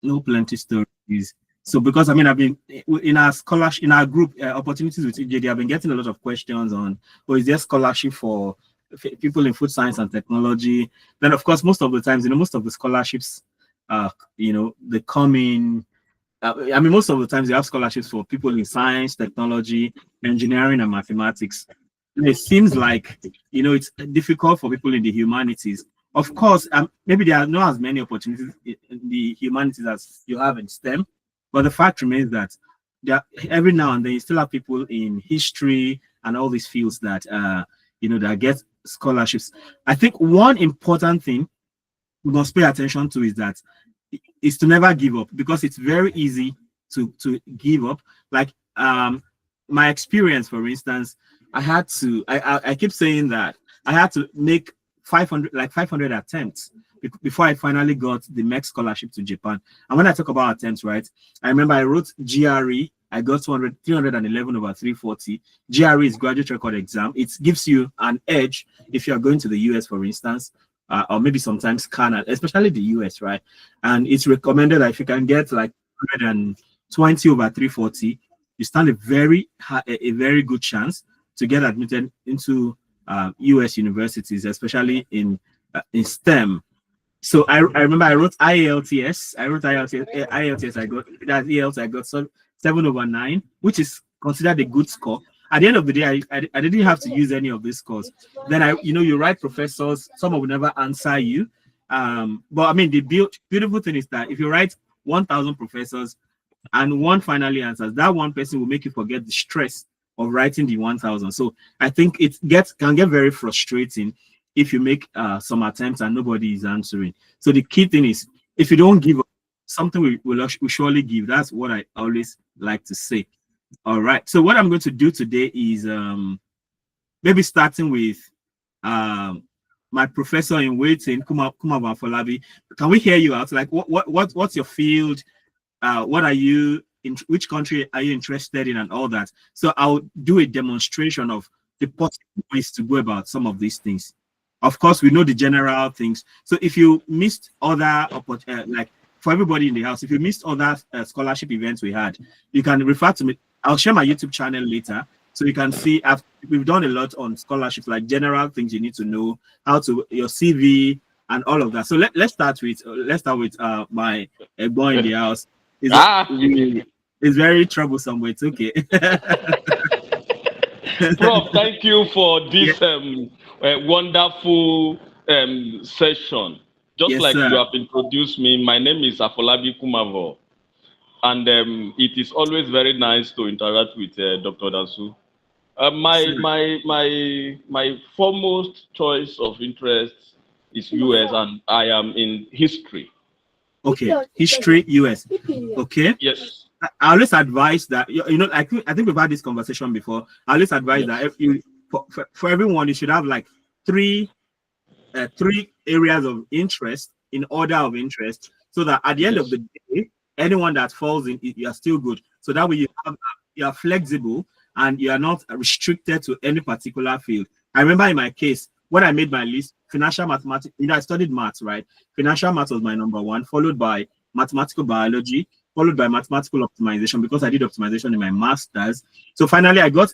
No plenty stories. So because I mean I've been in our scholarship in our group opportunities with OwEJD, I've been getting a lot of questions on, oh, is there scholarship for people in food science and technology? Then of course most of the times, most of the scholarships, they come in. I mean, most of the times you have scholarships for people in science, technology, engineering, and mathematics. And it seems like it's difficult for people in the humanities. Of course, maybe there are not as many opportunities in the humanities as you have in STEM, but the fact remains that every now and then you still have people in history and all these fields that that get scholarships. I think one important thing we must pay attention to is to never give up, because it's very easy to give up. Like my experience, for instance, I keep saying that I had to make 500 attempts before I finally got the MEC scholarship to Japan. And when I talk about attempts, right, I remember I wrote GRE. I got 311 over 340. GRE is graduate record exam. It gives you an edge if you are going to the US, for instance, or maybe sometimes Canada, especially the US, right? And it's recommended that if you can get like 120 over 340, you stand a very good chance to get admitted into US universities, especially in STEM. So I remember I wrote IELTS. I got that ELTS. I got 7 over 9, which is considered a good score. At the end of the day, I didn't have to use any of these scores. Then you write professors, some will never answer you. But I mean, the beautiful thing is that if you write 1,000 professors and one finally answers, that one person will make you forget the stress of writing the 1,000. So I think it can get very frustrating if you make some attempts and nobody is answering. So the key thing is, if you don't give up, something will surely give. That's what I always like to say. All right. So what I'm going to do today is maybe starting with my professor in waiting, Kumaba Folabi. Can we hear you out? Like, what's your field? What are you in? Which country are you interested in, and all that? So I'll do a demonstration of the possible ways to go about some of these things. Of course, we know the general things. So if you missed other like for everybody in the house, if you missed other scholarship events we had, you can refer to me. I'll share my YouTube channel later, so you can see. We've done a lot on scholarships, like general things you need to know, your CV and all of that. So let's start with my boy in the house. It's very troublesome, but it's okay. Prof, thank you for this wonderful session. Just Yes, like sir. you have introduced me, my name is Afolabi Kumavo, and it is always very nice to interact with Dr. Dansu. My foremost choice of interest is US, and I am in history. Okay, history, US. Okay. Yes. I always advise that I think we've had this conversation before. I always advise that if for everyone, you should have like three areas of interest in order of interest, so that at the end of the day, anyone that falls in, you are still good. So that way you are flexible and you are not restricted to any particular field. I remember in my case, when I made my list, financial mathematics, I studied maths, right? Financial maths was my number one, followed by mathematical biology, followed by mathematical optimization, because I did optimization in my master's. So finally, I got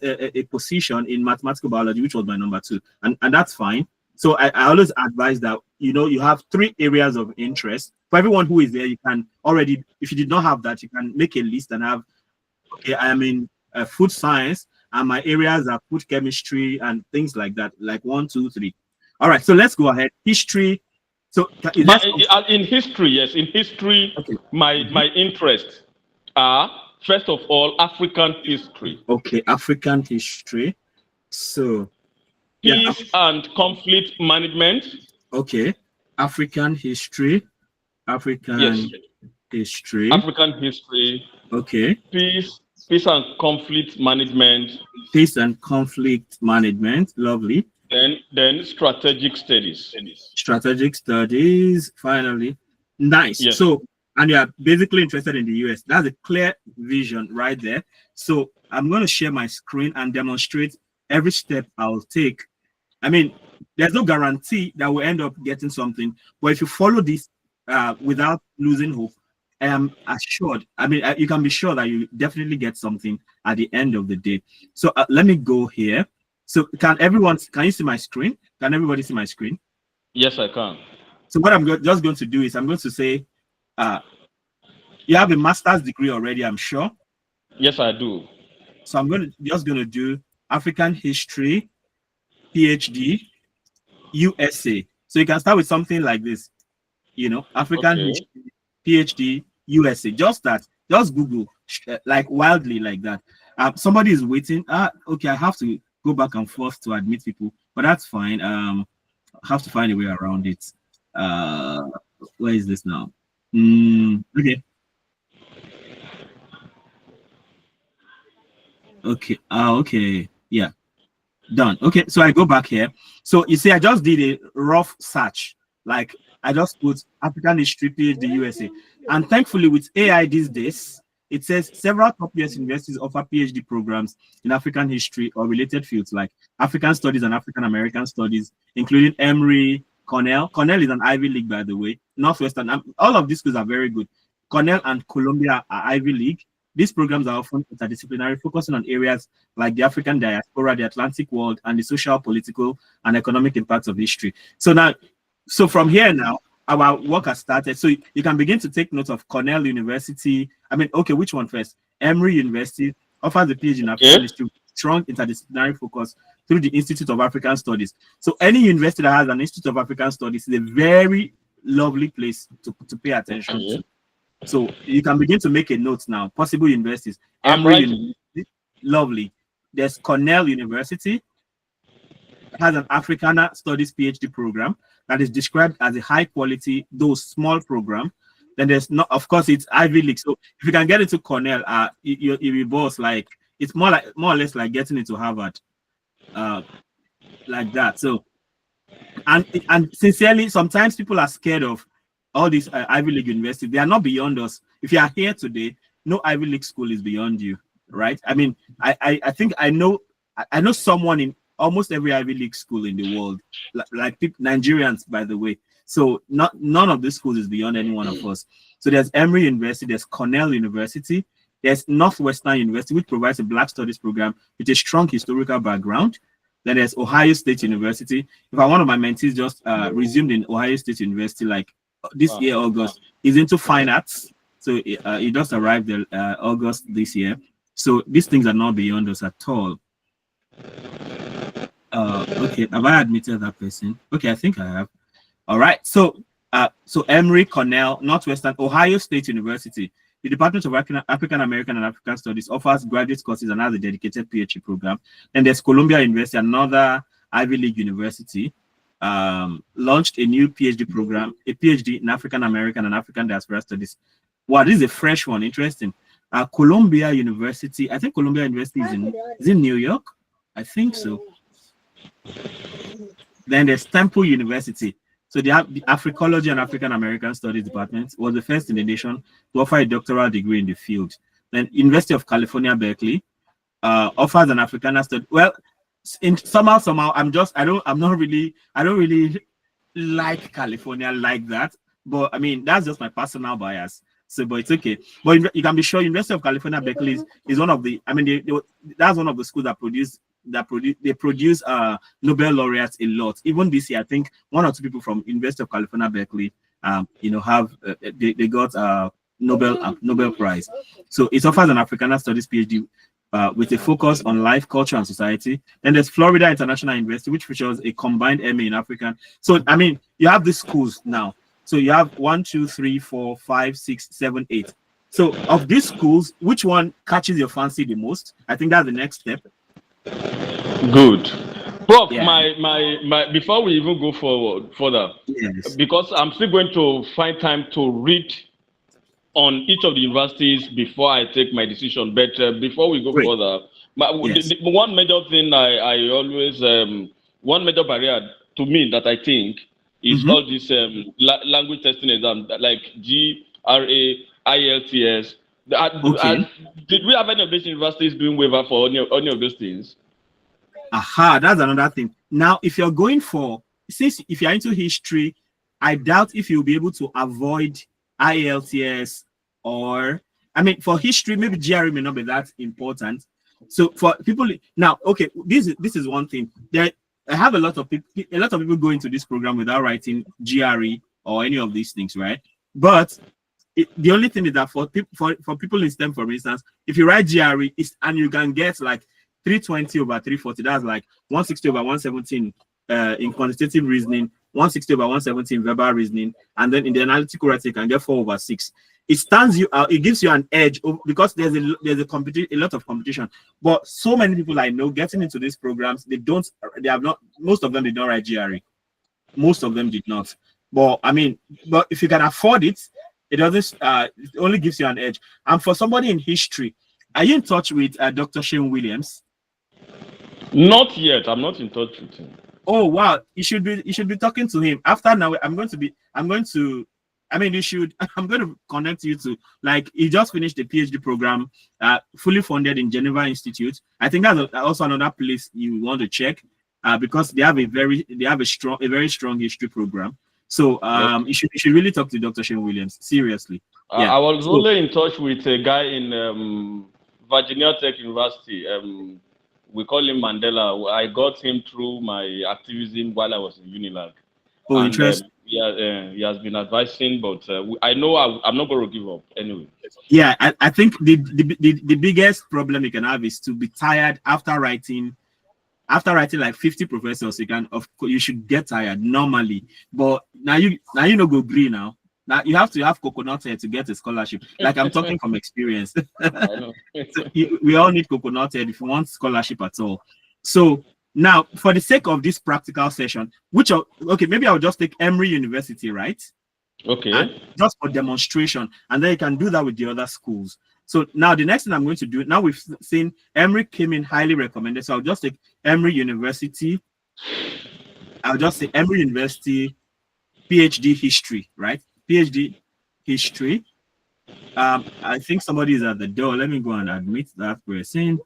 a position in mathematical biology, which was my number 2, and that's fine. So I always advise that you have 3 areas of interest. For everyone who is there, you can already, if you did not have that, you can make a list and have, okay, I am in food science, and my areas are food chemistry and things like that, like 1, 2, 3. All right, so let's go ahead. History. So in history, yes, in history, okay. My interests are, first of all, African history. Okay, African history. So peace and conflict management. Okay, African history. African history. African history. Okay. Peace and conflict management. Peace and conflict management. Lovely. Then strategic studies. Strategic studies, finally. Nice. Yes. So, and you are basically interested in the US. That's a clear vision right there. So I'm going to share my screen and demonstrate every step I'll take. I mean, there's no guarantee that we'll end up getting something, but if you follow this without losing hope, I am assured. I mean, you can be sure that you definitely get something at the end of the day. So let me go here. So can you see my screen? Can everybody see my screen? Yes, I can. So what I'm just going to do is I'm going to say, you have a master's degree already, I'm sure. Yes, I do. So I'm just going to do African history, PhD, USA. So you can start with something like this, African Okay. history, PhD, USA. Just that. Just Google, like wildly like that. Somebody is waiting. Okay, I have to go back and forth to admit people, but that's fine. I have to find a way around it. Where is this now? Okay. Okay. Okay. Yeah. Done. Okay. So I go back here. So you see, I just did a rough search. Like I just put African history PhD USA. And thankfully with AI these days, it says several top US universities offer PhD programs in African history or related fields like African studies and African American studies, including Emory, Cornell. Cornell is an Ivy League, by the way. Northwestern. All of these schools are very good. Cornell and Columbia are Ivy League. These programs are often interdisciplinary, focusing on areas like the African diaspora, the Atlantic world, and the social, political, and economic impacts of history. So from here now, our work has started. So you can begin to take note of Cornell University. I mean, okay, which one first? Emory University offers a PhD in African history with strong interdisciplinary focus through the Institute of African Studies. So any university that has an Institute of African Studies is a very lovely place to pay attention to. So you can begin to make a note now. Possible universities. Emory University, lovely. There's Cornell University, has an Africana Studies PhD program that is described as a high quality, though small program. Then there's not, of course, it's Ivy League. So if you can get into Cornell, you'll be both like it's more or less like getting into Harvard, like that. So and sincerely, sometimes people are scared of all these Ivy League universities. They are not beyond us. If you are here today, no Ivy League school is beyond you, right? I mean, I think I know someone in almost every Ivy League school in the world, like Nigerians, by the way. So none of these schools is beyond any one of us. So there's Emory University, there's Cornell University, there's Northwestern University, which provides a Black Studies program with a strong historical background. Then there's Ohio State University. In fact, one of my mentees just resumed in Ohio State University like this year, August. He's into fine arts. So he just arrived there August this year. So these things are not beyond us at all. Okay, have I admitted that person? Okay, I think I have. All right. So Emory, Cornell, Northwestern, Ohio State University. The Department of African American and African Studies offers graduate courses and has a dedicated PhD program. Then there's Columbia University, another Ivy League university, launched a new PhD program, a PhD in African American and African Diaspora Studies. Wow, this is a fresh one. Interesting. Columbia University. I think Columbia University is in New York. I think so. Then there's Temple University. So they have the Africology and African American Studies Department, was the first in the nation to offer a doctoral degree in the field. Then University of California, Berkeley, offers an Africana study. Well, somehow, I don't really like California like that. But I mean, that's just my personal bias. So, but it's okay. But you can be sure University of California, Berkeley is one of the, I mean, that's one of the schools that produce Nobel laureates a lot. Even this year, I think one or two people from University of California, Berkeley, have they got Nobel Prize. So it offers an Africana Studies PhD with a focus on life, culture, and society. Then there's Florida International University, which features a combined MA in African. So I mean, you have these schools now. So you have 1, 2, 3, 4, 5, 6, 7, 8. So of these schools, which one catches your fancy the most? I think that's the next step. Good. Prof, Yeah. my before we even go further, yes, because I'm still going to find time to read on each of the universities before I take my decision. But before we go Great. further, Yes. the one major thing I always one major barrier to me that I think is all this language testing exam like GRA, IELTS. Okay. Did we have any of these universities doing waiver for any of those things? Aha, that's another thing. Now, if you're going for, since if you're into history, I doubt if you'll be able to avoid IELTS, or I mean, for history, maybe GRE may not be that important. So for people now, okay, this is one thing. There, I have a lot of people go into this program without writing GRE or any of these things, right? But the only thing is that for people in STEM, for instance, if you write GRE and you can get like 320 over 340, that's like 160 over 117 in quantitative reasoning, 160 over 170 in verbal reasoning, and then in the analytical writing you can get 4 over 6. It stands you out, it gives you an edge because there's a lot of competition. But so many people I know getting into these programs, most of them did not write GRE. Most of them did not. But I mean, but if you can afford it, it doesn't it only gives you an edge. And for somebody in history, are you in touch with Dr. Shane Williams? Not yet. I'm not in touch with him. Oh wow, you should be talking to him. After now, I'm going to connect you to, like, he just finished the PhD program, fully funded in Geneva Institute. I think that's also another place you want to check, because they have a very strong history program. So you should really talk to Dr. Shane Williams, seriously. Yeah. I was only in touch with a guy in Virginia Tech University. We call him Mandela. I got him through my activism while I was in Unilag. Oh, interesting. He has been advising, but I know I'm not going to give up anyway. Yeah, I think the biggest problem you can have is to be tired after writing like 50 professors. You should get tired normally, but now you know go green now. Now you have to have coconut head to get a scholarship. Like, I'm talking from experience. I know. So we all need coconut head if you want scholarship at all. So now, for the sake of this practical session, maybe I'll just take Emory University, right? Okay. And just for demonstration, and then you can do that with the other schools. So now the next thing I'm going to do, now we've seen Emory came in highly recommended. So I'll just take Emory University. I'll just say Emory University PhD history, right? PhD history. I think somebody is at the door. Let me go and admit that person.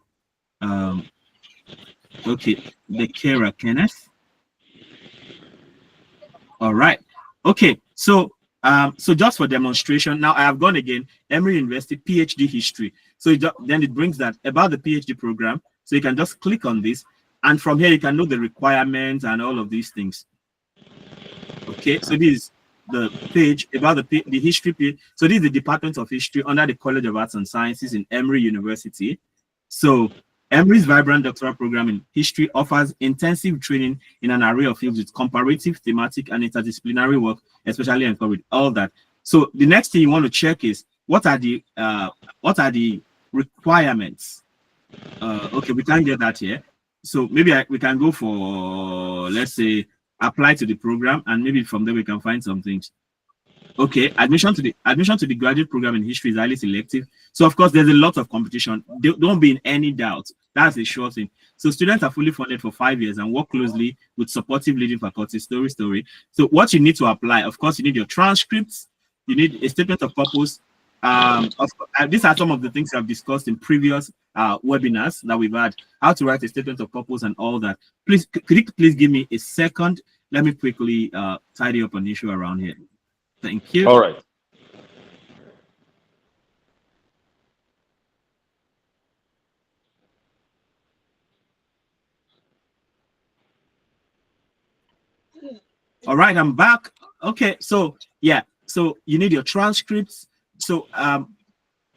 Okay, the Kara Kenneth. All right. Okay, so just for demonstration, now I have gone again, Emory University PhD history. So then it brings that about the PhD program. So you can just click on this, and from here you can know the requirements and all of these things. Okay, so this is the page about the history page. So this is the Department of History under the College of Arts and Sciences in Emory University. So Emory's vibrant doctoral program in history offers intensive training in an array of fields with comparative, thematic, and interdisciplinary work, especially encouraged all that. So the next thing you want to check is what are the requirements? Okay, we can't get that here. So maybe we can go for, let's say, apply to the program, and maybe from there we can find some things. Okay, admission to the graduate program in history is highly selective. So of course there's a lot of competition. Don't be in any doubt. That's a sure thing. So students are fully funded for 5 years and work closely with supportive leading faculty. Story. So what you need to apply, of course, you need your transcripts, you need a statement of purpose. These are some of the things I've discussed in previous webinars that we've had, how to write a statement of purpose and all that. Please, could you please give me a second? Let me quickly tidy up an issue around here. Thank you. All right. All right, I'm back. Okay, so yeah, so you need your transcripts. So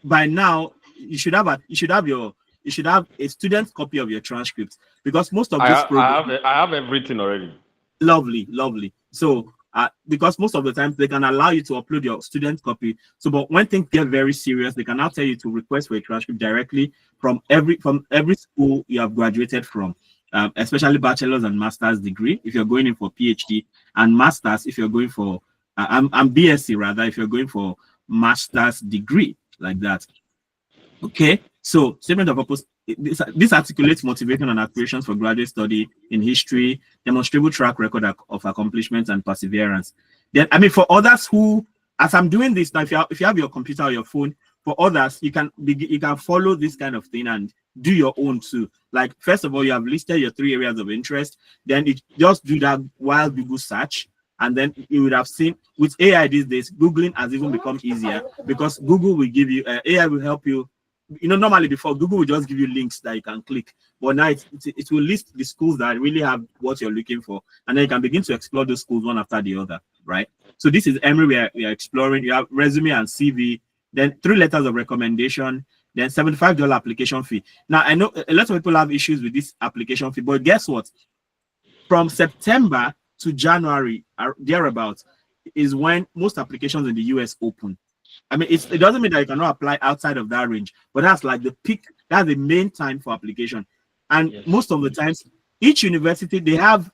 by now you should have a student copy of your transcripts, because most of this program, I have everything already. Lovely. So because most of the time they can allow you to upload your student copy. So, but when things get very serious, they can now tell you to request for a transcript directly from every school you have graduated from, especially bachelor's and master's degree if you're going in for PhD, and master's if you're going for I'm BSc rather if you're going for master's degree, like that. Okay, so statement of purpose. This articulates motivation and aspirations for graduate study in history, demonstrable track record of accomplishments and perseverance. Then, I mean, for others who, as I'm doing this now, if you have your computer or your phone, for others, you can follow this kind of thing and do your own too. Like, first of all, you have listed your 3 areas of interest. Then just do that wild Google search. And then you would have seen with AI these days, Googling has even become easier because Google will give you, AI will help you. You know, normally before Google will just give you links that you can click, but now it will list the schools that really have what you're looking for, and then you can begin to explore those schools one after the other, right? So this is Emory we are exploring. You have resume and CV, then 3 letters of recommendation, then $75 application fee. Now I know a lot of people have issues with this application fee, but guess what? From September to January, thereabouts, is when most applications in the US open. I mean, it doesn't mean that you cannot apply outside of that range, but that's like the peak, that's the main time for application. And yes, most of the times, each university, they have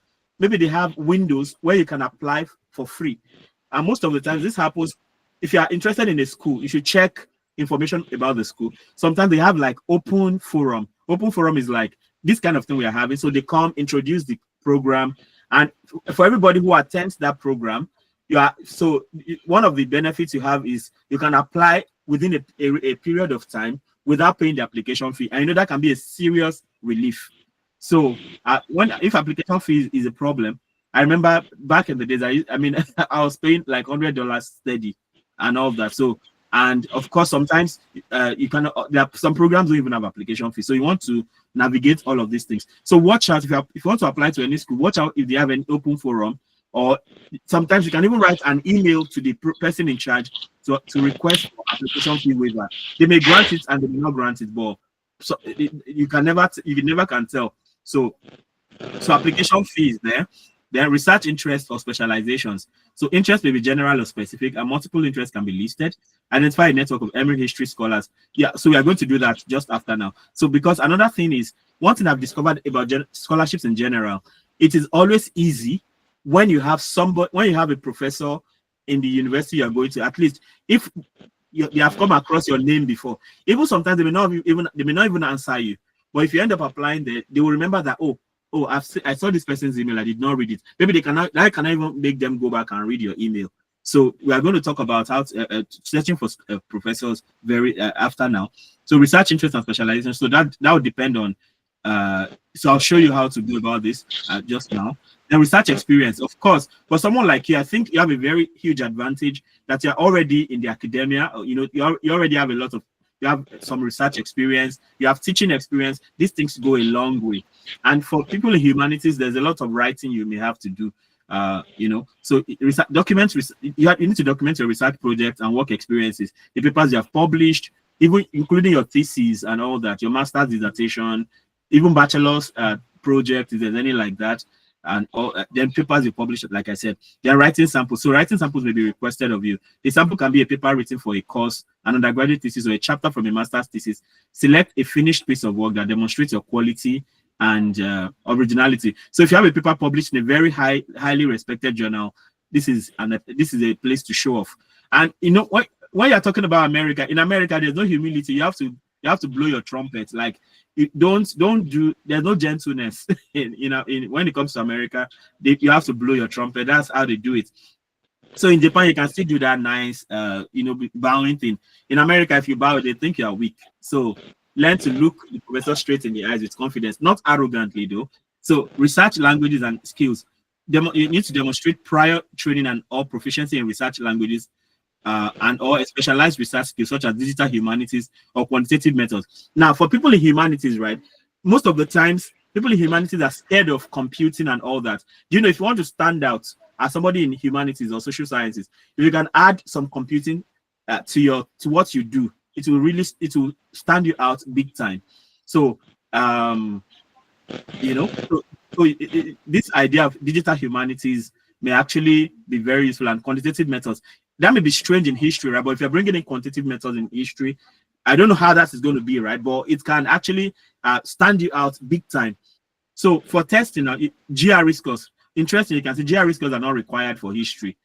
windows where you can apply for free. And most of the times this happens, if you are interested in a school, you should check information about the school. Sometimes they have like open forum. Open forum is like this kind of thing we are having. So they come, introduce the program, and for everybody who attends that program, one of the benefits you have is you can apply within a period of time without paying the application fee. And you know that can be a serious relief. So if application fee is a problem, I remember back in the days, I was paying like $100 steady and all of that. So, and of course, sometimes there are some programs don't even have application fee. So you want to navigate all of these things. So watch out if you want to apply to any school, watch out if they have an open forum. Or sometimes you can even write an email to the person in charge to request for application fee waiver. They may grant it and they may not grant it, but so you never can tell. So application fee is there. Then research interest or specializations. So interest may be general or specific, and multiple interests can be listed. Identify a network of Emory history scholars. Yeah, so we are going to do that just after now. So because another thing is, one thing I've discovered about scholarships in general, it is always easy when you have a professor in the university you're going to, at least if they have come across your name before. Even sometimes they may not even answer you. But if you end up applying there, they will remember that, I saw this person's email, I did not read it. Maybe that can even make them go back and read your email. So we are going to talk about how searching for professors after now. So research interest and specialization. So that would depend on. So I'll show you how to go about this just now. The research experience, of course, for someone like you, I think you have a very huge advantage that you're already in the academia. You already have you have some research experience, you have teaching experience. These things go a long way. And for people in humanities, there's a lot of writing you may have to do. So you need to document your research projects and work experiences, the papers you have published, even including your thesis and all that, your master's dissertation, even bachelor's project, if there's any like that, and then papers you publish, like I said. Then writing samples. So writing samples may be requested of you. The sample can be a paper written for a course, an undergraduate thesis, or a chapter from a master's thesis. Select a finished piece of work that demonstrates your quality and originality. So if you have a paper published in a very highly respected journal, this is a place to show off. And when you're talking about America, in America, there's no humility. You have to blow your trumpet. Like, there's no gentleness when it comes to America. You have to blow your trumpet. That's how they do it. So in Japan, you can still do that nice bowing thing. In America, if you bow, they think you are weak. So learn to look the professor straight in the eyes with confidence, not arrogantly though. So research languages and skills. You need to demonstrate prior training and or proficiency in research languages and or a specialized research skills such as digital humanities or quantitative methods. Now, for people in humanities, right, most of the times, people in humanities are scared of computing and all that. If you want to stand out as somebody in humanities or social sciences, if you can add some computing to what you do, it will stand you out big time. So, this idea of digital humanities may actually be very useful, and quantitative methods. That may be strange in history, right? But if you're bringing in quantitative methods in history, I don't know how that is going to be, right? But it can actually stand you out big time. So for testing, GRE scores, interesting, you can see GRE scores are not required for history.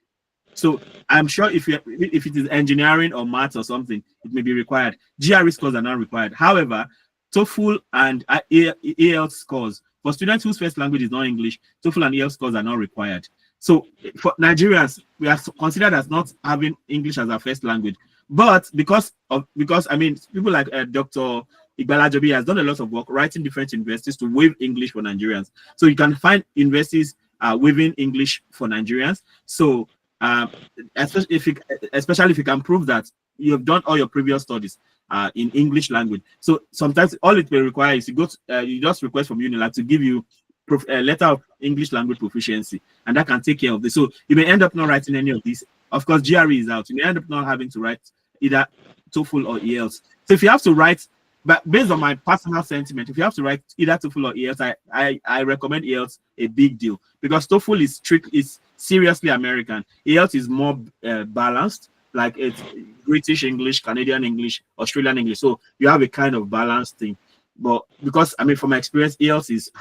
So I'm sure if it is engineering or maths or something, it may be required. GRE scores are not required. However, TOEFL and IELTS scores, for students whose first language is not English, TOEFL and IELTS scores are not required. So for Nigerians, we are considered as not having English as our first language. But because people like Dr. Igbalajobi has done a lot of work writing different universities to waive English for Nigerians. So you can find universities within English for Nigerians. So especially if you can prove that you've done all your previous studies in English language. So sometimes all it will require is you just request from Unilag to give you a letter of English language proficiency, and that can take care of this. So you may end up not writing any of these. Of course, GRE is out. You may end up not having to write either TOEFL or IELTS. So if you have to write, but based on my personal sentiment, if you have to write either TOEFL or IELTS, I recommend IELTS a big deal, because TOEFL is seriously American. IELTS is more balanced, like it's British English, Canadian English, Australian English. So you have a kind of balanced thing. But because, I mean, from my experience, IELTS is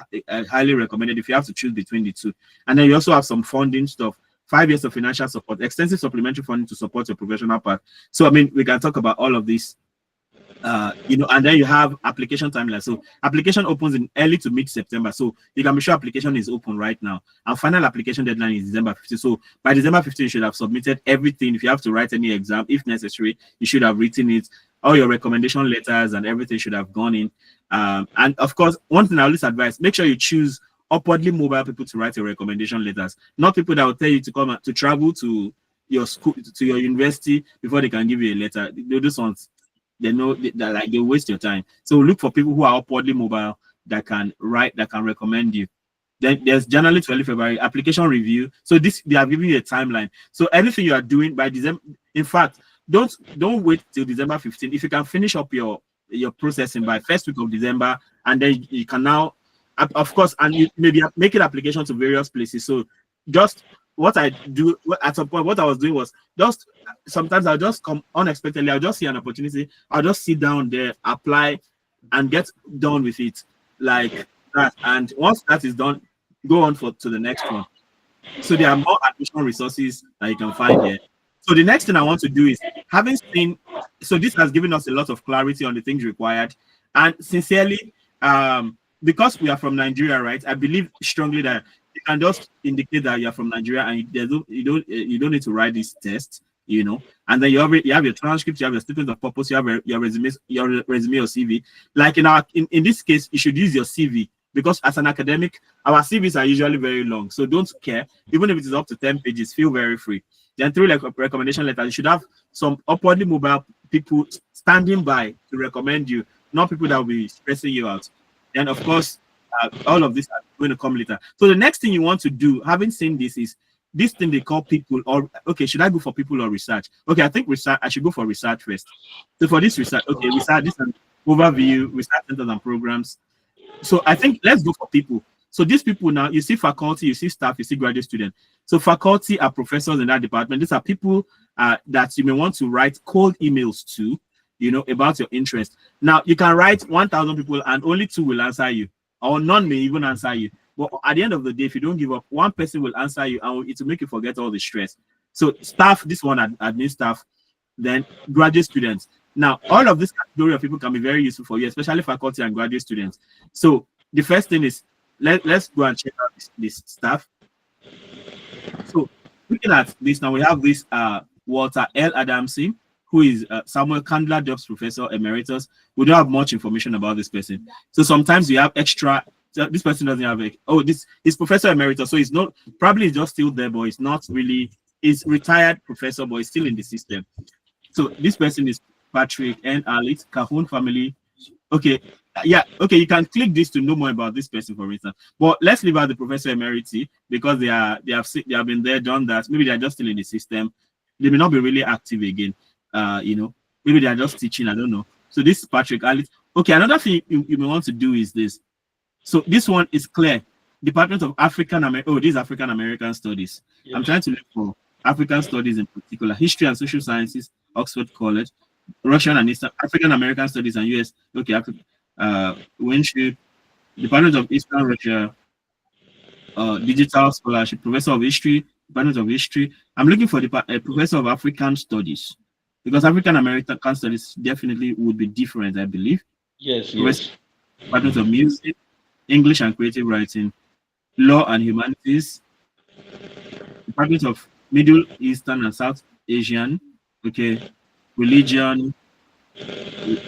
highly recommended if you have to choose between the two. And then you also have some funding stuff, 5 years of financial support, extensive supplementary funding to support your professional path. So, I mean, we can talk about all of this, and then you have application timeline. So application opens in early to mid-September. So you can be sure application is open right now. And final application deadline is December 15th. So by December 15th, you should have submitted everything. If you have to write any exam, if necessary, you should have written it. All your recommendation letters and everything should have gone in. And of course, one thing I always advise, make sure you choose upwardly mobile people to write your recommendation letters, not people that will tell you to come to travel to your school, to your university before they can give you a letter. Those ones, they know that like they waste your time. So look for people who are upwardly mobile that can write, that can recommend you. Then there's January to early February application review. So this, they are giving you a timeline. So anything you are doing by December, in fact, don't wait till December 15th. If you can finish up your processing by first week of December, and then you can now, of course, and you maybe make an application to various places. So just what I do at some point, what I was doing was just sometimes I'll just come unexpectedly. I'll just see an opportunity. I'll just sit down there, apply, and get done with it like that. And once that is done, go on to the next one. So there are more additional resources that you can find here. So the next thing I want to do is, having seen, so this has given us a lot of clarity on the things required, and sincerely, because we are from Nigeria, right? I believe strongly that you can just indicate that you are from Nigeria, and you don't need to write this test, and then you have your transcript, you have your statement of purpose, you have your resume or CV. Like in this case, you should use your CV, because as an academic, our CVs are usually very long. So don't care, even if it is up to 10 pages, feel very free. Then through like a recommendation letter, you should have some upwardly mobile people standing by to recommend you, not people that will be stressing you out. Then of course, all of this are going to come later. So the next thing you want to do, having seen this, is this thing they call people, or okay, should I go for people or research? Okay, I think research. I should go for research first. So for this research, okay, research, this an overview, research centers and programs. So I think let's go for people. So these people now, you see faculty, you see staff, you see graduate students. So faculty are professors in that department. These are people that you may want to write cold emails to, about your interest. Now, you can write 1,000 people and only 2 will answer you, or none may even answer you. But at the end of the day, if you don't give up, one person will answer you, and it will make you forget all the stress. So staff, this one, admin staff, then graduate students. Now, all of this category of people can be very useful for you, especially faculty and graduate students. So the first thing is, let's go and check out this stuff. So looking at this now, we have this Walter L. Adamson, who is Samuel Candler Dobbs Professor Emeritus. We don't have much information about this person. So sometimes you have extra. This person doesn't have this is Professor Emeritus, so he's not probably just still there, but it's not really. He's retired professor, but he's still in the system. So this person is Patrick N. Alit, Cahoon family. Okay. Yeah, okay, you can click this to know more about this person, for instance. But let's leave out the Professor Emeriti, because they have been there, done that. Maybe they're just still in the system. They may not be really active again. Maybe they're just teaching, I don't know. So this is Patrick Alit. Okay, another thing you may want to do is this. So this one is clear. Department of African American. Oh, this is African American Studies. Yes. I'm trying to look for African Studies in particular. History and Social Sciences, Oxford College. Russian and Eastern African American Studies and US. Okay, Winship, Department of Eastern Russia, Digital Scholarship, Professor of History, Department of History. I'm looking for the Professor of African Studies, because African American Studies definitely would be different, I believe. Yes, yes. Department of Music, English and Creative Writing, Law and Humanities, Department of Middle Eastern and South Asian, okay, Religion,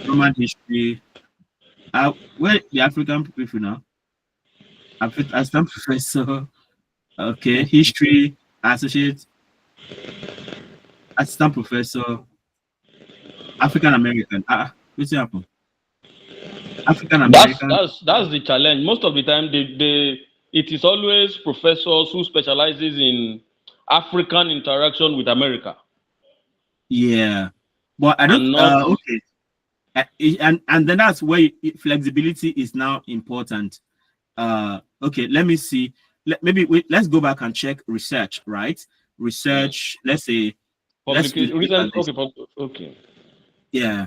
Roman History. Where the African people now? Assistant Professor, Okay, history, associate, assistant professor, African American. What's happened? African American. That's the challenge. Most of the time, it is always professors who specializes in African interaction with America. Yeah, but I don't. And not Okay, and then that's where flexibility is now important. Okay, let me see. Let's go back and check research, right? Research. Let's say. Let's look at this. Okay. Yeah.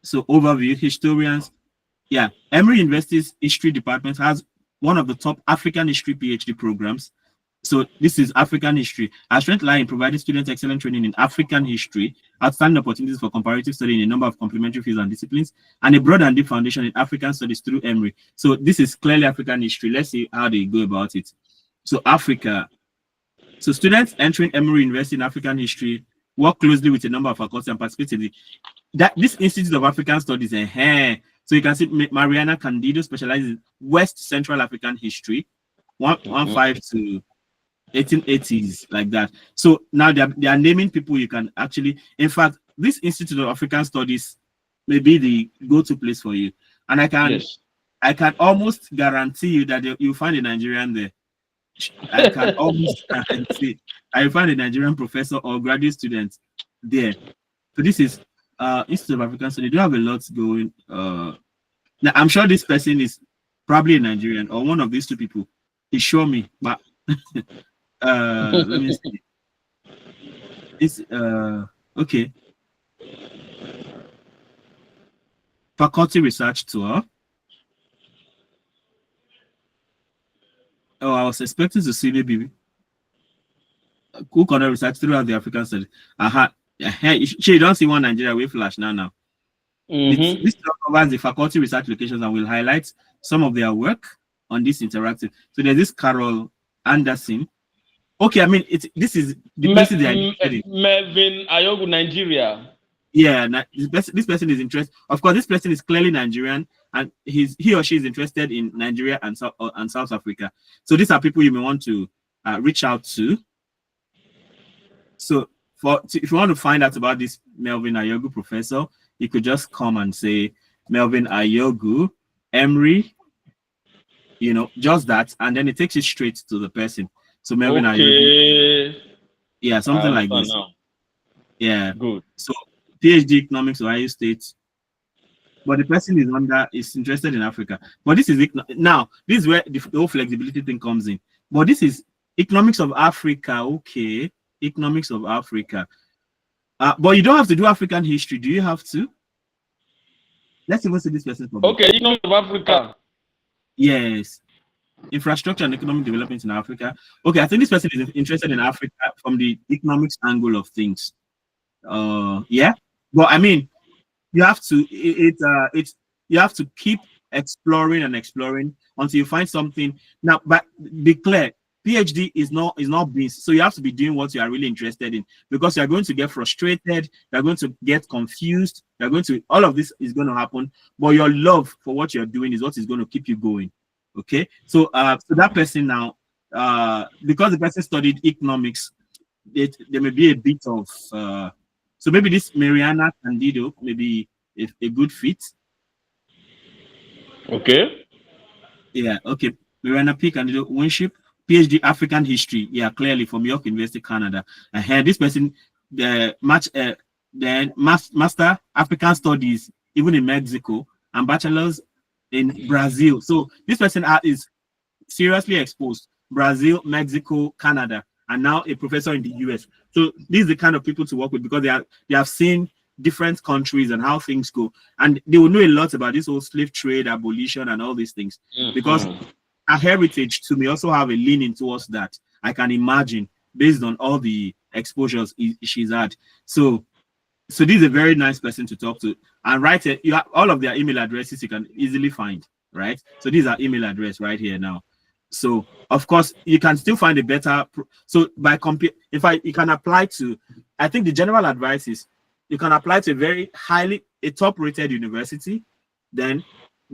So overview, historians. Yeah, Emory University's history department has one of the top African history PhD programs. So this is African history. Our strength lie in providing students excellent training in African history, outstanding opportunities for comparative study in a number of complementary fields and disciplines, and a broad and deep foundation in African studies through Emory. So this is clearly African history. Let's see how they go about it. So Africa. So students entering Emory University in African history work closely with a number of faculty and participate in this Institute of African Studies. So you can see Mariana Candido specializes in West Central African history, 15 to 1880s, like that. So now they are naming people you can actually, in fact, this Institute of African Studies may be the go-to place for you. And I can almost guarantee you that you'll find a Nigerian there. I can almost guarantee I find a Nigerian professor or graduate student there. So this is Institute of African Studies. They do have a lot going. Now I'm sure this person is probably a Nigerian or one of these two people. He showed me, but let me see. It's okay. Faculty research tour. Oh, I was expecting to see maybe who can research throughout the African studies. You don't see one Nigeria with flash now. This covers the faculty research locations and will highlight some of their work on this interactive. So there's this Carol Anderson. Okay, I mean this is the person they are interested in. Melvin Ayogu, Nigeria. Yeah, this person is interested. Of course, this person is clearly Nigerian, and he or she is interested in Nigeria and South Africa. So these are people you may want to reach out to. So if you want to find out about this Melvin Ayogu professor, you could just come and say Melvin Ayogu, Emory, just that, and then it takes you straight to the person. So Melvin Ayogu. Yeah, something like this. Now. Yeah. Good. So PhD Economics, Ohio State. But the person is interested in Africa. But this is where the whole flexibility thing comes in. But this is Economics of Africa. Okay. Economics of Africa. But you don't have to do African history. Do you have to? Let's even see this person. Okay, Economics of Africa. Yes. Infrastructure and economic development in Africa. Okay, I think this person is interested in Africa from the economics angle of things. Yeah. But I mean, you have to you have to keep exploring and exploring until you find something. Now, but be clear, PhD is not beans. So you have to be doing what you are really interested in, because you are going to get frustrated, you are going to get confused, all of this is going to happen. But your love for what you're doing is what is going to keep you going. Okay. So so that person now, because the person studied economics, there may be a bit of so maybe this Mariana Candido may be a good fit. Okay. Yeah, okay. Mariana P. Candido, Winship, PhD African History. Yeah, clearly from York University, Canada. This person, Master African Studies, even in Mexico, and bachelor's in Brazil. So this person is seriously exposed. Brazil, Mexico, Canada, and now a professor in the US. So these are the kind of people to work with, because they have seen different countries and how things go, and they will know a lot about this whole slave trade, abolition, and all these things. Because our heritage too may also have a leaning towards that, I can imagine, based on all the exposures she's had. So this is a very nice person to talk to. And right here, you have all of their email addresses you can easily find, right? So these are email address right here now. So of course you can still find a better. So by you can apply to, I think the general advice is you can apply to a top-rated university, then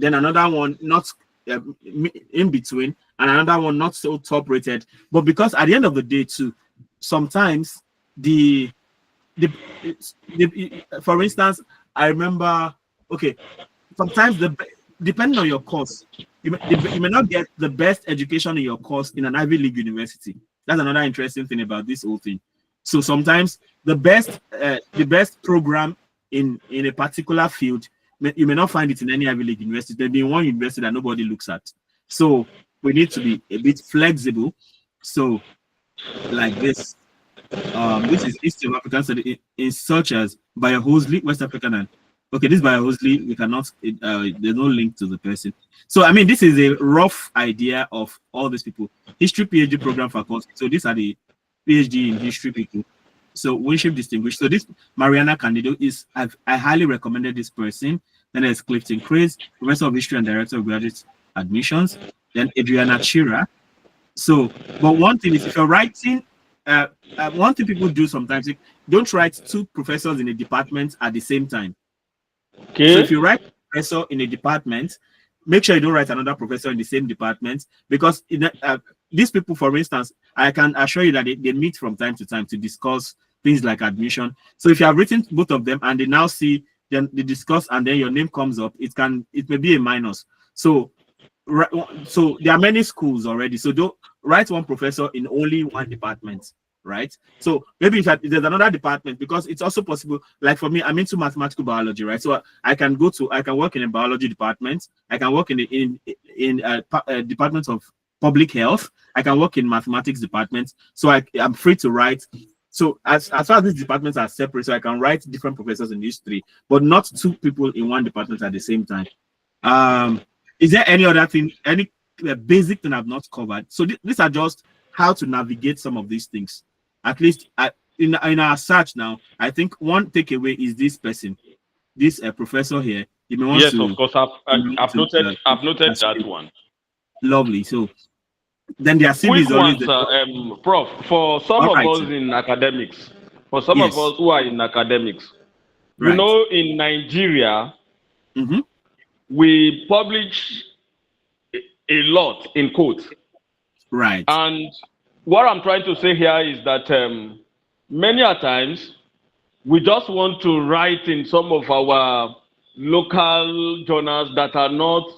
another one, not in between, and another one not so top rated. But because at the end of the day, too, sometimes for instance, I remember, okay, sometimes depending on your course, you may not get the best education in your course in an Ivy League university. That's another interesting thing about this whole thing. So sometimes the best program in a particular field, you may not find it in any Ivy League university. There'll be one university that nobody looks at. So we need to be a bit flexible. So like this. This is East of African study in such as Biohosley, West African, and okay, this Biohosley, we cannot, there's no link to the person. So I mean, this is a rough idea of all these people. History PhD program faculty. So these are the PhD in history people. So Winship Distinguished. So this Mariana Candido is, I highly recommended this person. Then there's Clifton Craze, Professor of History and Director of Graduate Admissions. Then Adriana Chira. So, but one thing is, if you're writing, one thing people do sometimes, don't write two professors in a department at the same time. Okay. So if you write professor in a department, make sure you don't write another professor in the same department, because these people, for instance, I can assure you that they meet from time to time to discuss things like admission. So if you have written both of them and they now see, then they discuss, and then your name comes up, it may be a minus. So there are many schools already. So don't write one professor in only one department, right? So maybe if there's another department, because it's also possible, like for me, I'm into mathematical biology, right? So I can work in a biology department. I can work in department of public health. I can work in mathematics department. So I'm free to write. So as far as these departments are separate, so I can write different professors in these three, but not two people in one department at the same time. Is there any other thing, any basic thing I've not covered? So these are just how to navigate some of these things. At least in our search now, I think one takeaway is this person, this professor here. You may want yes, to, of course, I've noted that one. Lovely. So then their CV is always Prof. For some of us in academics, of us who are in academics, you know, in Nigeria, we publish a lot in quotes. Right. And what I'm trying to say here is that many a times we just want to write in some of our local journals that are not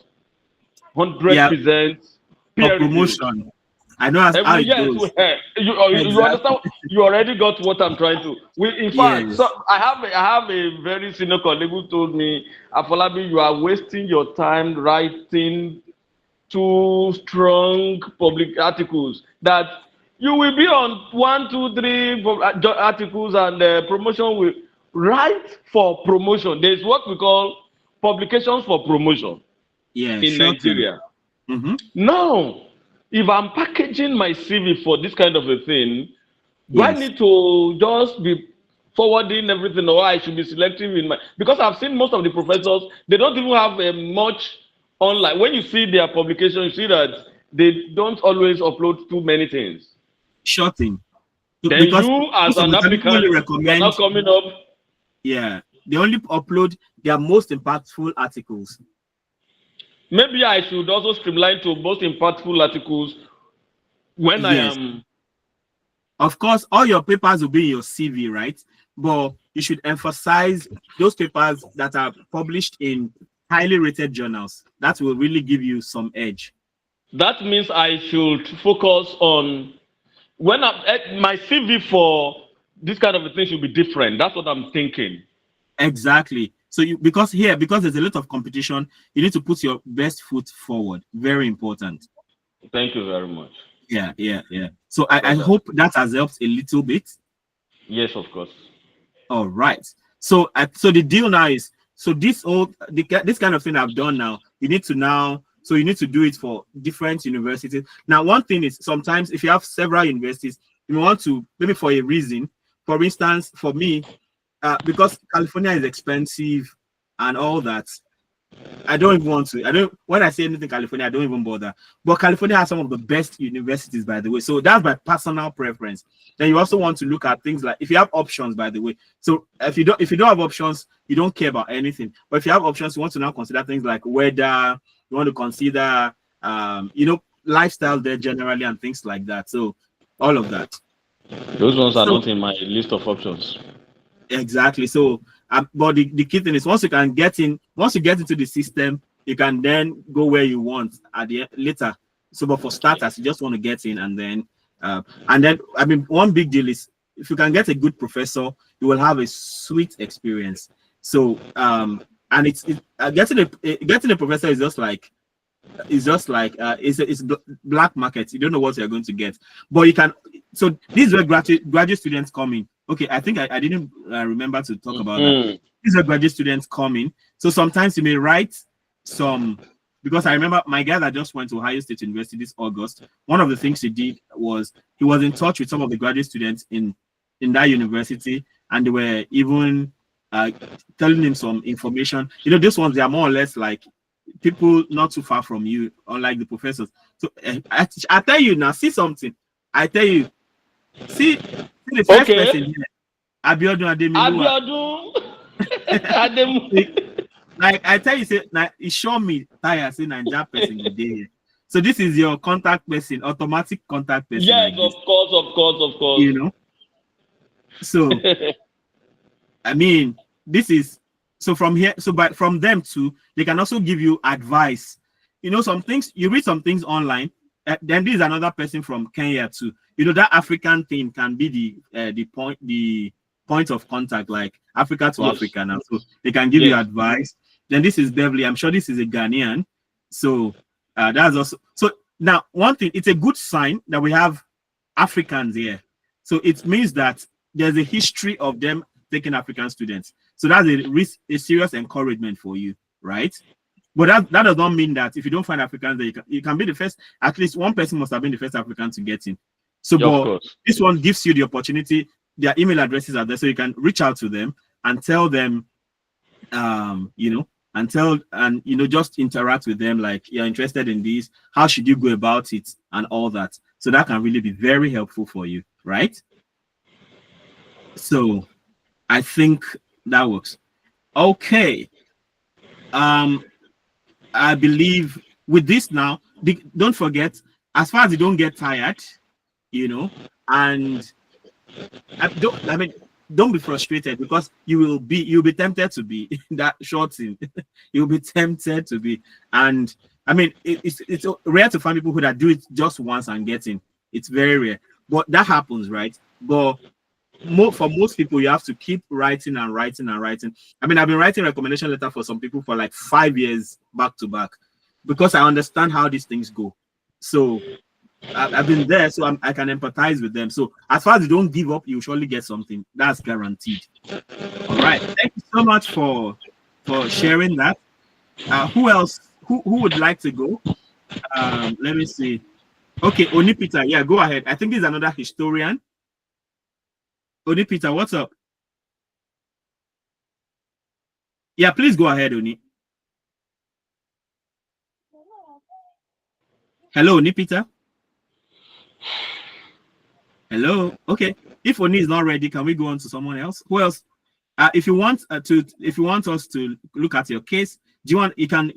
100% peer promotion. I know how it goes. You understand? You already got what I'm trying to. In fact, so I have a very senior colleague who told me, Afolabi, you are wasting your time writing too strong public articles. That you will be on 1, 2, 3 articles, and promotion will write for promotion. There's what we call publications for promotion in Nigeria. Now, if I'm packaging my CV for this kind of a thing, do I need to just be forwarding everything, or I should be selective in my? Because I've seen most of the professors, they don't even have much online. When you see their publication, you see that they don't always upload too many things. Sure thing. Then you, as an applicant, you're not coming up. Yeah, they only upload their most impactful articles. Maybe I should also streamline to most impactful articles when I am. Of course, all your papers will be in your CV, right? But you should emphasize those papers that are published in highly rated journals. That will really give you some edge. That means I should focus on when my CV for this kind of a thing should be different. That's what I'm thinking. Exactly. So because there's a lot of competition, you need to put your best foot forward. Very important. Thank you very much. Yeah. So I hope that has helped a little bit. Yes, of course. All right. So the deal now is, so this kind of thing I've done now, you need to do it for different universities. Now, one thing is, sometimes if you have several universities, you want to, maybe for a reason, for instance, for me, because California is expensive and all that, I don't even want to. When I say anything California, I don't even bother. But California has some of the best universities, by the way. So that's my personal preference. Then you also want to look at things like, if you have options, by the way. So if you don't have options, you don't care about anything. But if you have options, you want to now consider things like weather, You want to consider, lifestyle there generally and things like that. So all of that. Those ones are So not in my list of options. exactly. So, but the key thing is once you get into the system, you can then go where you want at the later. So, but for starters, you just want to get in, and then I mean, one big deal is if you can get a good professor, you will have a sweet experience. So, and getting a professor is just like it's black market. You don't know what you're going to get, but you can. So this is where graduate students come in. Okay, I think I didn't remember to talk about that. These are graduate students coming. So sometimes you may write some, because I remember my guy that just went to Ohio State University this August. One of the things he did was he was in touch with some of the graduate students in that university, and they were even telling him some information. These ones, they are more or less like people not too far from you, unlike the professors. So I tell you now, see something. I tell you, see the first person here, Abiodun Ademu. Like I tell you, say now he show me tire say Naija person go dey here. So this is your contact person, automatic contact person. Yes, like of course. So I mean, this is so from here. So from them too, they can also give you advice. Some things you read some things online. Then this is another person from Kenya too. That African thing can be the point of contact, like Africa to Africa now. So they can give you advice. Then this is Beverly. I'm sure this is a Ghanaian. So that's also so. Now, one thing, it's a good sign that we have Africans here. So it means that there's a history of them taking African students. So that's a serious encouragement for you, right? But that does not mean that if you don't find Africans there, you can be the first. At least one person must have been the first African to get in. So, but this one gives you the opportunity. Their email addresses are there, so you can reach out to them and tell them, just interact with them. Like, you're interested in this. How should you go about it, and all that. So that can really be very helpful for you, right? So, I think that works. Okay. I believe with this now, don't forget, as far as you don't get tired, and don't be frustrated, because you'll be tempted to be that short thing. You'll be tempted to be, and I mean, it's rare to find people who that do it just once and get in. It's very rare, but that happens, right? But for most people, you have to keep writing and writing and writing. I mean, I've been writing recommendation letter for some people for like 5 years back to back, because I understand how these things go. So I've been there, so I can empathize with them. So as far as you don't give up, you surely get something. That's guaranteed. All right. Thank you so much for sharing that. Who else? Who would like to go? Let me see. Okay, Onipita. Yeah, go ahead. I think he's another historian. Onipita, what's up? Yeah, please go ahead, Oni. Hello, Onipita. Hello. Okay. If Oni is not ready, can we go on to someone else? Who else? If you want us to look at your case, you can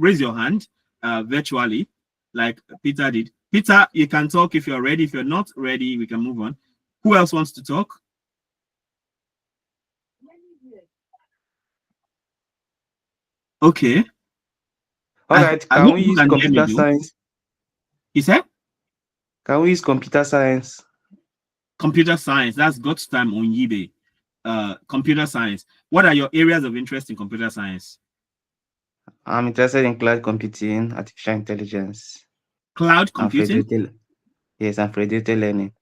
raise your hand virtually, like Peter did. Peter, you can talk if you're ready. If you're not ready, we can move on. Who else wants to talk? Okay. All right. Can we use computer science? You said? Can we use computer science? Computer science. That's God's time on eBay. Computer science. What are your areas of interest in computer science? I'm interested in cloud computing, artificial intelligence. Cloud computing? Yes, and federated learning.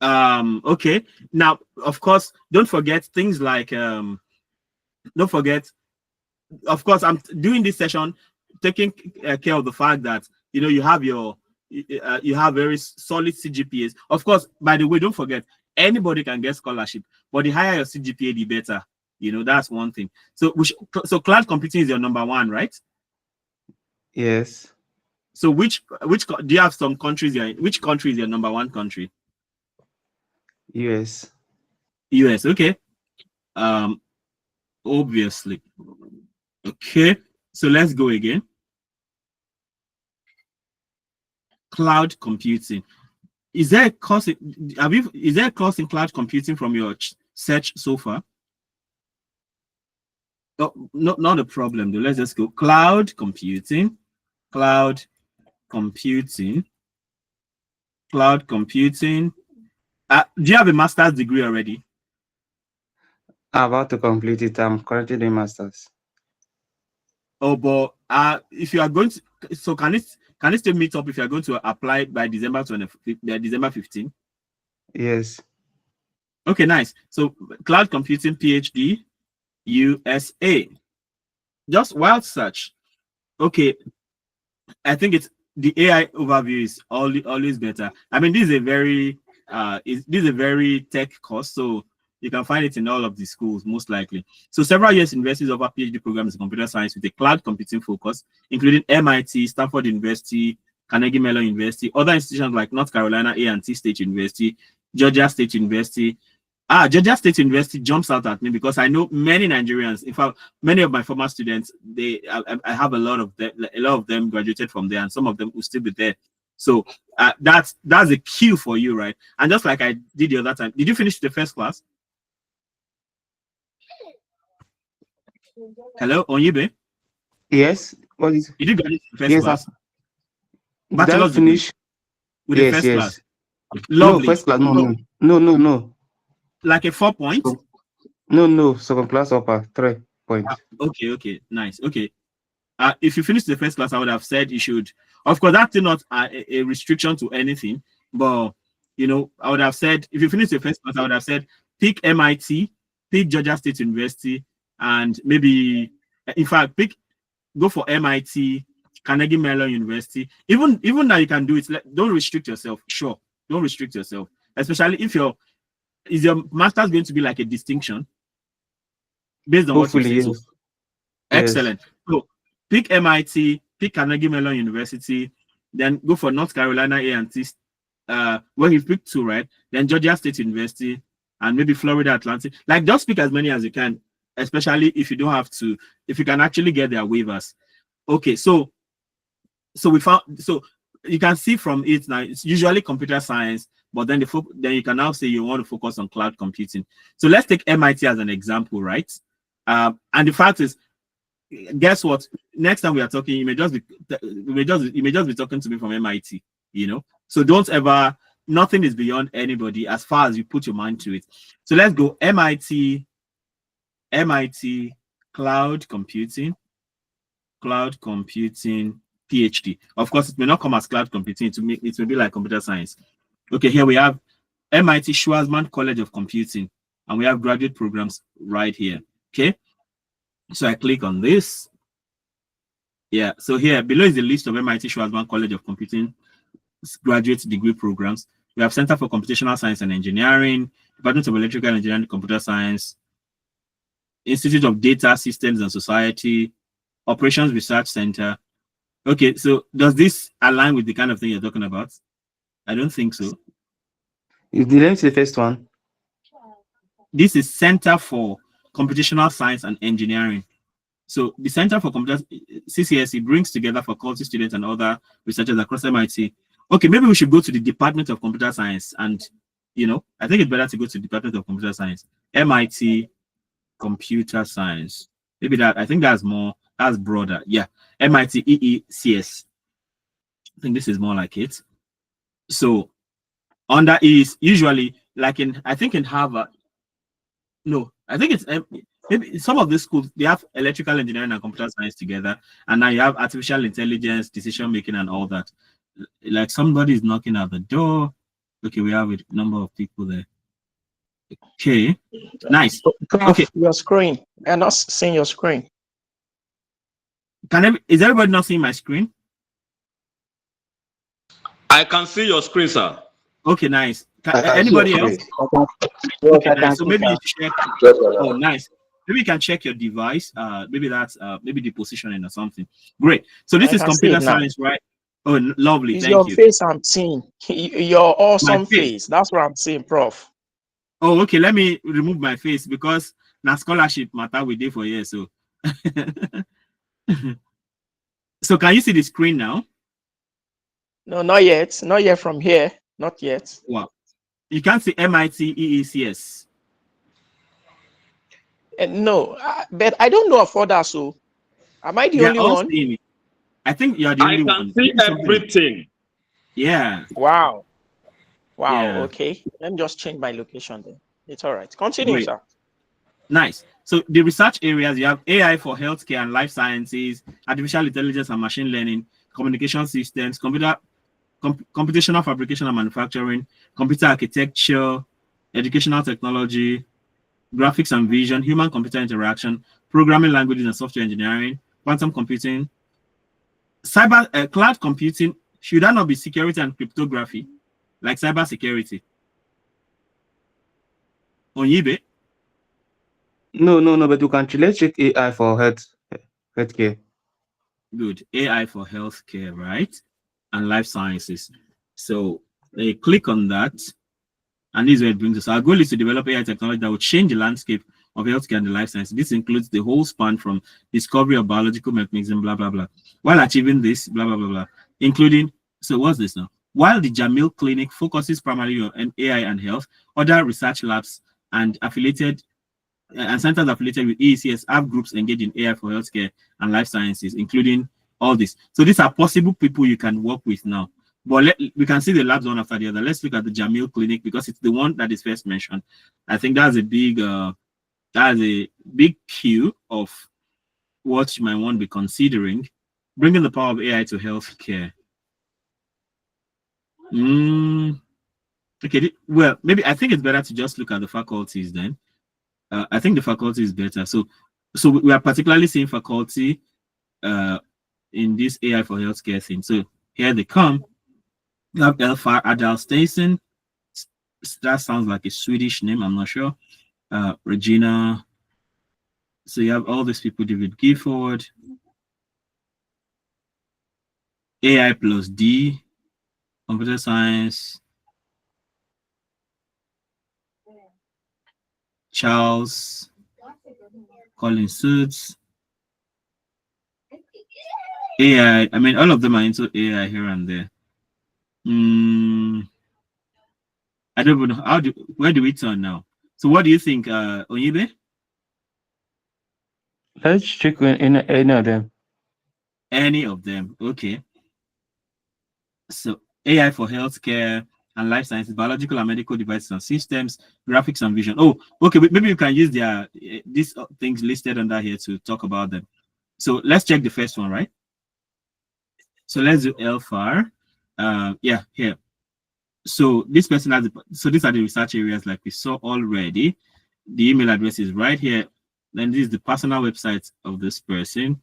Okay. Now, of course, don't forget things like don't forget, of course, I'm doing this session taking care of the fact that you have very solid CGPAs. Of course, by the way, don't forget, anybody can get scholarship, but the higher your CGPA, the better. That's one thing. So cloud computing is your number one, right? Yes. So which do you have some countries you're in? Which country is your number one country? US. Okay. Obviously. Okay. So let's go again. Cloud computing. Is there a course? Is there a course in cloud computing from your search so far? Oh, no, not a problem. Though. Let's just go cloud computing, cloud computing, cloud computing. Do you have a master's degree already? I'm about to complete it. I'm currently doing masters. Oh, but if you are going to, so can it still meet up if you are going to apply by December 15? Yes. Okay, nice. So cloud computing PhD, USA. Just wild search. Okay, I think it's the AI overview is always better. I mean, this is a very tech course, so you can find it in all of the schools most likely. So several US universities offer PhD programs in computer science with a cloud computing focus, including MIT, Stanford University, Carnegie Mellon University, other institutions like North Carolina A&T State University, Georgia State University. Georgia State University jumps out at me because I know many Nigerians. In fact, many of my former students, I have a lot of them graduated from there, and some of them will still be there. So that's a cue for you, right? And just like I did the other time, did you finish the first class? Hello, Onyibe? Yes. What is? Did you graduate the first Yes. class? Did I finish? With the first class? Lovely. No, first class. No. Like a 4 point? No. Second class upper 3 points. Okay. Nice. Okay. If you finish the first class, I would have said you should. Of course, that's not a restriction to anything, but I would have said if you finish the first class, I would have said pick MIT, pick Georgia State University, and maybe, in fact, go for MIT, Carnegie Mellon University. Even now, you can do it. Don't restrict yourself. Sure, don't restrict yourself, especially if is your master's going to be like a distinction based on Hopefully, what you say? yes. So, excellent. Yes. So pick MIT, pick Carnegie Mellon University, then go for North Carolina A&T. Well, you pick 2, right? Then Georgia State University and maybe Florida Atlantic. Like, just pick as many as you can, especially if you don't have to, if you can actually get their waivers. Okay, so we found, so you can see from it now, it's usually computer science, but then then you can now say you want to focus on cloud computing. So let's take MIT as an example, right? And the fact is, guess what? Next time we are talking, you may just be talking to me from MIT. So don't ever. Nothing is beyond anybody as far as you put your mind to it. So let's go MIT cloud computing PhD. Of course, it may not come as cloud computing. It may be like computer science. Okay, here we have MIT Schwarzman College of Computing, and we have graduate programs right here. Okay, so I click on this. Yeah, so here below is the list of MIT Schwarzman College of Computing graduate degree programs. We have Center for Computational Science and Engineering, Department of Electrical Engineering and Computer Science, Institute of Data Systems and Society, Operations Research Center. Okay, so does this align with the kind of thing you're talking about? I don't think so. You didn't see the first one. This is Center for Computational Science and Engineering. So the Center for CCSE brings together faculty, students, and other researchers across MIT. Okay, maybe we should go to the Department of Computer Science, and I think it's better to go to the Department of Computer Science, MIT Computer Science. Maybe I think that's broader. Yeah, MIT EECS. I think this is more like it. So under is usually like I think in Harvard. No, I think it's maybe some of the schools, they have electrical engineering and computer science together, and now you have artificial intelligence, decision making, and all that. Like somebody is knocking at the door. Okay, we have a number of people there. Okay, nice. Okay, your screen. I'm not seeing your screen. Is everybody not seeing my screen? I can see your screen, sir. Okay, nice. Anybody else? Okay, nice. So maybe you check. Oh, nice. Maybe you can check your device. Maybe that's maybe the positioning or something. Great. So this is computer science, right? Oh, lovely. It's Thank your you. face I'm seeing. Your awesome face. That's what I'm seeing, Prof. Oh, okay. Let me remove my face because now scholarship matter we did for years. So So can you see the screen now? No, not yet. Not yet from here. Not yet. Wow. You can't see MIT EECS. No, but I don't know of others. So, am I the They're only all one? seeing it. I think you're the I only can one. see everything. Yeah. Wow. Wow. Yeah. Okay. Let me just change my location then. It's all right. Continue, Great. sir. Nice. So the research areas, you have AI for healthcare and life sciences, artificial intelligence and machine learning, communication systems, computational fabrication and manufacturing, computer architecture, educational technology, graphics and vision, human-computer interaction, programming languages and software engineering, quantum computing, cloud computing. Should that not be security and cryptography, like cyber security? On eBay? No, but you can let's check AI for healthcare. Good. AI for healthcare, right? And life sciences. So they click on that, and this is where it brings us. Our goal is to develop AI technology that will change the landscape of healthcare and the life sciences. This includes the whole span from discovery of biological mechanism, blah, blah, blah. While achieving this, blah, blah, blah, blah, including, so what's this now? While the Jamil Clinic focuses primarily on AI and health, other research labs and affiliated and centers affiliated with EECS have groups engaged in AI for healthcare and life sciences, including all this. So these are possible people you can work with now. But we can see the labs one after the other. Let's look at the Jamil Clinic because it's the one that is first mentioned. I think that's a big queue of what you might want to be considering. Bringing the power of AI to healthcare. Okay, well, maybe I think it's better to just look at the faculties then. I think the faculty is better. So we are particularly seeing faculty in this AI for healthcare thing. So here they come. You have Elfar Adalstein. That sounds like a Swedish name. I'm not sure. Regina. So you have all these people. David Gifford. AI plus D. Computer science. Charles. Colin Suits. AI. I mean, all of them are into AI here and there. I don't know where do we turn now? So what do you think, Onyibe? Let's check in any of them. Any of them, okay. So AI for healthcare and life sciences, biological and medical devices and systems, graphics and vision. Oh, okay, maybe you can use their these things listed under here to talk about them. So let's check the first one, right? So let's do LFAR. Yeah, here. So this person has so these are the research areas like we saw already. The email address is right here. Then this is the personal website of this person.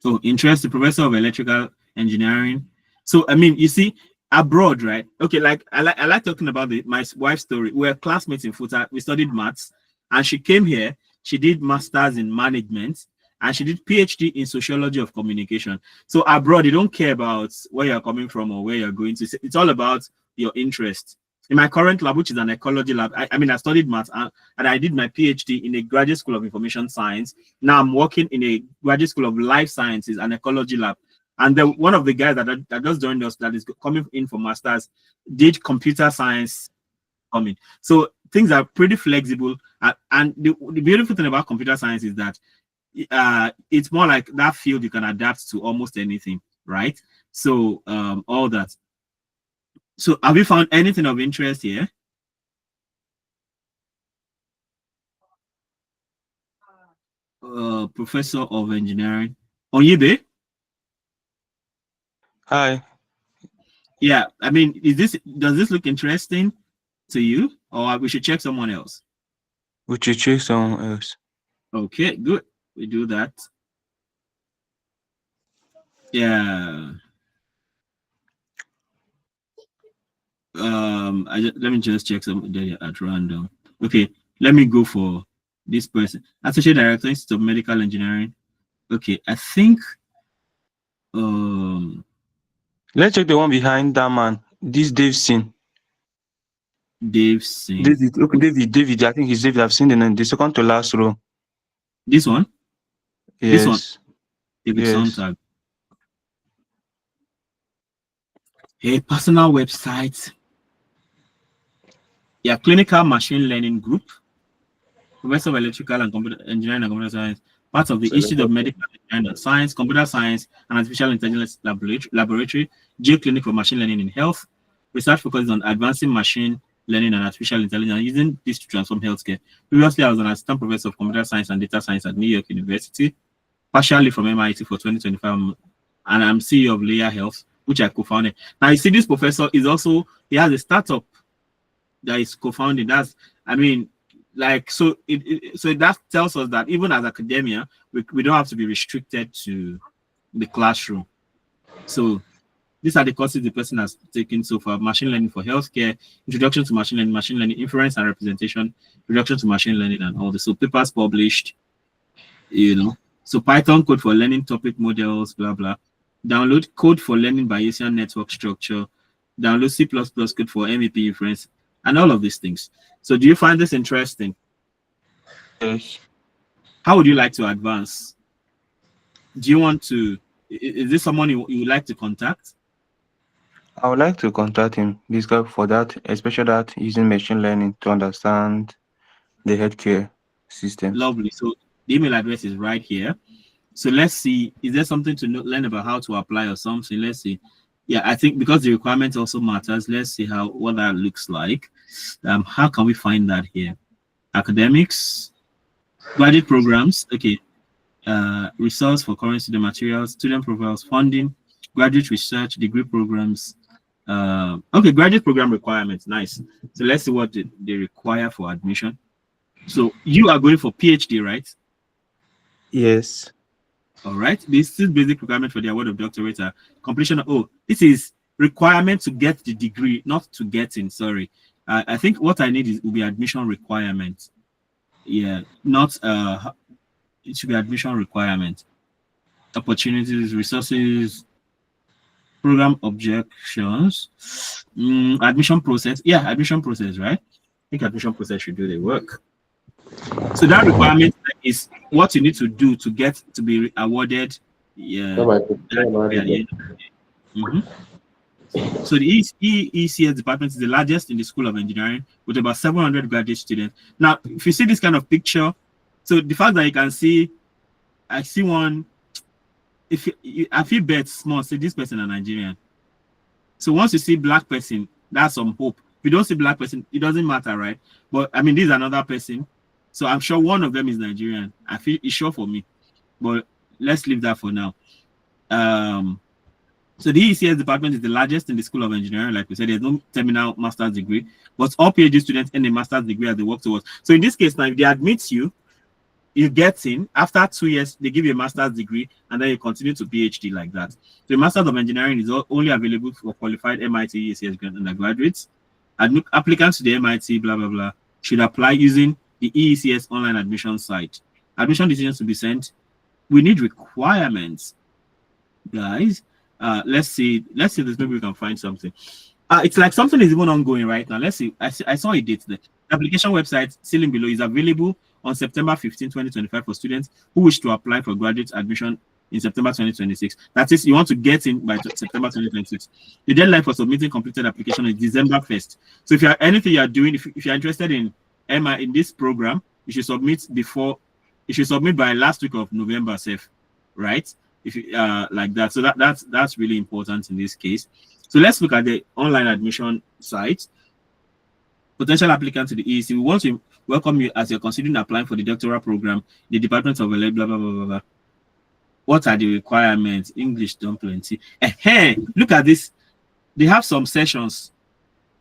So interest, the professor of electrical engineering. So I mean, you see, abroad, right? Okay, like I like talking about my wife's story. We're classmates in Futa. We studied maths, and she came here. She did masters in management, and she did PhD in sociology of communication. So abroad, you don't care about where you're coming from or where you're going to. It's all about your interest. In my current lab, which is an ecology lab, I mean, I studied maths and I did my PhD in a graduate school of information science. Now I'm working in a graduate school of life sciences and ecology lab. And then one of the guys that just joined us that is coming in for masters did computer science coming. So things are pretty flexible. And the beautiful thing about computer science is that it's more like that field you can adapt to almost anything, right? So all that. So have you found anything of interest here? Professor of engineering. Onyibe? Hi. Yeah, I mean, does this look interesting to you, or we should check someone else? We should check someone else. Okay, good. We do that. Yeah. Let me just check somebody at random. Okay, let me go for this person. Associate Director, Institute of Medical Engineering. Okay, I think let's check the one behind that man. This Dave Sin. Dave Singh. David. Okay, David. I think he's David. I've seen the name. The second to last row. This one? This one, Yes. David Yes. Sontag. A personal website. Yeah, clinical machine learning group. Professor of Electrical and Computer Engineering and Computer Science, part of the Institute of Medical Engineering and Science, Computer Science, and Artificial Intelligence Laboratory, Clinic for Machine Learning in Health. Research focuses on advancing machine learning and artificial intelligence and using this to transform healthcare. Previously, I was an assistant professor of computer science and data science at New York University, partially from MIT for 2025, and I'm CEO of Layer Health, which I co-founded. Now, you see, this professor is also, he has a startup that is co-founding. That's, I mean, like, so so that tells us that even as academia, we don't have to be restricted to the classroom. So these are the courses the person has taken so far: machine learning for healthcare, introduction to machine learning inference and representation, introduction to machine learning, and all this. So papers published, you know. So Python code for learning topic models, blah blah. Download code for learning Bayesian network structure. Download C++ code for MEP inference, and all of these things. So do you find this interesting? Yes. How would you like to advance? Do you want to, is this someone you would like to contact? I would like to contact him basically for that, especially that using machine learning to understand the healthcare system. Lovely. So the email address is right here. So let's see, is there something to learn about how to apply or something? Let's see. Yeah, I think because the requirement also matters, let's see what that looks like. How can we find that here? Academics, graduate programs, okay. Resource for current student materials, student profiles, funding, graduate research, degree programs. Okay, graduate program requirements, nice. So let's see what they require for admission. So you are going for PhD, right? Yes. All right. This is basic requirement for the award of doctorate. Completion of, oh, this is requirement to get the degree, not to get in. Sorry. I think what I need will be admission requirement. Yeah, not it should be admission requirement. Opportunities, resources, program objections, admission process. Yeah, admission process, right? I think admission process should do the work. So that requirement is what you need to do to get to be awarded. Yeah. So the EECS department is the largest in the School of Engineering with about 700 graduate students. Now, if you see this kind of picture, so the fact that you can see, I see one. If I feel bet small, say this person a Nigerian. So once you see black person, that's some hope. If you don't see black person, it doesn't matter, right? But I mean, this is another person. So I'm sure one of them is Nigerian. I feel it's sure for me. But let's leave that for now. So the ECS department is the largest in the School of Engineering. Like we said, there's no terminal master's degree, but all PhD students earn a master's degree as they work towards. So in this case, now if they admit you, you get in. After 2 years, they give you a master's degree, and then you continue to PhD like that. So the Master's of Engineering is only available for qualified MIT ECS undergraduates. Applicants to the MIT, blah, blah, blah, should apply using the ECS online admission site. Admission decisions to be sent. We need requirements, guys. Let's see this. Maybe we can find something. It's like something is even ongoing right now. Let's see. I saw a date there. The application website, ceiling below, is available on September 15, 2025 for students who wish to apply for graduate admission in September 2026. That is, you want to get in by September 2026. The deadline for submitting completed application is December 1st. So if you are anything you are doing, if you are interested in this program, you should submit by last week of November, safe, right? If you like that. So that's really important in this case. So let's look at the online admission site. Potential applicant to the EEC. We want to welcome you as you're considering applying for the doctoral program, the Department of blah, blah, blah, blah, blah. What are the requirements? English, don't plenty. Look at this. They have some sessions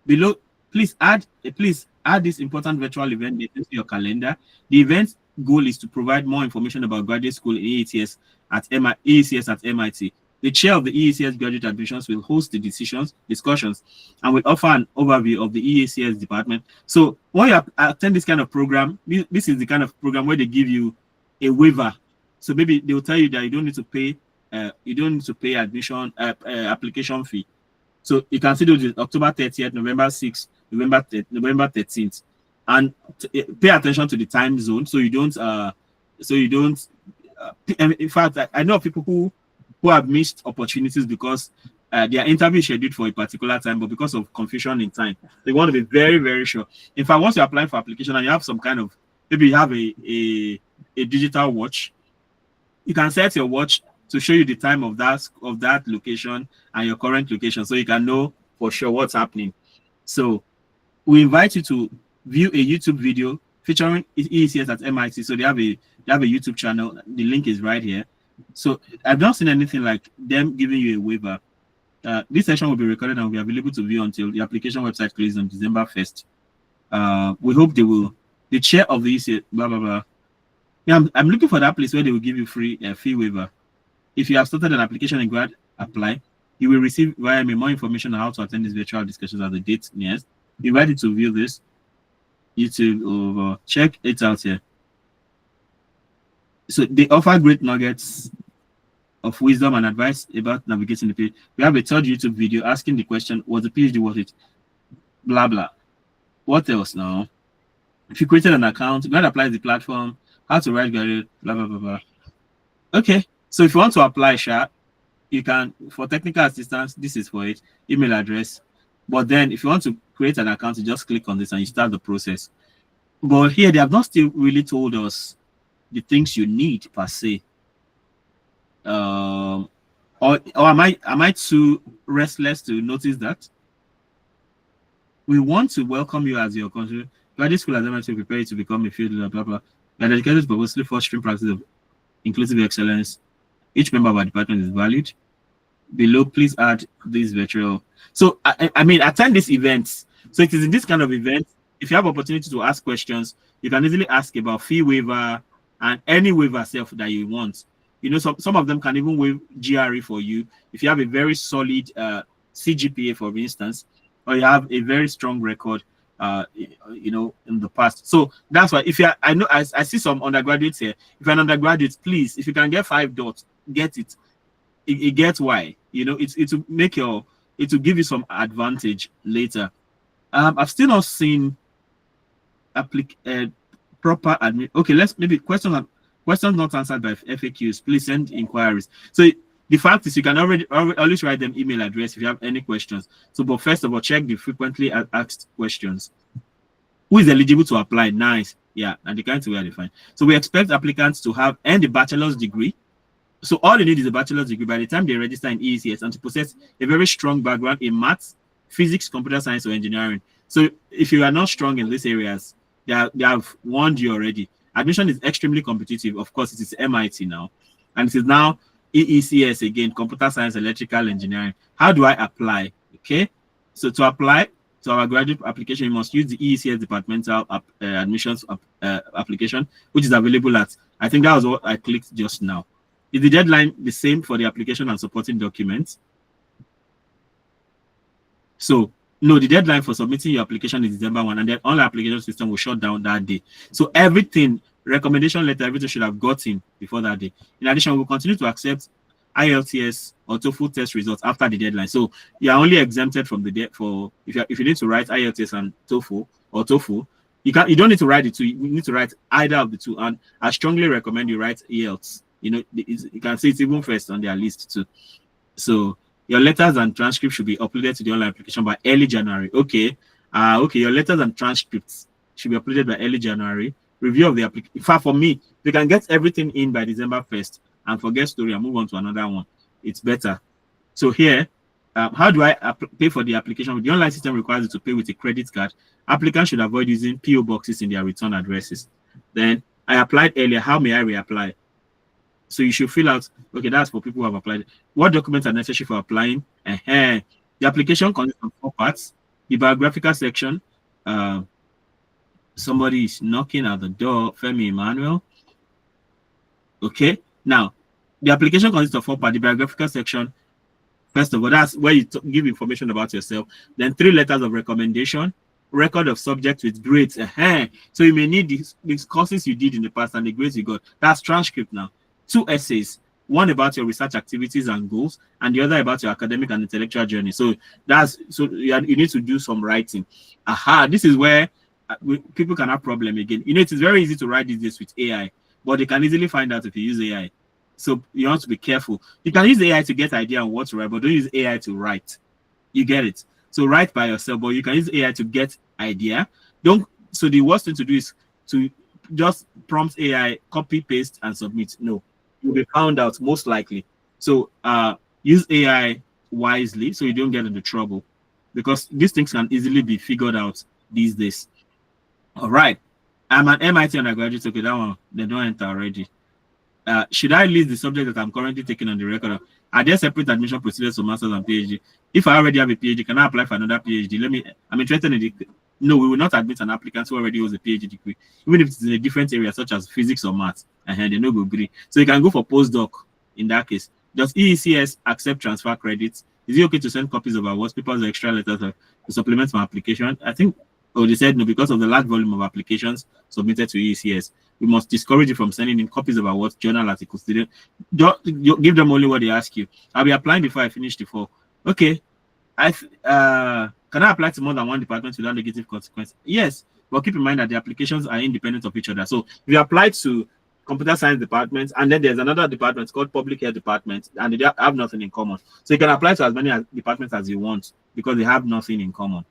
below. Please add this important virtual event into your calendar. The event goal is to provide more information about graduate school in EECS at MIT. The chair of the EECS graduate admissions will host the discussions, and will offer an overview of the EECS department. So when you attend this kind of program, this is the kind of program where they give you a waiver. So maybe they will tell you that you don't need to pay admission application fee. So you can see those October 30th, November 6th, November 13th, and pay attention to the time zone so you don't in fact, I know people who have missed opportunities because their interview is scheduled for a particular time, but because of confusion in time, they want to be very, very sure. In fact, once you're applying for application and you have some kind of, maybe you have a digital watch, you can set your watch to show you the time of that location and your current location, so you can know for sure what's happening. So we invite you to view a YouTube video featuring ECS at MIT. So they have a YouTube channel. The link is right here. So I've not seen anything like them giving you a waiver. This session will be recorded and will be available to view until the application website closes on December 1st. We hope they will. The chair of the ECS, blah blah blah. Yeah, I'm looking for that place where they will give you free fee waiver. If you have started an application and grad apply, you will receive via me more information on how to attend these virtual discussions at the date nearest. You're ready to view this YouTube over. Check it out here. So they offer great nuggets of wisdom and advice about navigating the page. We have a third YouTube video asking the question, was the PhD worth it? Blah blah. What else now? If you created an account, grad applies the platform, how to write graduate, blah blah blah blah. Okay, so if you want to apply, you can, for technical assistance, this is for it, email address. But then if you want to create an account, you just click on this and you start the process. But here they have not still really told us the things you need per se. Or am I too restless to notice that? We want to welcome you as your country. Graduate school has MIT to prepare you to become a field, blah blah blah. We are dedicated to purposely fostering practice of inclusive excellence. Each member of our department is valued. Below, please add this virtual. So I mean, attend these events. So it is in this kind of event. If you have opportunity to ask questions, you can easily ask about fee waiver and any waiver self that you want. You know, some of them can even waive GRE for you if you have a very solid CGPA, for instance, or you have a very strong record, you know, in the past. So that's why, if you are, I see some undergraduates here. If you're an undergraduate, please, if you can get 5 dots, get it. It gets why, you know, it will make it will give you some advantage later. I've still not seen proper admin. Okay, let's maybe questions not answered by FAQs. Please send inquiries. So the fact is, you can always write them email address if you have any questions. So, but first of all, check the frequently asked questions. Who is eligible to apply? Nice, yeah, and the kind of way are defined. So we expect applicants to have earned a bachelor's degree. So all they need is a bachelor's degree by the time they register in ECS, and to possess a very strong background in maths, physics, computer science, or engineering. So if you are not strong in these areas, they have warned you already. Admission is extremely competitive. Of course, it is MIT now, and it is now ECS again, computer science, electrical engineering. How do I apply? Okay, so to apply to our graduate application, you must use the ECS departmental admissions application, which is available at, I think that was what I clicked just now. Is the deadline the same for the application and supporting documents? So no, the deadline for submitting your application is December 1, and then all the application system will shut down that day. So everything, recommendation letter, everything should have gotten before that day. In addition, we'll continue to accept IELTS or TOEFL test results after the deadline. So you are only exempted from the for if you need to write IELTS and TOEFL, you don't need to write the two. You need to write either of the two. And I strongly recommend you write IELTS. You know, you can see it's even first on their list too. So your letters and transcripts should be uploaded to the online application by early January. Okay. Okay, your letters and transcripts should be uploaded by early January. Review of the application. In fact, for me, we can get everything in by December 1st and forget story and move on to another one. It's better. So here, how do I pay for the application? The online system requires you to pay with a credit card. Applicants should avoid using PO boxes in their return addresses. Then I applied earlier. How may I reapply? So you should fill out, okay, that's for people who have applied. What documents are necessary for applying? The application consists of 4 parts. The biographical section. Somebody is knocking at the door. Femi Emmanuel. Okay. Now, the application consists of 4 parts. The biographical section. First of all, that's where you give information about yourself. Then 3 letters of recommendation. Record of subject with grades. So you may need these courses you did in the past and the grades you got. That's transcript now. 2 essays, one about your research activities and goals, and the other about your academic and intellectual journey. So you need to do some writing. This is where people can have problem again. You know, it is very easy to write these days with AI. but they can easily find out if you use AI. So you have to be careful. You can use AI to get idea on what to write, but don't use AI to write. You get it? So write by yourself, but you can use AI to get idea. Don't. So the worst thing to do is to just prompt AI, copy, paste, and submit. No, you'll be found out most likely. So use AI wisely so you don't get into trouble, because these things can easily be figured out these days. All right. I'm an MIT undergraduate. Okay, that one, they don't enter already. Should I list the subject that I'm currently taking on the record? Are there separate admission procedures for masters and PhD? If I already have a PhD, can I apply for another PhD? I'm interested in the. No, we will not admit an applicant who already holds a PhD degree, even if it's in a different area such as physics or maths, and they no go agree. So you can go for postdoc in that case. Does EECS accept transfer credits? Is it okay to send copies of awards, papers, or extra letters to supplement my application? I think, they said no, because of the large volume of applications submitted to EECS. We must discourage you from sending in copies of awards, journal articles. Don't give them only what they ask you. I'll be applying before I finish the fall. Okay. Can I apply to more than one department without negative consequence? Yes, but keep in mind that the applications are independent of each other. So if you apply to computer science department, and then there's another department called public health department, and they have nothing in common. So you can apply to as many departments as you want because they have nothing in common.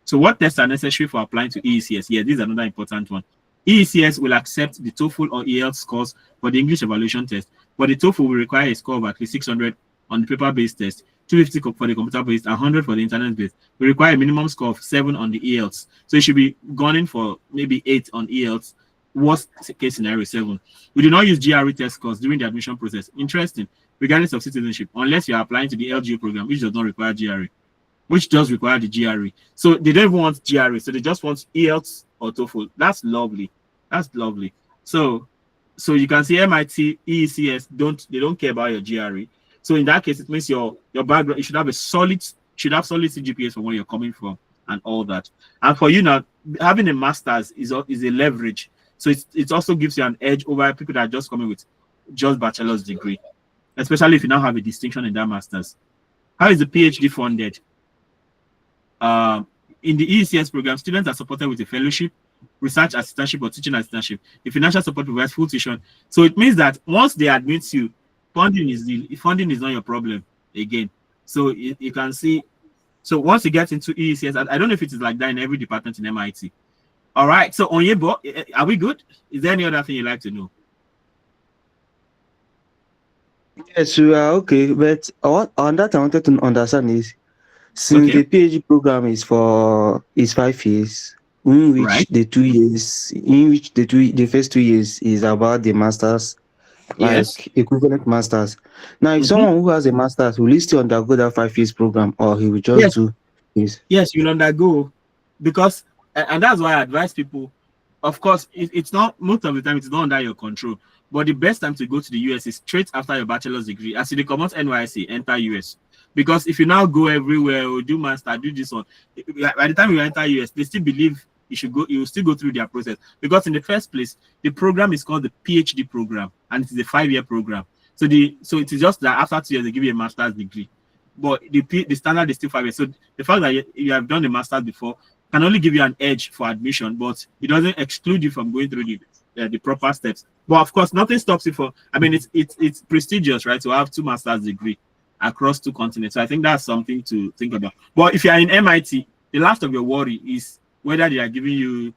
So what tests are necessary for applying to EECS? Yeah, this is another important one. EECS will accept the TOEFL or IELTS scores for the English evaluation test, but the TOEFL will require a score of at least 600 on the paper-based test, 250 for the computer-based, and 100 for the internet-based. We require a minimum score of 7 on the IELTS. So you should be gunning for maybe 8 on IELTS. Worst case scenario, 7. We do not use GRE test scores during the admission process. Interesting, regardless of citizenship, unless you are applying to the LGU program, which does not require GRE, which does require the GRE. So they don't even want GRE, so they just want IELTS or TOEFL. That's lovely. That's lovely. So you can see MIT, EECS, they don't care about your GRE. So in that case, it means your background, you should have solid CGPAs from where you're coming from and all that. And for you now, having a master's is a leverage. So it also gives you an edge over people that are just coming with just bachelor's degree, especially if you now have a distinction in that master's. How is the PhD funded? In the EECS program, students are supported with a fellowship, research assistantship, or teaching assistantship. The financial support provides full tuition. So it means that once they admit you, funding is not your problem again. So you can see. So once you get into EECS, I don't know if it is like that in every department in MIT. All right. So Onyebo, are we good? Is there any other thing you'd like to know? Yes, we are okay. But on that, I wanted to understand is, since the PhD program is 5 years, in which the 2 years, the first 2 years is about the masters, like equivalent masters. Now, if someone who has a master's, will he still undergo that 5 years program, or he will just do this? Yes, you'll undergo, because, and that's why I advise people. Of course, it's not, most of the time it's not under your control, but the best time to go to the US is straight after your bachelor's degree. As you come out NYC, enter US. Because if you now go everywhere or do master, do this one, by the time you enter US, they still believe you will still go through their process. Because in the first place, the program is called the PhD program, and it is a 5-year program. So it is just that after 2 years they give you a master's degree, but the standard is still 5 years. So the fact that you have done the master's before can only give you an edge for admission, but it doesn't exclude you from going through the proper steps. But of course, nothing stops you from. I mean, it's prestigious, right, to have 2 master's degree across 2 continents. So I think that's something to think about. But if you are in MIT, the last of your worry is whether they are giving you,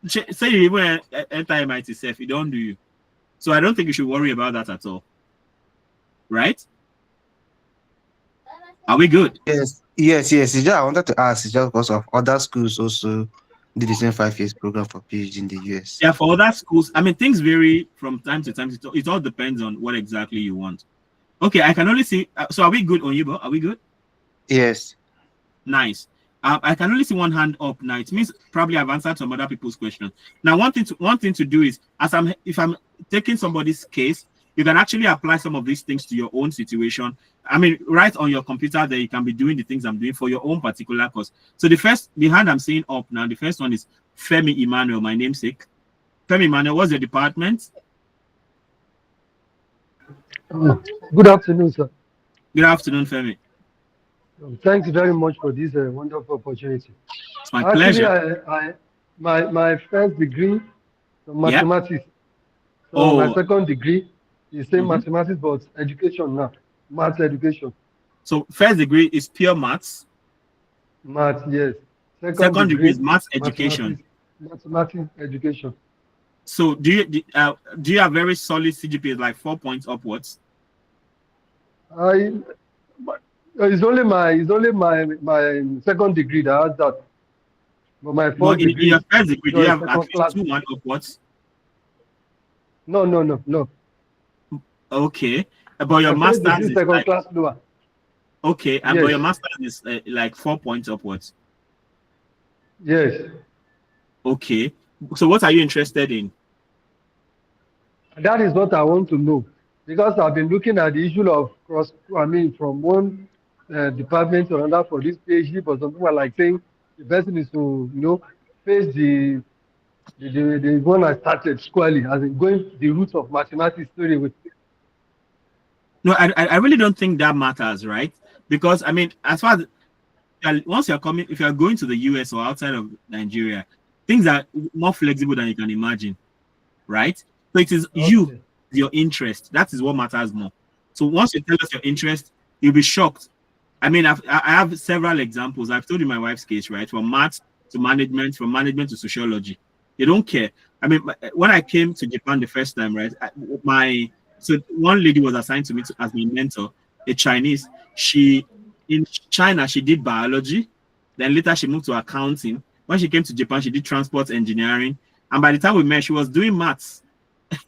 say you even enter MIT self, it don't do you. So I don't think you should worry about that at all. Right? Are we good? Yes. It's just, I wanted to ask, it's just because of other schools also do the same 5 years program for PhD in the US. Yeah, for other schools, I mean, things vary from time to time. It all depends on what exactly you want. Okay, I can only see. So are we good, Onyebo? Are we good? Yes. Nice. I can only see one hand up now. It means probably I've answered some other people's questions. Now, one thing to do is, if I'm taking somebody's case, you can actually apply some of these things to your own situation. I mean, right on your computer there, you can be doing the things I'm doing for your own particular course. So the hand I'm seeing up now, the first one is Femi Emmanuel, my namesake. Femi Emmanuel, what's your department? Good afternoon, sir. Good afternoon, Femi. Thanks very much for this wonderful opportunity. It's my pleasure. Actually, my first degree in mathematics So my second degree is same mathematics, but education now, maths education. So first degree is pure maths. Maths, yes. Second degree is maths education. Mathematics education. So do you have very solid CGPA, like 4 points upwards? It's only my second degree that has that. But my first degree. In your first degree, do you have at least 2-1 upwards? No. Okay, but your master's is second class lower. Okay, and but your master's is like 4 points upwards. Yes. Okay, so what are you interested in? That is what I want to know, because I've been looking at the issue of from one department to another for this PhD, but some people are like saying the best thing is to face the one I started squarely, as in going the roots of mathematics story with. No, I really don't think that matters, right? Because I mean, as far as once you're coming, if you're going to the US or outside of Nigeria, things are more flexible than you can imagine, right? So it is your interest. That is what matters more. So once you tell us your interest, you'll be shocked. I mean, I have several examples. I've told you my wife's case, right? From maths to management, from management to sociology. They don't care. I mean, when I came to Japan the first time, right? So one lady was assigned to me as my mentor, a Chinese. In China, she did biology. Then later she moved to accounting. When she came to Japan, she did transport engineering. And by the time we met, she was doing maths.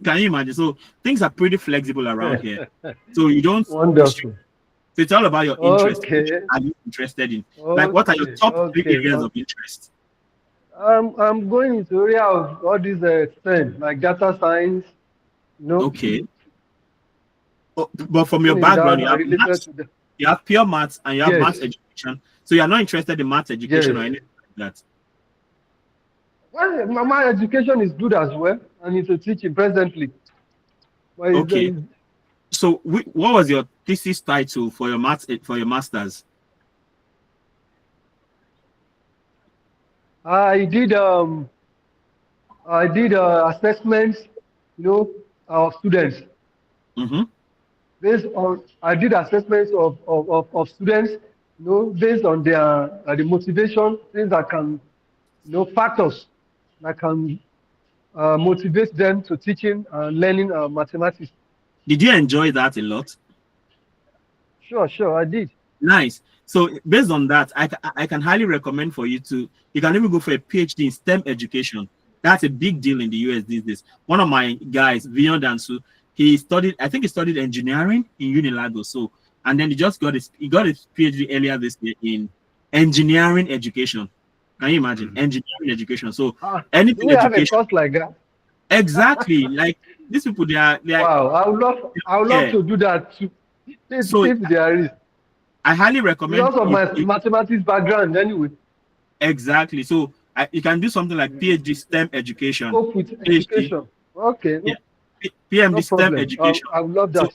Can you imagine? So things are pretty flexible around here. So you don't. Wonderful. So it's all about your interest. Are you interested in? Like, what are your top 3 areas of interest? I'm going into area of all these STEM, like data science. Okay. But from your background, you have pure maths and you have maths education. So you are not interested in maths education or anything like that. Well, my education is good as well, and it's a teaching presently. Okay. So what was your thesis title for your master's? I did assessments, of students. Based on, I did assessments of students, based on their the motivation, things that can, factors that can motivate them to teaching and learning mathematics. Did you enjoy that a lot? Sure, I did. Nice. So based on that, I can highly recommend for you you can even go for a PhD in STEM education. That's a big deal in the US these days. One of my guys, Jesuyon Dansu, I think he studied engineering in Unilago. So, and then he got his PhD earlier this year in engineering education. Can you imagine? Engineering education. So anything do we education. Have a course like that? Exactly. Like these people, they are wow. I would love to do that too. If there is. I highly recommend because of my mathematics background anyway. Exactly. So you can do something like PhD STEM education. With education. Okay. Yeah. PMD STEM education. I would love that. So,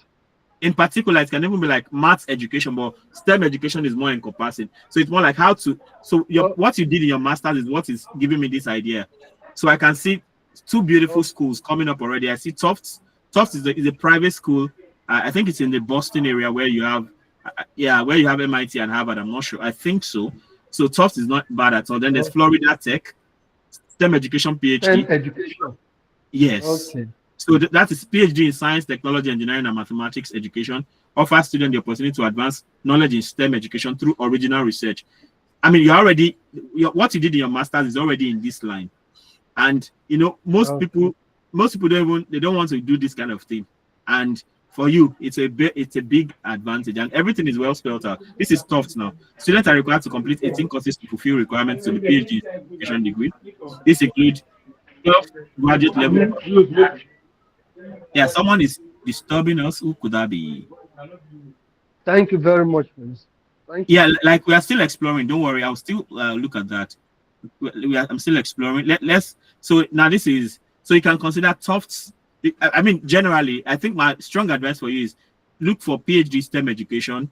in particular, it can even be like maths education, but STEM education is more encompassing. So it's more like how to. So what you did in your master's is what is giving me this idea. So I can see 2 beautiful schools coming up already. I see Tufts. Tufts is a private school. I think it's in the Boston area where you have, where you have MIT and Harvard. I'm not sure. I think so. So Tufts is not bad at all. Then there's Florida Tech, STEM education PhD. STEM education. Yes. Okay. So that is PhD in science, technology, engineering, and mathematics education. Offers students the opportunity to advance knowledge in STEM education through original research. I mean, what you did in your master's is already in this line, and most people don't want to do this kind of thing, and for you, it's a big advantage, and everything is well spelled out. This is tough now. Students are required to complete 18 courses to fulfill requirements to the PhD education degree. This includes 12 graduate level. Yeah, someone is disturbing us. Who could that be? Thank you very much, please. Thank you. Yeah, like we are still exploring. Don't worry, I'll still look at that. I'm still exploring. So now this is, so you can consider Tufts. I mean, generally, I think my strong advice for you is look for PhD STEM education.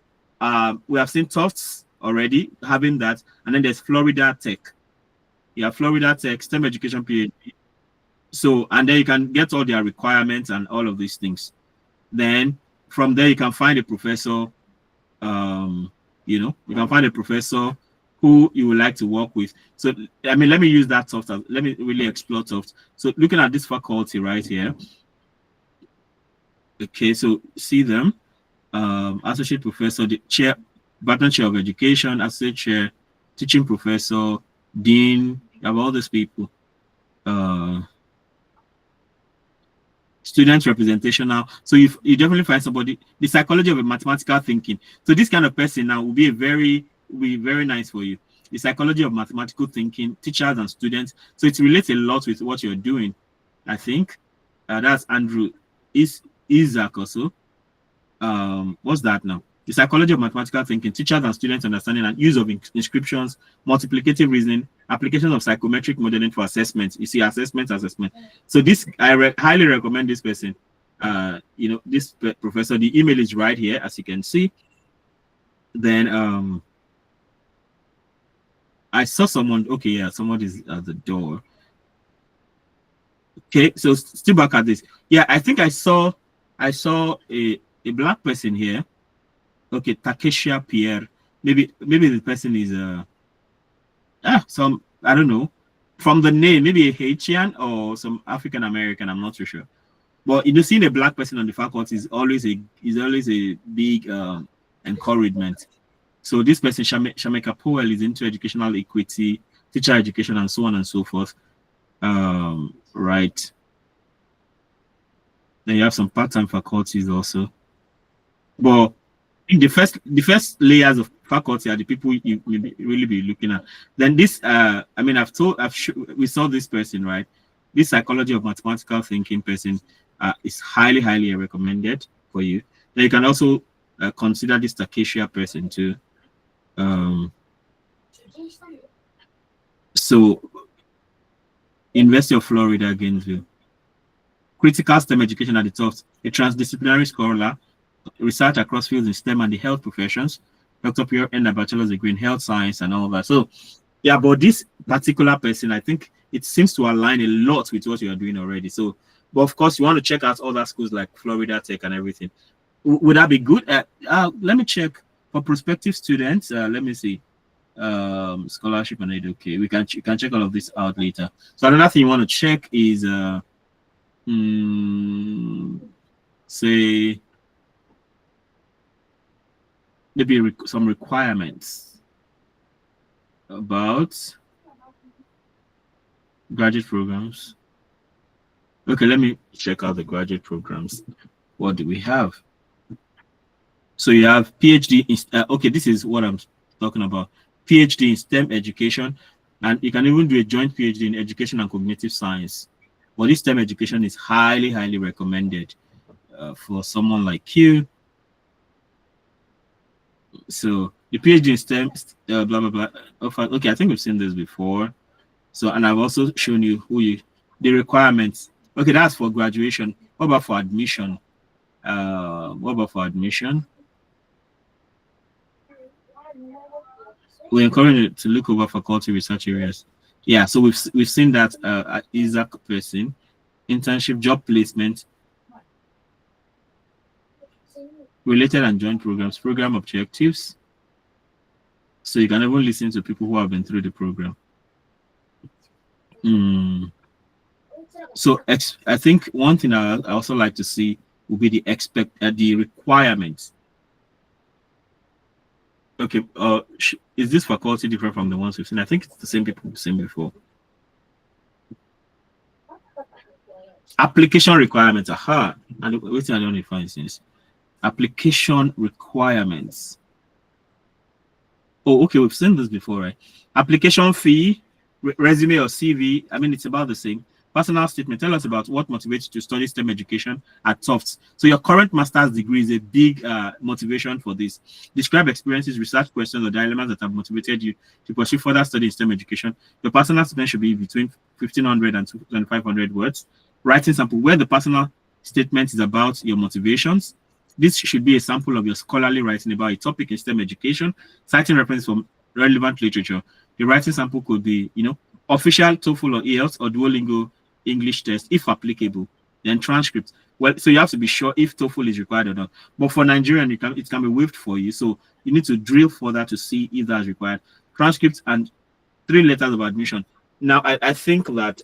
We have seen Tufts already having that, and then there's Florida Tech. Yeah, Florida Tech STEM education PhD. So, and then you can get all their requirements and all of these things. Then from there, you can find a professor, you can find a professor who you would like to work with. So, I mean, let me use that soft. Let me really explore soft. So looking at this faculty right here. Okay, so see them. Associate professor, the chair, Barton Chair of Education, associate chair, teaching professor, dean, you have all these people. Student representation now. So if you definitely find somebody, the psychology of a mathematical thinking. So this kind of person now will be very nice for you. The psychology of mathematical thinking, teachers and students. So it relates a lot with what you're doing. I think that's Andrew Isaac also. What's that now? The psychology of mathematical thinking, teachers and students understanding and use of inscriptions, multiplicative reasoning, applications of psychometric modeling for assessment. You see, assessment. So this, I highly recommend this person. This professor, the email is right here, as you can see. Then I saw someone, okay, yeah, someone is at the door. Okay, so still back at this. Yeah, I think I saw a black person here. Okay, Takeshia Pierre. Maybe the person is some, I don't know, from the name, maybe a Haitian or some African American. I'm not too sure. But seeing a black person on the faculty is always a big encouragement. So this person, Shameka Powell, is into educational equity, teacher education, and so on and so forth. Right. Then you have some part-time faculties also. But in the first layers of faculty are the people you may really be looking at. Then this, we saw this person, right? This psychology of mathematical thinking person is highly recommended for you. Then you can also consider this Takeshia person too. So, University of Florida, Gainesville. Critical STEM education at the top, a transdisciplinary scholar, research across fields in STEM and the health professions. Dr. Pierre earned a bachelor's degree in health science and all that. So, yeah, but this particular person, I think it seems to align a lot with what you are doing already. So, but of course, you want to check out other schools like Florida Tech and everything. Would that be good? Let me check for prospective students. Let me see. Scholarship and aid. Okay, you can check all of this out later. So another thing you want to check is say maybe some requirements about graduate programs. Okay, let me check out the graduate programs. What do we have? So you have PhD in okay, this is what I'm talking about. PhD in STEM education, and you can even do a joint PhD in education and cognitive science. But this STEM education is highly recommended for someone like you. So the PhD in STEM, blah blah blah. Okay, I think we've seen this before. So, and I've also shown you the requirements. Okay, that's for graduation. What about for admission? We encourage you to look over faculty research areas. Yeah, so we've seen that at Isaac person, internship, job placement, related and joint programs, program objectives. So you can even listen to people who have been through the program. So I think one thing I also like to see will be the requirements. Okay, is this faculty different from the ones we've seen? I think it's the same people we've seen before. Application requirements. Aha. And wait, I don't define this. Application requirements. Oh, okay, we've seen this before, right? Application fee, resume or CV. I mean, it's about the same. Personal statement. Tell us about what motivates you to study STEM education at Tufts. So your current master's degree is a big motivation for this. Describe experiences, research questions, or dilemmas that have motivated you to pursue further study in STEM education. Your personal statement should be between 1,500 and 2,500 words. Writing sample where the personal statement is about your motivations. This should be a sample of your scholarly writing about a topic in STEM education, citing reference from relevant literature. The writing sample could be, official TOEFL or IELTS or Duolingo English test, if applicable, then transcript. Well, so you have to be sure if TOEFL is required or not. But for Nigerian, it can be waived for you. So you need to drill further to see if that's required. Transcripts and 3 letters of admission. Now, I think that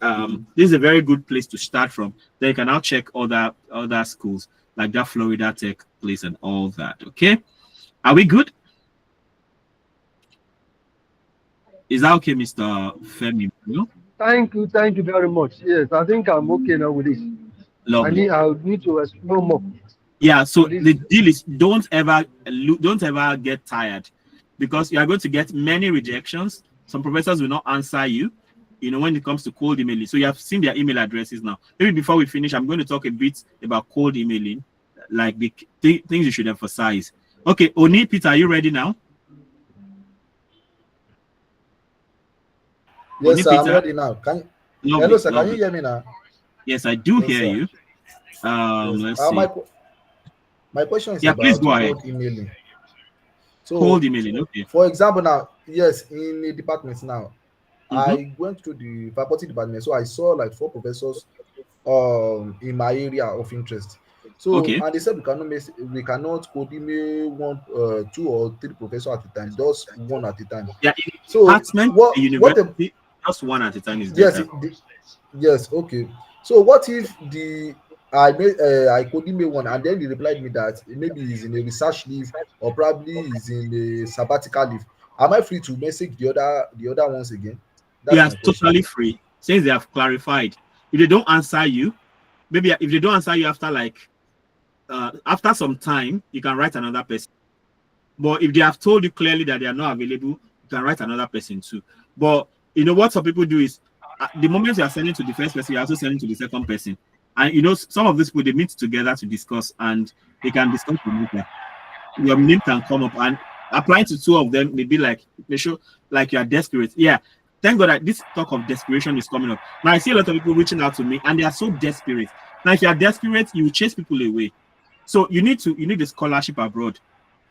this is a very good place to start from. Then you can now check other schools like that Florida Tech place and all that. Okay, are we good? Is that okay, Mr. Femi? No? Thank you very much. Yes, I think I'm okay now with this. Lovely. I need to explore more. Yeah, so the deal is don't ever get tired, because you are going to get many rejections. Some professors will not answer you, when it comes to cold emailing. So you have seen their email addresses now. Maybe before we finish, I'm going to talk a bit about cold emailing, like the things you should emphasize. Okay, Oni, Peter, are you ready now? Yes, Oni, sir, I'm Peter? ready now. Hello, sir. Can you hear me now? Yes, I do hear sir. you. Yes. Let's see. My question is please go about ahead. cold emailing. So, cold emailing, okay. For example, now, yes, in the departments now, I went to the faculty department, so I saw like 4 professors in my area of interest. So and they said we cannot code email 1, 2 or 3 professors at a time, just one at a time. Yeah, so department, university, just one at a time is better. Yes, okay. So what if I could email one and then they replied me that maybe he's in a research leave or probably he's in a sabbatical leave? Am I free to message the other ones again? That's totally free, since they have clarified. If they don't answer you, maybe if they don't answer you after some time, you can write another person. But if they have told you clearly that they are not available, you can write another person too. But what some people do is, the moment you are sending to the first person, you're also sending to the second person. And some of these people, they meet together to discuss, and they can discuss the matter. Your name can come up, and applying to 2 of them may be like, they show like you are desperate. Yeah. Thank God that this talk of desperation is coming up. Now I see a lot of people reaching out to me, and they are so desperate. Now, if you are desperate, you will chase people away. So you need a scholarship abroad.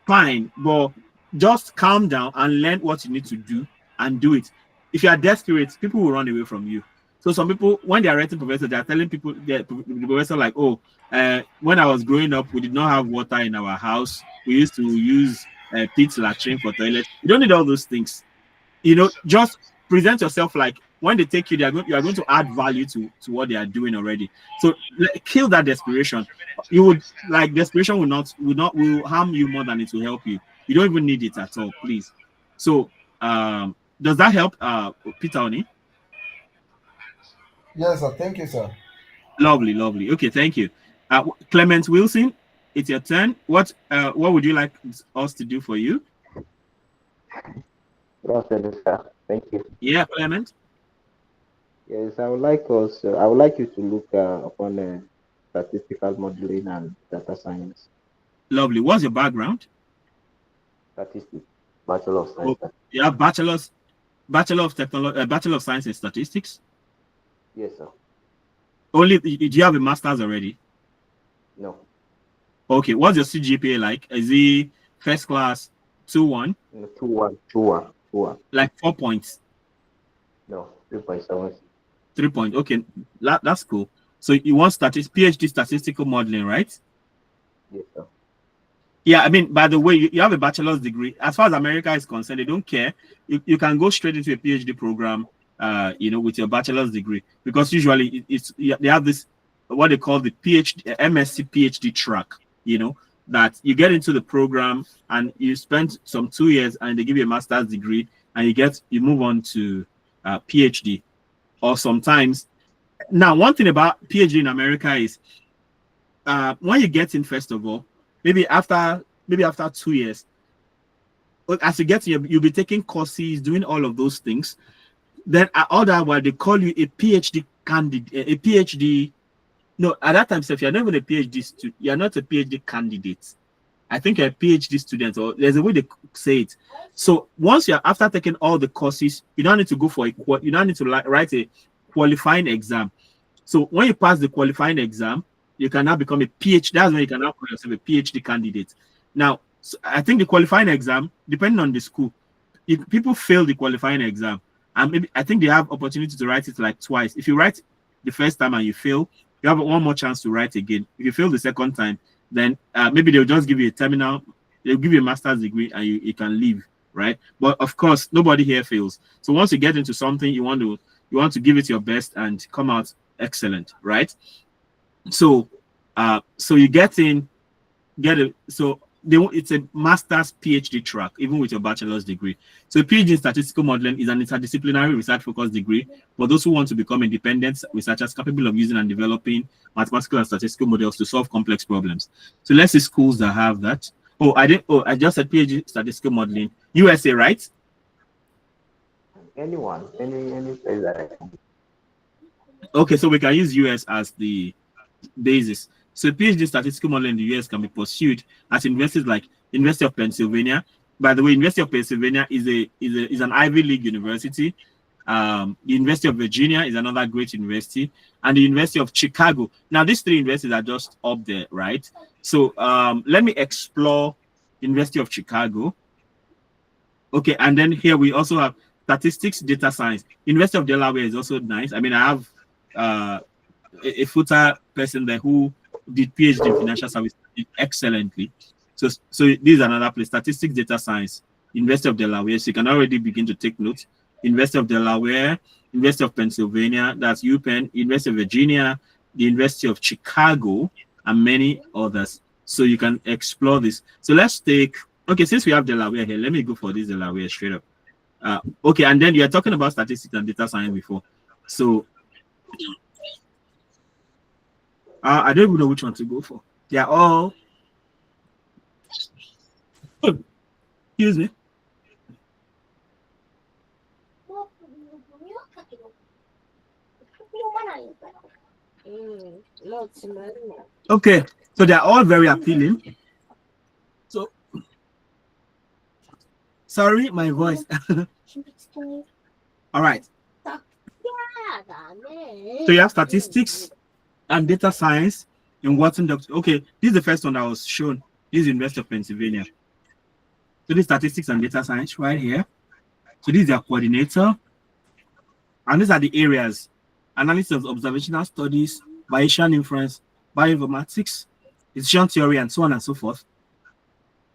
Fine, but just calm down and learn what you need to do and do it. If you are desperate, people will run away from you. So some people, when they are writing professors, they are telling people, the professor like, when I was growing up, we did not have water in our house. We used to use pit latrine for toilet. You don't need all those things. Just present yourself like when they take you, you are going to add value to what they are doing already. So kill that desperation. Desperation will harm you more than it will help you. You don't even need it at all, please. So does that help, Peter Oni? Yes, sir. Thank you, sir. Lovely. Okay, thank you. Clement Wilson, it's your turn. What would you like us to do for you? Good afternoon, sir. Thank you. Yeah, Clement. Yes, I would like you to look upon statistical modeling and data science. Lovely. What's your background? Statistics, Bachelor of Science. Oh, you have Bachelor of Technology, Bachelor of Science in Statistics. Yes, sir. Do you have a master's already? No. Okay. What's your CGPA like? Is it first class, 2.1? 2.1. Like 4 points? No, 3.7. 3 points. Okay, that's cool. So you want PhD statistical modeling, right? Yes, sir. Yeah, I mean, by the way, you have a bachelor's degree. As far as America is concerned, they don't care. You can go straight into a PhD program, with your bachelor's degree, because usually they have this, what they call the MSc PhD track, that you get into the program and you spend some 2 years and they give you a master's degree and you move on to PhD. Or sometimes, now one thing about PhD in America is when you get in, first of all, maybe after 2 years, as you get in, you'll be taking courses, doing all of those things. Then all that while they call you a PhD candidate, a PhD. No, at that time, if you're not even a PhD student, you're not a PhD candidate. I think you're a PhD student, or there's a way they say it. So once after taking all the courses, you don't need to go you don't need to write a qualifying exam. So when you pass the qualifying exam, you can now become a PhD. That's when you can now call yourself a PhD candidate. Now, I think the qualifying exam, depending on the school, if people fail the qualifying exam, and maybe I think they have opportunity to write it like twice. If you write the first time and you fail, you have one more chance to write again. If you fail the second time, then maybe they'll just give you a terminal, they'll give you a master's degree and you can leave, right? But of course, nobody here fails. So once you get into something, you want to give it your best and come out excellent, right? So so you it's a master's PhD track, even with your bachelor's degree. So PhD in statistical modeling is an interdisciplinary research-focused degree for those who want to become independent researchers capable of using and developing mathematical and statistical models to solve complex problems. So let's see schools that have that. I just said PhD statistical modeling. USA, right? Anyone, any place that I can. Okay, so we can use US as the basis. So PhD statistical modeling in the US can be pursued at universities like University of Pennsylvania. By the way, University of Pennsylvania is an Ivy League university. The University of Virginia is another great university, and the University of Chicago. Now, these three universities are just up there, right? So let me explore University of Chicago. Okay, and then here we also have statistics, data science. University of Delaware is also nice. I mean, I have a footer person there who did PhD in financial services excellently. So this is another place. Statistics, data science, University of Delaware. So you can already begin to take notes. University of Delaware, University of Pennsylvania, that's UPenn, University of Virginia, the University of Chicago, and many others. So you can explore this. So let's take, okay, since we have Delaware here, let me go for this Delaware straight up. Okay, and then you're talking about statistics and data science before. So I don't even know which one to go for. They're all, excuse me. Okay, so they're all very appealing. So, sorry, my voice. All right. So you have statistics and data science in Watson Doctor. Okay, this is the first one that was shown. This is University of Pennsylvania. So this is statistics and data science right here. So this is their coordinator. And these are the areas: analysis of observational studies, Bayesian inference, bioinformatics, decision theory, and so on and so forth.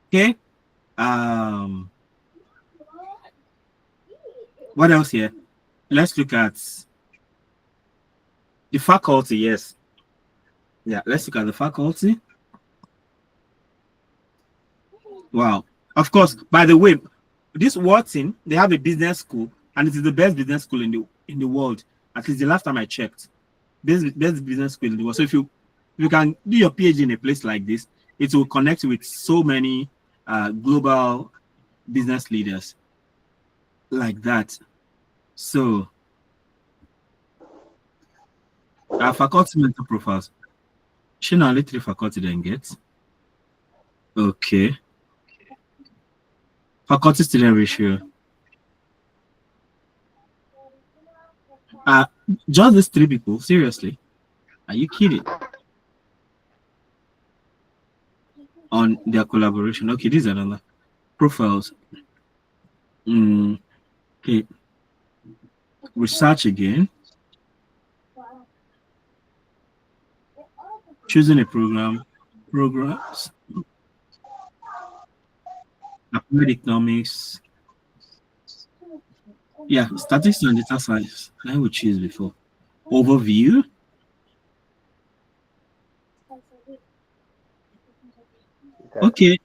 Okay. What else here? Let's look at the faculty. Yes. Yeah, let's look at the faculty. Wow. Of course, by the way, this Watson, they have a business school, and it is the best business school in the world. At least the last time I checked. Best business school in the world. So if you can do your PhD in a place like this, it will connect with so many global business leaders like that. So our faculty mentor profiles. She not only 3 faculty then get. Okay. Faculty student ratio. Just these 3 people, seriously. Are you kidding? On their collaboration. Okay, these are another profiles. Okay. Research again. Choosing a programs. Applied economics. Yeah, statistics and data science. I would choose before. Overview. Okay.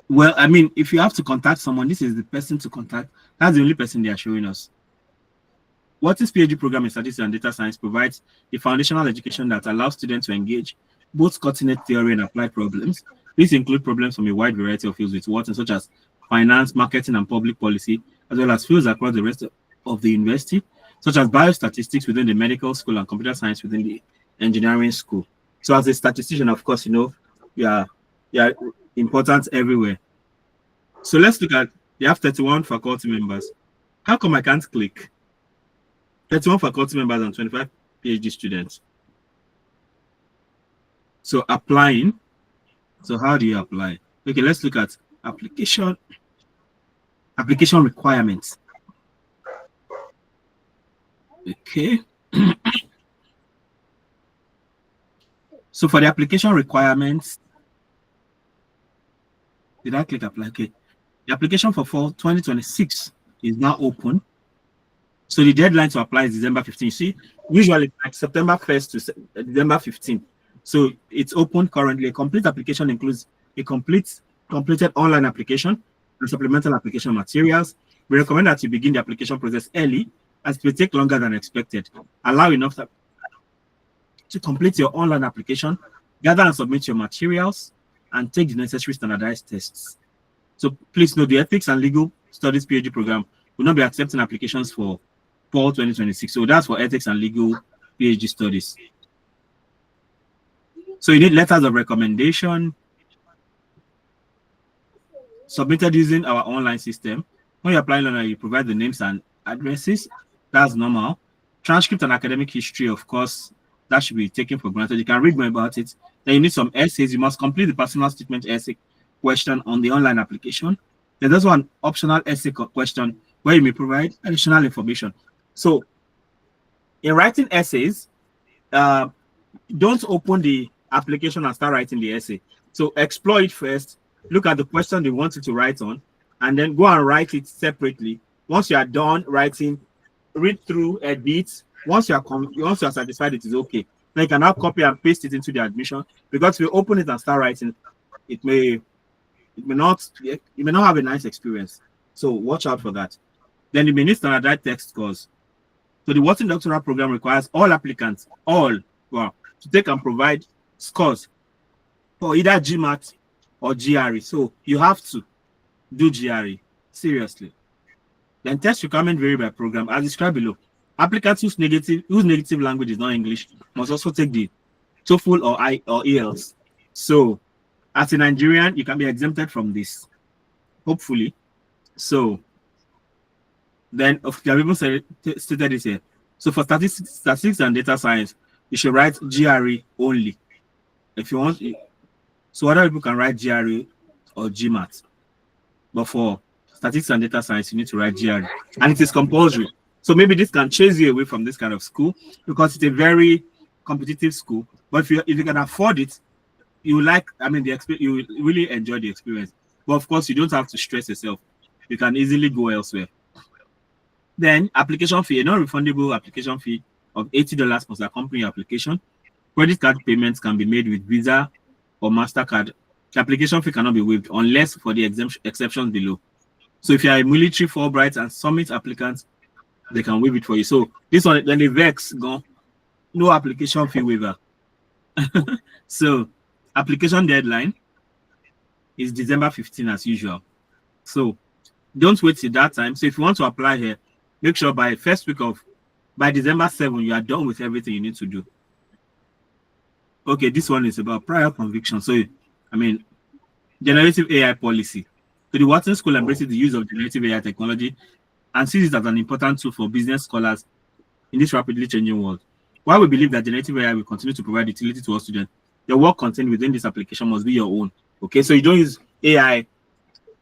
Well, I mean, if you have to contact someone, this is the person to contact. That's the only person they are showing us. What this PhD program in statistics and data science provides the foundational education that allows students to engage both cutting-edge theory and applied problems. These include problems from a wide variety of fields with Watson, such as finance, marketing, and public policy, as well as fields across the rest of the university, such as biostatistics within the medical school and computer science within the engineering school. So as a statistician, of course, you know, you are important everywhere. So let's look at, they have 31 faculty members. How come I can't click? 31 faculty members and 25 PhD students. So applying. So how do you apply? Okay, let's look at application requirements. Okay. So for the application requirements, did I click apply? Okay. The application for fall 2026 is now open. So the deadline to apply is December 15th. See, usually like September 1st to December 15th. So it's open currently. A complete application includes a completed online application and supplemental application materials. We recommend that you begin the application process early, as it will take longer than expected. Allow enough time to complete your online application, gather and submit your materials, and take the necessary standardized tests. So please note the Ethics and Legal Studies PhD program will not be accepting applications for fall 2026. So that's for Ethics and Legal PhD studies. So you need letters of recommendation submitted using our online system. When you apply online, you provide the names and addresses. That's normal. Transcript and academic history, of course, that should be taken for granted. You can read more about it. Then you need some essays. You must complete the personal statement essay question on the online application. There's also an optional essay question where you may provide additional information. So in writing essays, don't open the application and start writing the essay. So explore it first, look at the question they want you to write on, and then go and write it separately. Once you are done writing, read through, edit. Once you are satisfied it is okay, then you can now copy and paste it into the admission. Because if you open it and start writing, it may not have a nice experience. So watch out for that. Then you may need standardized text scores. So the Wharton doctoral program requires all applicants, to take and provide scores for either GMAT or GRE. So you have to do GRE, seriously. Then test requirement vary by program, as described below. Applicants whose native language is not English must also take the TOEFL or IELTS. So as a Nigerian, you can be exempted from this, hopefully. So then, of the people stated this here. So for statistics and data science, you should write GRE only. If you want, so other people can write GRE or GMAT. But for statistics and data science, you need to write GRE. And it is compulsory. So maybe this can chase you away from this kind of school because it's a very competitive school. But if you can afford it, you really enjoy the experience. But of course, you don't have to stress yourself. You can easily go elsewhere. Then application fee, a non-refundable application fee of $80 must accompany your application. Credit card payments can be made with Visa or MasterCard. The application fee cannot be waived unless for the exceptions below. So if you are a military, Fulbright, and Summit applicant, they can waive it for you. So this one, then the VEX go, no application fee waiver. So application deadline is December 15 as usual. So don't wait till that time. So if you want to apply here, make sure by December 7, you are done with everything you need to do. Okay, this one is about prior conviction. So, generative AI policy. So the Wharton School embraces the use of generative AI technology and sees it as an important tool for business scholars in this rapidly changing world. While we believe that generative AI will continue to provide utility to our students, the work contained within this application must be your own. Okay, so you don't use AI.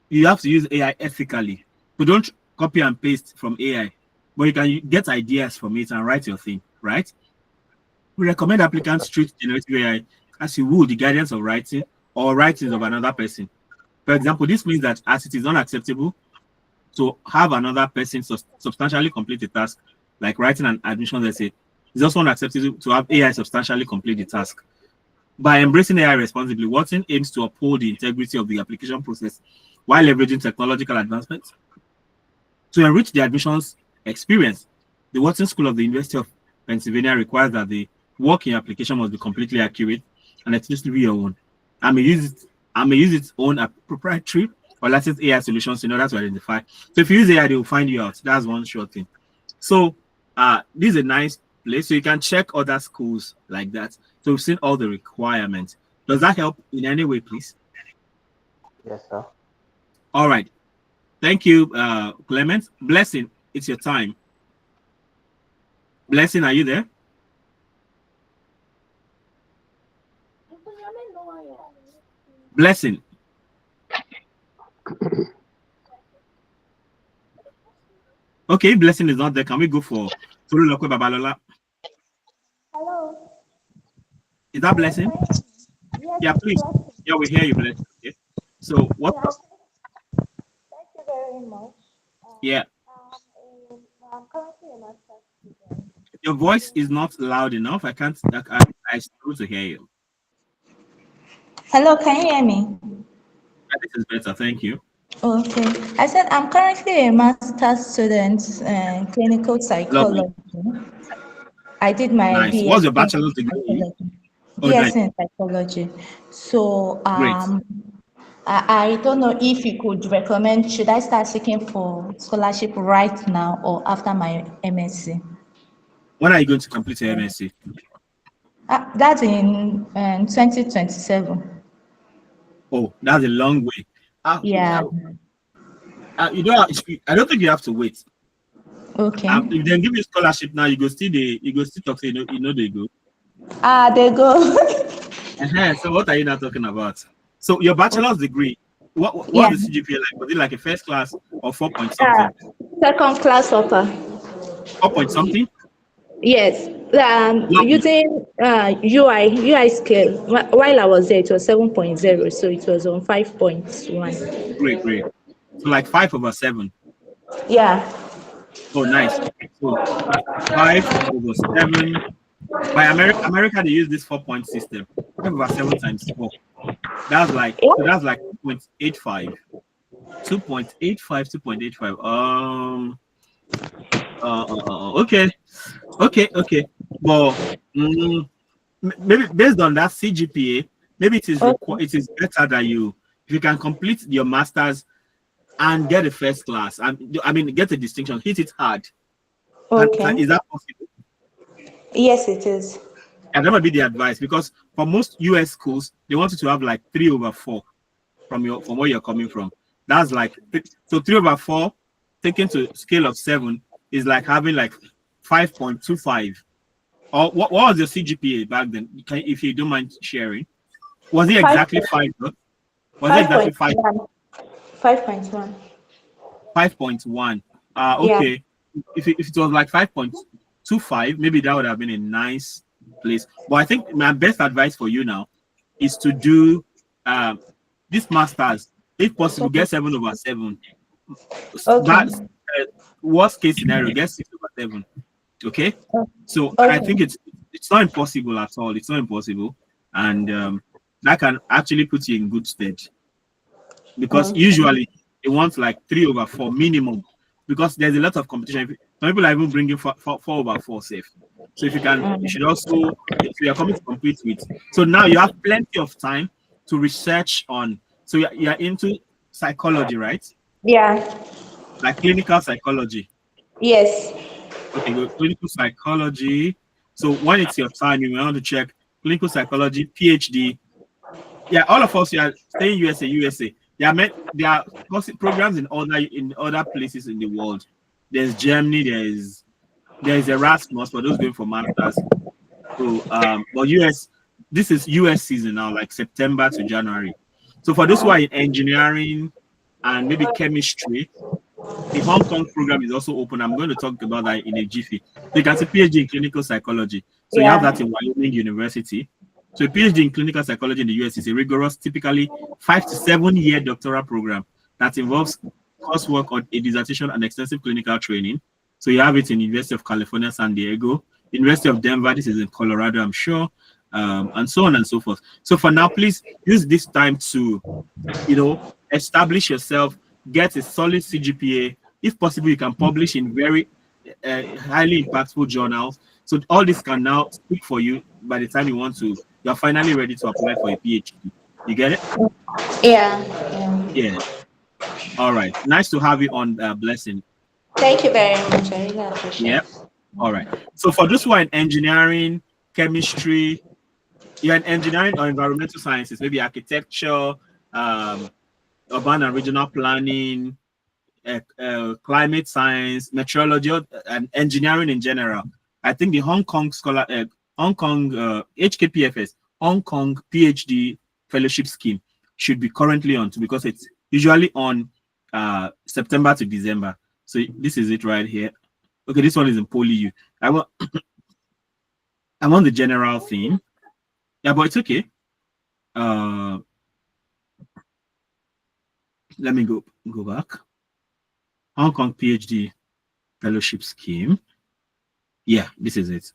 You have to use AI ethically. So don't copy and paste from AI, but you can get ideas from it and write your thing, right? We recommend applicants treat generative AI as you would the guidance of writing or writings of another person. For example, this means that as it is unacceptable to have another person substantially complete a task, like writing an admission essay, it's also unacceptable to have AI substantially complete the task. By embracing AI responsibly, Wharton aims to uphold the integrity of the application process while leveraging technological advancements. To enrich the admissions experience, the Wharton School of the University of Pennsylvania requires that the work in your application must be completely accurate and exclusively your own. I may use its own proprietary or licensed AI solutions in order to identify. So if you use AI, they will find you out. That's one short thing. So this is a nice place. So you can check other schools like that. So we've seen all the requirements. Does that help in any way, please? Yes, sir. All right. Thank you, Clement. Blessing, it's your time. Blessing, are you there? Blessing. Okay, Blessing is not there. Can we go for Tolu Lokwe Babalola? Hello. Is that Blessing? Yes, Yeah, please. Blessing. Yeah, we hear you, Blessing. Okay. So what? Yeah, thank you very much. Yeah. I'm currently a master's student. Your voice is not loud enough. I can't. I struggle to hear you. Hello, can you hear me? Yeah, this is better. Thank you. Okay. I said I'm currently a master's student in clinical Lovely. psychology. I did my Nice. BS What's your in bachelor's degree in? psychology. Oh, nice. BS in psychology. So Great. I don't know if you could recommend, should I start seeking for scholarship right now or after my MSc? When are you going to complete your MSc? That's in 2027. Oh, that's a long way. Yeah. You know, I don't think you have to wait. Okay. If they give you scholarship now, you go still talk. Say, you know they go. They go. So what are you now talking about? So your bachelor's degree, what's the CGPA like? Was it like a first class or 4 point something? Second class upper. 4 point something? Yes. Using UI scale. While I was there, it was 7.0, so it was on 5.1. Great. So like 5/7. Yeah. Oh, nice. So 5/7. By America, they use this 4-point system. 5/7 times 4. That's like 2.85. 2.85. Okay. But maybe based on that CGPA, maybe it is better that if you can complete your masters and get a first class, and I mean get a distinction, hit it hard. Okay. Is that possible? Yes, it is. And that might be the advice, because for most US schools, they want you to have like 3/4 from where you're coming from. That's like, so 3/4 taken to scale of 7 is like having like 5.25. Or what was your CGPA back then? If you don't mind sharing, was it exactly 5? Was it exactly 5? 5.1. 5.1. Okay. Yeah. If it was like 5.25, maybe that would have been a nice place. But I think my best advice for you now is to do this masters, if possible, get 7/7. Okay. Worst case scenario, get 6/7. Okay. So okay. I think it's not impossible at all. It's not impossible, and that can actually put you in good stead, because usually they want like 3/4 minimum, because there's a lot of competition. Some people are even bringing 4/4 safe. So if you can, you should also, if you are coming to compete with. So now you have plenty of time to research on. So you're into psychology, right? Yeah. Like clinical psychology. Yes. Okay, good. Clinical psychology. So when it's your time, you want to check clinical psychology, PhD. Yeah, all of us are staying USA. There are programs in other places in the world. There's Germany, there's Erasmus for those going for masters. So but US, this is US season now, like September to January. So for those who are in engineering and maybe chemistry, the Hong Kong program is also open. I'm going to talk about that in a jiffy. So you can say PhD in clinical psychology. So you have that in Wyoming University. So a PhD in clinical psychology in the US is a rigorous, typically 5 to 7 year doctoral program that involves coursework on a dissertation and extensive clinical training. So you have it in University of California, San Diego, University of Denver. This is in Colorado, I'm sure, and so on and so forth. So for now, please use this time to, establish yourself, get a solid CGPA. If possible, you can publish in very highly impactful journals. So all this can now speak for you by the time you're finally ready to apply for a PhD. You get it? Yeah. All right. Nice to have you on, Blessing. Thank you very much. I really appreciate it. Yeah. All right. So for those who are in engineering, chemistry, you're in engineering or environmental sciences, maybe architecture, urban and regional planning, climate science, meteorology, and engineering in general. I think the Hong Kong HKPFS, Hong Kong PhD fellowship scheme should be currently on, because it's usually on September to December. So this is it right here. Okay, this one is in PolyU. I want the general theme. Yeah, but it's okay. Let me go back. Hong Kong PhD fellowship scheme. Yeah, this is it.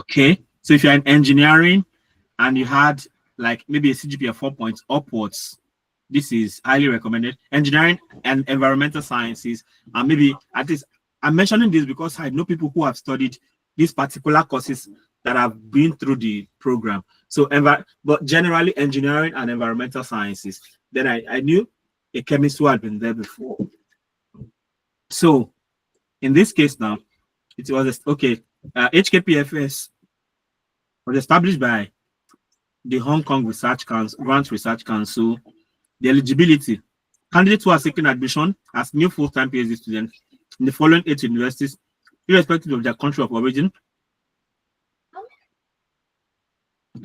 Okay, so if you're in engineering and you had like maybe a CGPA of 4 points upwards, this is highly recommended. Engineering and environmental sciences, and maybe at least I'm mentioning this because I know people who have studied these particular courses that have been through the program. So, but generally engineering and environmental sciences. Then I knew a chemist who had been there before. So, in this case now, it was okay. HKPFS was established by the Hong Kong Research Council, Grant Research Council. The eligibility: candidates who are seeking admission as new full-time PhD students in the following 8 universities, irrespective of their country of origin,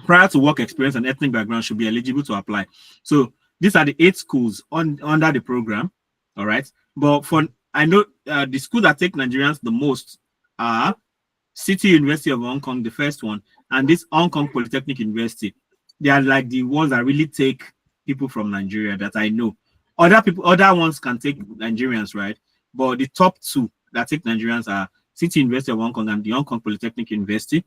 prior to work experience and ethnic background, should be eligible to apply. So these are the 8 schools under the program. All right, but I know the schools that take Nigerians the most are City University of Hong Kong, the first one, and this Hong Kong Polytechnic University. They are like the ones that really take people from Nigeria that I know. Other ones can take Nigerians, right? But the top 2 that take Nigerians are City University of Hong Kong and the Hong Kong Polytechnic University.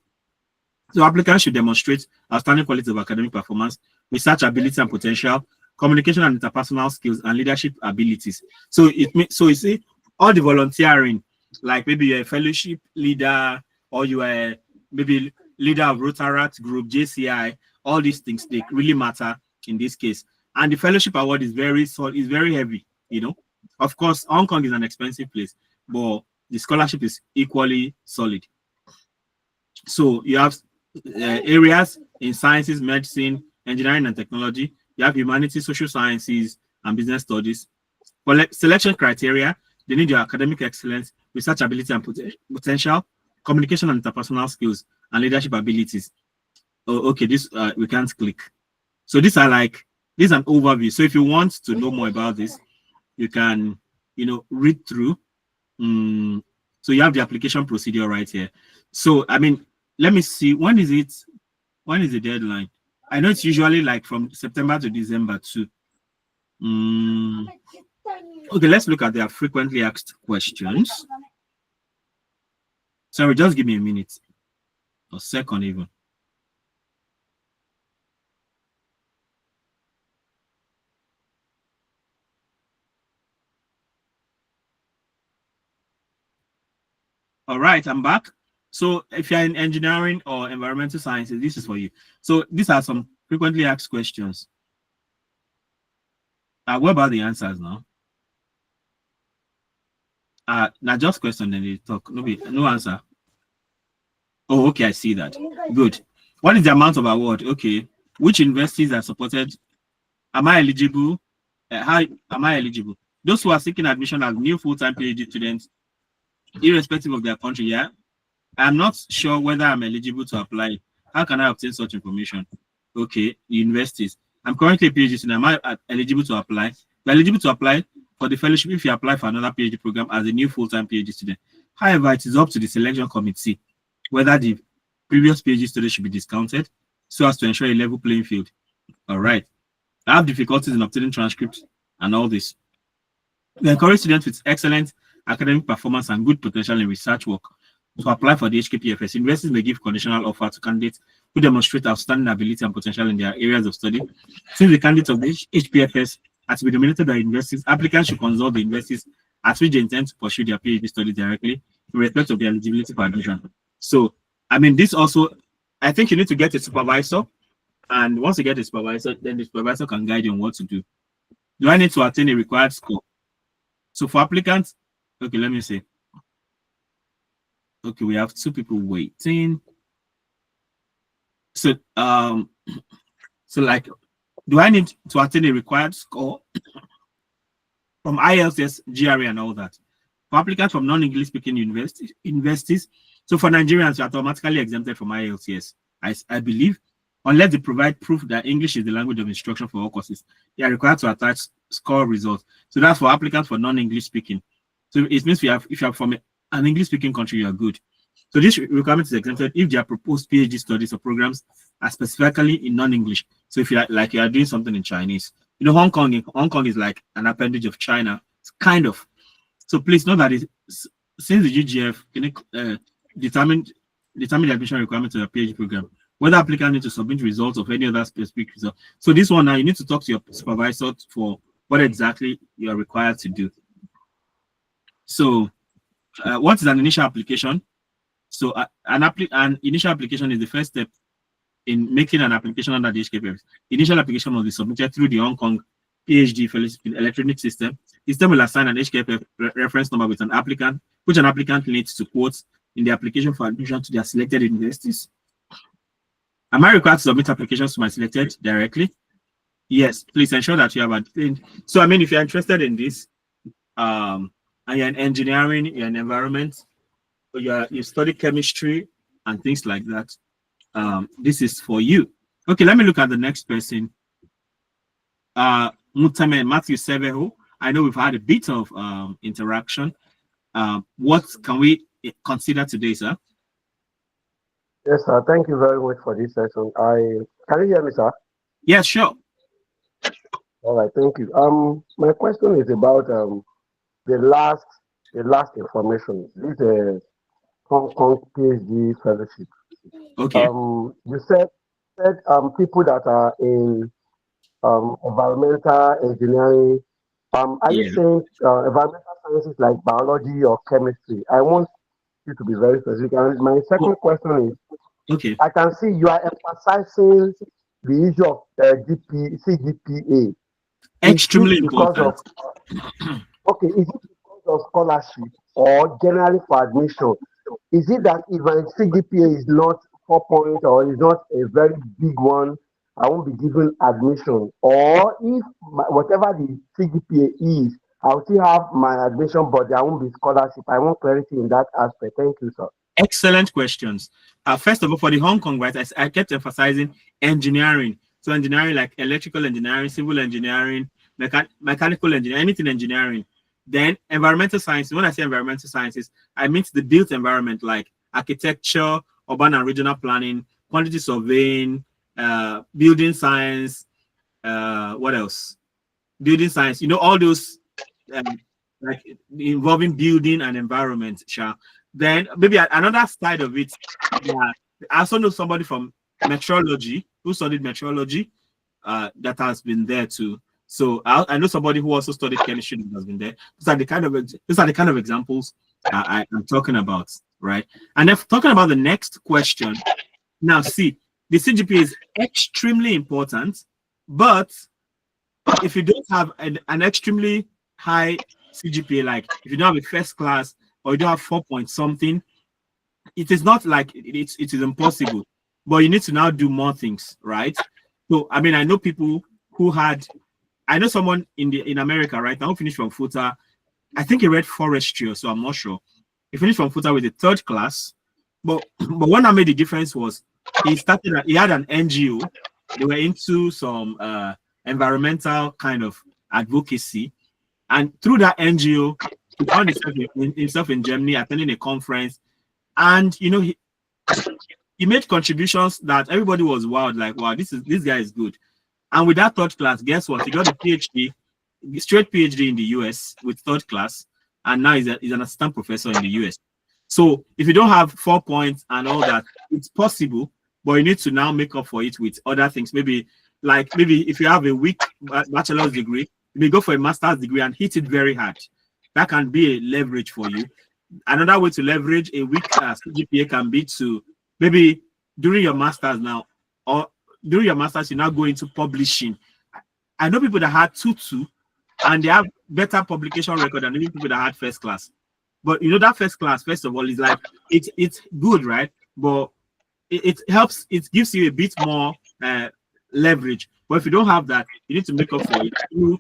So applicants should demonstrate outstanding quality of academic performance, research ability and potential, communication and interpersonal skills, and leadership abilities. So you see all the volunteering, like maybe you're a fellowship leader or you are maybe leader of Rotaract Group, JCI, all these things, they really matter in this case. And the fellowship award is very heavy, you know. Of course, Hong Kong is an expensive place, but the scholarship is equally solid. So you have areas in sciences, medicine, engineering and technology. You have humanities, social sciences, and business studies. For selection criteria, they need your academic excellence, research ability and potential, communication and interpersonal skills, and leadership abilities. Oh, okay, this we can't click. So these are like, this is an overview. So if you want to know more about this, you can, read through. So you have the application procedure right here. So, I mean, let me see, when is it? When is the deadline? I know it's usually like from September to December too. Okay, let's look at their frequently asked questions. Sorry, just give me a minute or second even. All right, I'm back. So if you're in engineering or environmental sciences, this is for you. So these are some frequently asked questions. What about the answers now? Now just question and they talk. No answer. Oh, okay, I see that. Good. What is the amount of award? Okay. Which universities are supported? Am I eligible? How am I eligible? Those who are seeking admission as new full-time PhD students, irrespective of their country, yeah. I'm not sure whether I'm eligible to apply. How can I obtain such information? Okay, universities. I'm currently a PhD student. Am I eligible to apply? You're eligible to apply for the fellowship if you apply for another PhD program as a new full-time PhD student. However, it is up to the selection committee whether the previous PhD student should be discounted so as to ensure a level playing field. All right. I have difficulties in obtaining transcripts and all this. We encourage students with excellent academic performance and good potential in research work to apply for the HKPFS. Universities may give conditional offer to candidates who demonstrate outstanding ability and potential in their areas of study. Since the candidates of the HPFS are to be dominated by universities, applicants should consult the universities at which they intend to pursue their PhD studies directly in respect of their eligibility for admission. So, I mean, this also, I think you need to get a supervisor, and once you get a supervisor, then the supervisor can guide you on what to do. Do I need to attain a required score? So for applicants, okay, let me see. Okay, we have 2 people waiting. So, like, do I need to attain a required score from IELTS, GRE, and all that? For applicants from non-English speaking universities, so for Nigerians, you're automatically exempted from IELTS, I believe, unless they provide proof that English is the language of instruction for all courses. They are required to attach score results. So that's for applicants for non-English speaking. So it means if you're from an English speaking country, you're good. So this requirement is exempted if their proposed PhD studies or programs are specifically in non-English. So if you like you are doing something in Chinese, you know, Hong Kong is like an appendage of China. It's kind of. So please know that since the UGF determined the admission requirements of your PhD program, whether applicant need to submit results of any other specific result. So this one now, you need to talk to your supervisor for what exactly you are required to do. So what is an initial application? So an initial application is the first step in making an application under the HKPF. Initial application must be submitted through the Hong Kong PhD Fellowship electronic system. The system will assign an HKPF reference number with an applicant, which an applicant needs to quote in the application for admission to their selected universities. Am I required to submit applications to my selected directly? Yes, please ensure that you have attained. So, I mean, if you're interested in this, and you're in engineering, you're in environment, or you study chemistry and things like that, this is for you. Okay, let me look at the next person. Matthew Seveho. I know we've had a bit of interaction. What can we consider today, sir? Yes, sir. Thank you very much for this session. Can you hear me, sir? Yes, sure. All right, thank you. My question is about the last information. This Hong Kong PhD fellowship. Okay. You said people that are in environmental engineering. Are you saying environmental sciences like biology or chemistry? I want you to be very specific. And my second question is, okay, I can see you are emphasizing the issue of CGPA. Extremely important. Okay, is it because of scholarship or generally for admission? Is it that if my CGPA is not 4 points or is not a very big one, I won't be given admission? Or if whatever the CGPA is, I'll still have my admission, but there won't be scholarship. I want clarity in that aspect. Thank you, sir. Excellent questions. First of all, for the Hong Kong, right, I kept emphasizing engineering. So engineering like electrical engineering, civil engineering, mechanical engineering, anything engineering. Then environmental sciences. When I say environmental sciences, I mean the built environment like architecture, urban and regional planning, quantity surveying, building science, what else? Building science, you know, all those like involving building and environment. Sure. Then maybe another side of it, I also know somebody from meteorology who studied meteorology that has been there too. So I know somebody who also studied chemistry that has been there. These are the kind of examples I'm talking about, right? And then talking about the next question. Now, see, the CGPA is extremely important, but if you don't have an extremely high CGPA, like if you don't have a first class or you don't have 4 point something, it is not like it is impossible. But you need to now do more things, right? So I mean, I know people who I know someone in America, right? Now finished from FUTA. I think he read forestry, so I'm not sure. He finished from FUTA with a 3rd class, but what that made the difference was he had an NGO. They were into some environmental kind of advocacy, and through that NGO, he found himself in Germany attending a conference, and you know he made contributions that everybody was wild, like, wow, this guy is good. And with that 3rd class, guess what? He got a PhD, straight PhD in the US with 3rd class, and now he's an assistant professor in the US. So if you don't have 4 points and all that, it's possible, but you need to now make up for it with other things. Maybe if you have a weak bachelor's degree, you may go for a master's degree and hit it very hard. That can be a leverage for you. Another way to leverage a weak CGPA can be to maybe during your master's now, or during your master's, you now go into publishing. I know people that had 2-2 and they have better publication record than even people that had 1st class. But you know, that 1st class, first of all, is like it's good, right? But it helps, it gives you a bit more leverage. But if you don't have that, you need to make up for it through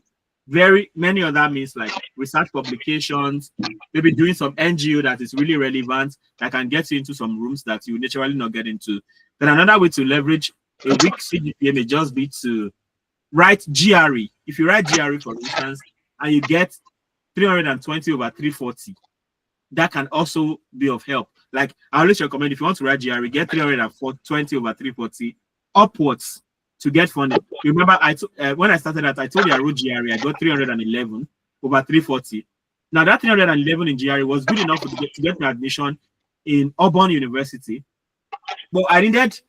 very many other means, like research publications, maybe doing some NGO that is really relevant, that can get you into some rooms that you naturally not get into. Then another way to leverage a weak CGPA may just be to write GRE. If you write GRE, for instance, and you get 320 over 340, that can also be of help. Like I always recommend if you want to write GRE, get 320 over 340 upwards to get funding. Remember, when I started that, I told you I wrote GRE, I got 311 over 340. Now that 311 in GRE was good enough to get my admission in Auburn University, but I needed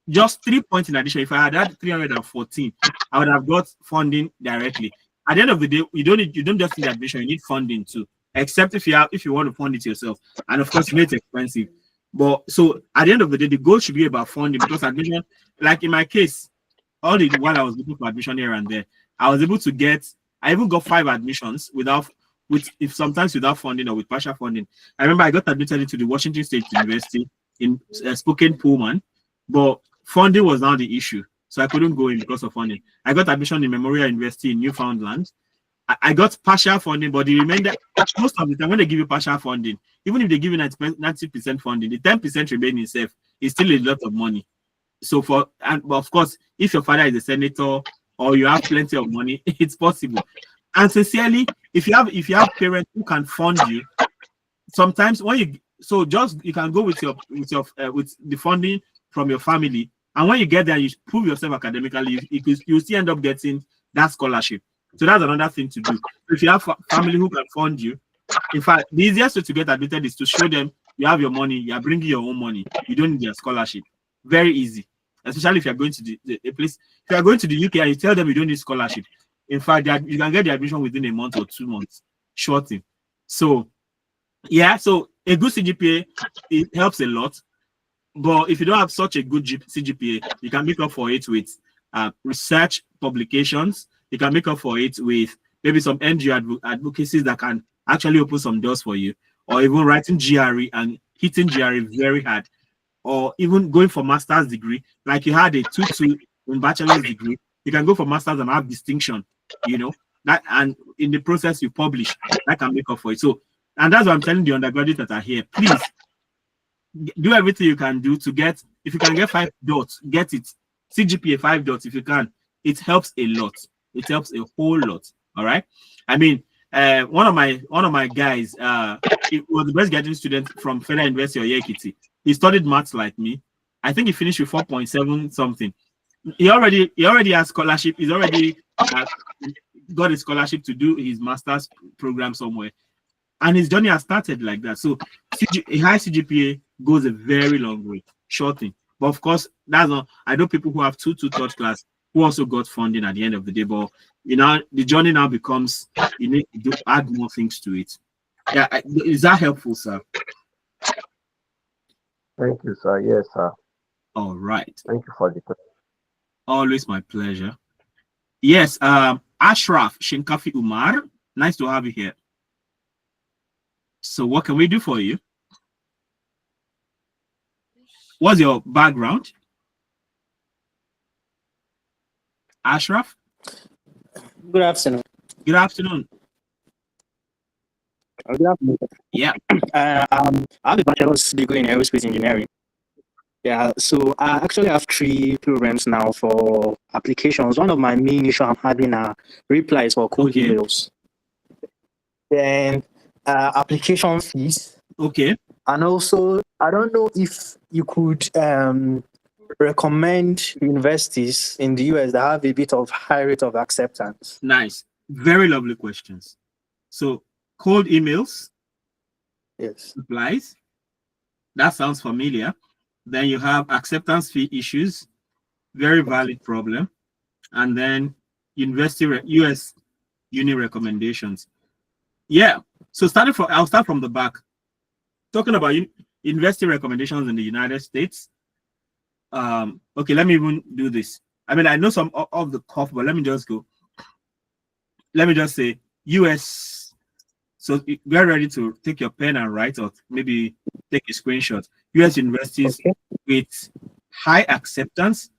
just 3 points in addition. If I had 314, I would have got funding directly. At the end of the day, you don't just need admission, you need funding too. Except if you want to fund it yourself. And of course, it's expensive. But so at the end of the day, the goal should be about funding, because admission, like in my case, while I was looking for admission here and there, I was able to I even got 5 admissions sometimes without funding or with partial funding. I remember I got admitted into the Washington State University in Spokane, Pullman, but funding was not the issue. So I couldn't go in because of funding. I got admission in Memorial University in Newfoundland. I got partial funding, but the remainder, most of the time when they give you partial funding, even if they give you 90% funding, the 10% remaining safe is still a lot of money. So but of course, if your father is a senator or you have plenty of money, it's possible. And sincerely, if you have parents who can fund you, sometimes you can go with the funding from your family, and when you get there, you prove yourself academically, you still end up getting that scholarship. So that's another thing to do. If you have family who can fund you, in fact, the easiest way to get admitted is to show them you have your money, you are bringing your own money, you don't need their scholarship. Very easy, especially if you are going to the place. If you are going to the UK and you tell them you don't need scholarship, in fact, you can get the admission within a month or 2 months, short thing. So, yeah, so a good CGPA, it helps a lot. But if you don't have such a good CGPA, you can make up for it with research publications. You can make up for it with maybe some NGO advocacies that can actually open some doors for you, or even writing GRE and hitting GRE very hard, or even going for master's degree. Like you had a 2-2 in bachelor's degree, you can go for master's and have distinction, that, and in the process you publish, that can make up for it. So, and that's what I'm telling the undergraduates that are here. Please do everything you can do to get, if you can get 5 dots, get it. CGPA 5 dots if you can. It helps a lot. It helps a whole lot. All right. I mean, one of my guys, he was the best graduate student from Federal University of Ekiti. He studied maths like me. I think he finished with 4.7 something. He already has scholarship. He's already got a scholarship to do his master's program somewhere, and his journey has started like that. So a high CGPA goes a very long way. Short thing, but of course that's not. I know people who have 2-2 third class who also got funding at the end of the day, but the journey now becomes you need to add more things to it. Yeah, is that helpful, sir? Thank you, sir. Yes, sir. All right. Thank you for the question. Always my pleasure. Yes, Ashraf Shinkafi Umar, nice to have you here. So what can we do for you? What's your background? Ashraf? Good afternoon. Good afternoon. Good afternoon. Yeah. I have a bachelor's degree in aerospace engineering. Yeah, so I actually have 3 programs now for applications. One of my main issues I'm having are replies for cold emails. Then application fees. Okay. And also, I don't know if you could recommend universities in the US that have a bit of high rate of acceptance. Nice. Very lovely questions. So cold emails. Yes. Replies. That sounds familiar. Then you have acceptance fee issues, very valid problem. And then US uni recommendations. Yeah. So I'll start from the back. Talking about university recommendations in the United States. Okay, let me even do this. I mean, I know some of the cuff, but let me just go. Let me just say US. So get ready to take your pen and write, or maybe take a screenshot. US universities with high acceptance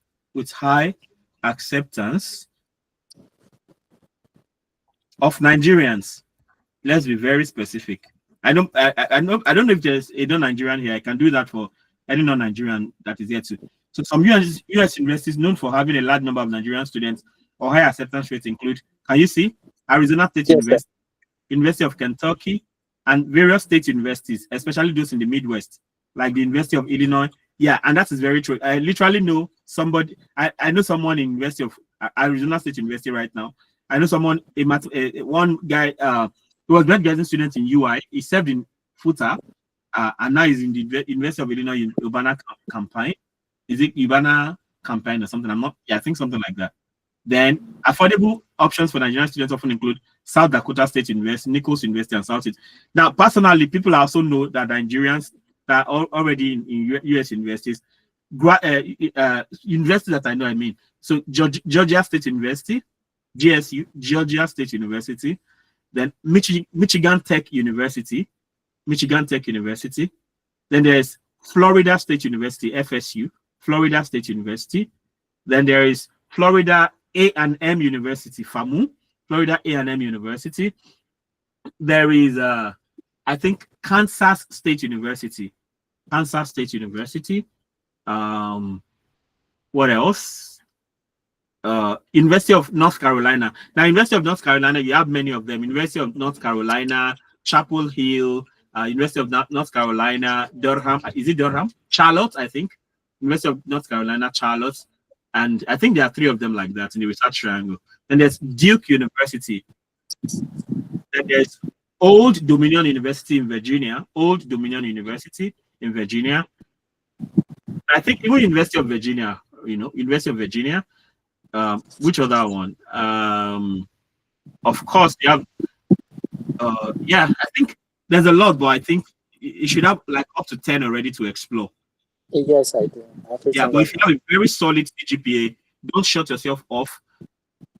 of Nigerians. Let's be very specific. I don't know if there's a non-Nigerian here. I can do that for any non-Nigerian that is here too. So some US universities known for having a large number of Nigerian students or high acceptance rates include, can you see? Arizona State University, University of Kentucky, and various state universities, especially those in the Midwest, like the University of Illinois. Yeah, and that is very true. I literally know somebody. I know someone in University of Arizona State University right now. I know someone, one guy who was graduating student in UI. He served in FUTA, and now he's in the University of Illinois in Urbana-Champaign. Is it Urbana-Champaign or something? I think something like that. Then affordable options for Nigerian students often include South Dakota State University, Nichols University, and South State. Now, personally, people also know that Nigerians that are already in US universities, universities that I know, so Georgia State University, GSU, Georgia State University, then Michigan Tech University, then there's Florida State University, FSU, Florida State University, then there is Florida A&M University, FAMU, Florida A&M University. There is, I think, Kansas State University. What else? University of North Carolina. Now, University of North Carolina, you have many of them. University of North Carolina, Chapel Hill, University of North Carolina, Durham. Is it Durham? Charlotte, I think. University of North Carolina, Charlotte. And I think there are 3 of them like that in the research triangle. Then there's Duke University. Then there's Old Dominion University in Virginia. I think even University of Virginia, University of Virginia. Which other one? Of course, you have, I think there's a lot, but I think you should have like up to 10 already to explore. Yes, I do. Yeah, but if you have a very solid GPA, don't shut yourself off.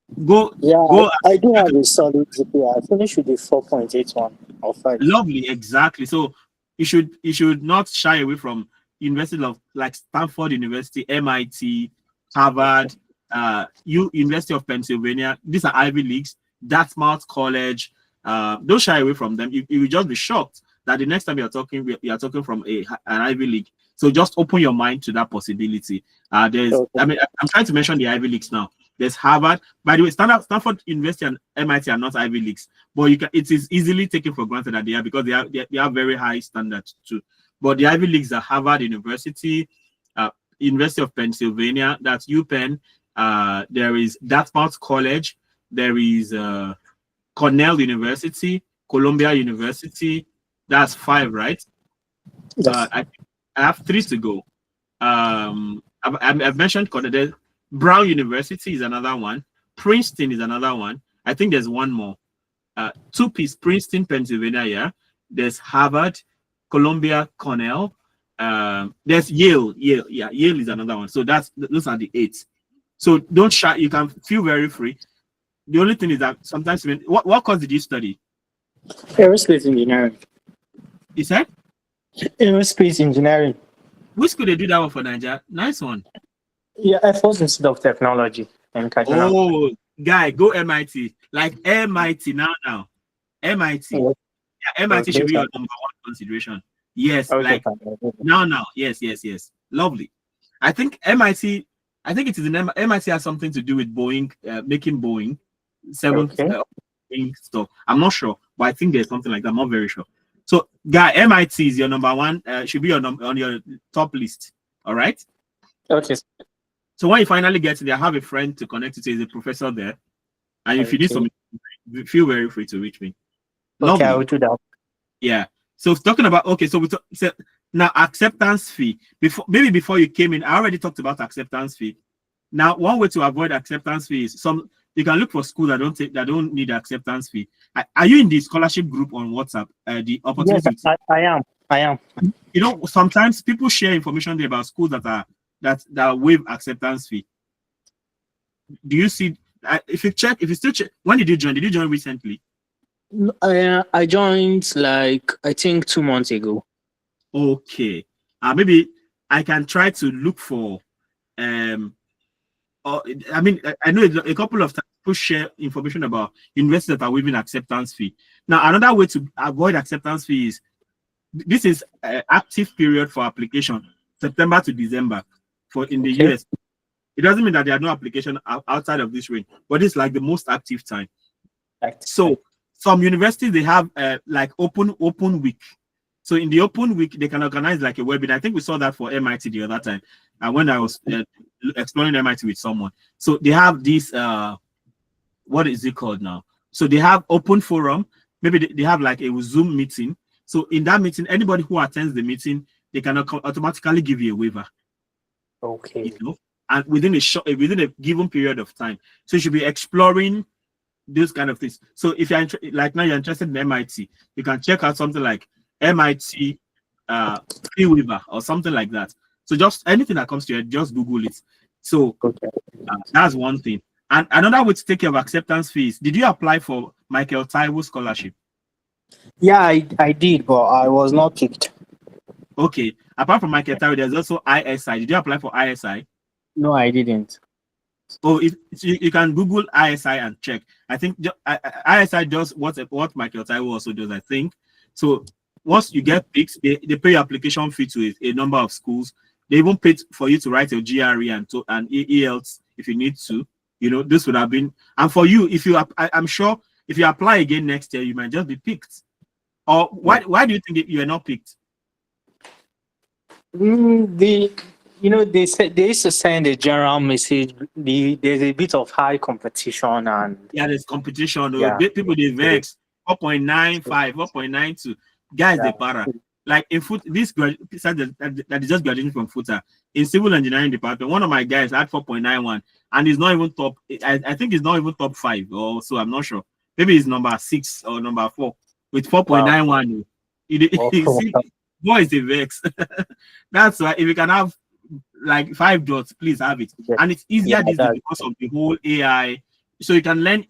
I do have a solid GPA. I finished with a 4.81 or 5. Lovely, exactly. So you should not shy away from universities of like Stanford University, MIT, Harvard, University of Pennsylvania. These are Ivy Leagues. Dartmouth College. Don't shy away from them. You will just be shocked that the next time you're talking from an Ivy League. So just open your mind to that possibility. I'm trying to mention the Ivy Leagues now. There's Harvard. By the way, Stanford University and MIT are not Ivy Leagues, but it is easily taken for granted that they are, because they have very high standards too. But the Ivy Leagues are Harvard University, University of Pennsylvania, that's UPenn. There is Dartmouth College. There is Cornell University, Columbia University. That's 5, right? Yes. I have 3 to go. I've mentioned Cornell. Brown University is another one. Princeton is another one. I think there's one more. 2-piece, Princeton, Pennsylvania. Yeah. There's Harvard, Columbia, Cornell. There's Yale. Yeah, Yale is another one. So those are the 8. So don't shy. You can feel very free. The only thing is that sometimes what course did you study? Aerospace engineering. You said? Aerospace engineering. Which school they do that one for Nigeria? Nice one. Yeah, Air Force Institute of Technology in Kaduna. Oh, guy, go MIT. Like MIT now. MIT. Yeah, MIT should be your number 1 consideration. Yes, like now. Yes. Lovely. I think MIT. I think it is in MIT has something to do with Boeing, making Boeing 7 stuff. I'm not sure, but I think there's something like that. I'm not very sure. So, guy, MIT is your number 1. Should be on your top list. All right. Okay. So when you finally get there, have a friend to connect to. Is a professor there, and if you need something, feel very free to reach me. Okay, I will do that. Yeah. So talking about so now acceptance fee. Before you came in, I already talked about acceptance fee. Now, one way to avoid acceptance fee is you can look for schools that don't need acceptance fee. Are you in the scholarship group on WhatsApp? The opportunity. Yes, I am. You know, sometimes people share information there about schools that waive acceptance fee. Do you see? If you still check, when did you join? Did you join recently? I joined like I think 2 months ago. Okay. Maybe I can try to look for. I know a couple of times people share information about universities that are waiving acceptance fee. Now, another way to avoid acceptance fee is this is active period for application, September to December. In the US, it doesn't mean that there are no application outside of this range, but it's like the most active time. So some universities, they have like open week. So in the open week, they can organize like a webinar. I think we saw that for MIT the other time when I was exploring MIT with someone. So they have this, what is it called now? So they have open forum. Maybe they have like a Zoom meeting. So in that meeting, anybody who attends the meeting, they can automatically give you a waiver. Okay. You know, and within a given period of time. So you should be exploring those kind of things. So if you're like now you're interested in MIT, you can check out something like MIT free waiver or something like that. So just anything that comes to you, just Google it. So that's one thing. And another way to take care of acceptance fees. Did you apply for Michael Taiwo scholarship? Yeah, I did, but I was not picked. Okay. Apart from Michael Taiwo, there's also ISI. Did you apply for ISI? No, I didn't. Oh, if you can Google ISI and check. I think ISI does what Michael Taiwo also does, I think. So once you get picked, they pay your application fee to a number of schools. They even pay for you to write your GRE and ELTS if you need to. You know, this would have been, and for you, if you, I'm sure if you apply again next year, you might just be picked. Or why do you think you are not picked? They said they used to send a general message. There's a bit of high competition, and there's competition. Yeah. People they vex 4.95, 4.92. Guys, they para. Like in foot, this that is just graduating from FUTA in civil engineering department. One of my guys had 4.91, and he's not even top. I think he's not even top 5, or so. I'm not sure. Maybe he's number 6 or number 4 with 4.91. Boy, is a vex. That's why if you can have like 5 dots, please have it. And it's easier these days because of the whole AI. So you can learn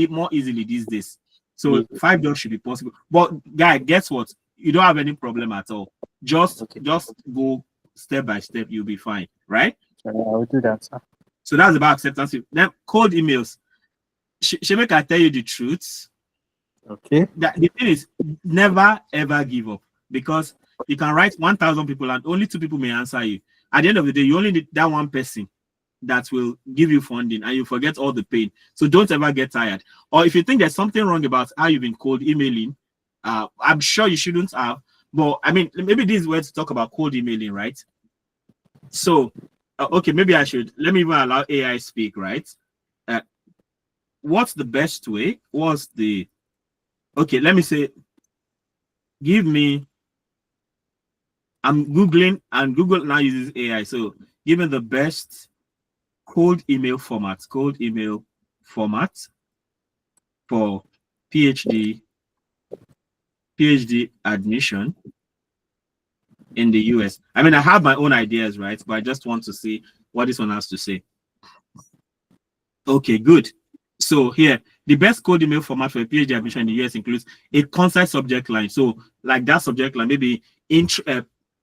more easily these days. So 5 dots should be possible. But guy, guess what? You don't have any problem at all. Just go step by step. You'll be fine, right? I will do that, sir. So that's about acceptance. Then cold emails. Shemeka, I tell you the truth. Okay. The thing is, never ever give up, because you can write 1,000 people and only 2 people may answer you. At the end of the day, you only need that one person that will give you funding, and you forget all the pain. So don't ever get tired. Or if you think there's something wrong about how you've been cold emailing, I'm sure you shouldn't have. But I mean, maybe this is where to talk about cold emailing, right? So, okay, maybe I should. Let me even allow AI speak, right? What's the best way? Okay, let me say, I'm Googling, and Google now uses AI. So give me the best cold email format for PhD admission in the US. I mean, I have my own ideas, right? But I just want to see what this one has to say. Okay, good. So here, the best cold email format for a PhD admission in the US includes a concise subject line. So like that subject line, maybe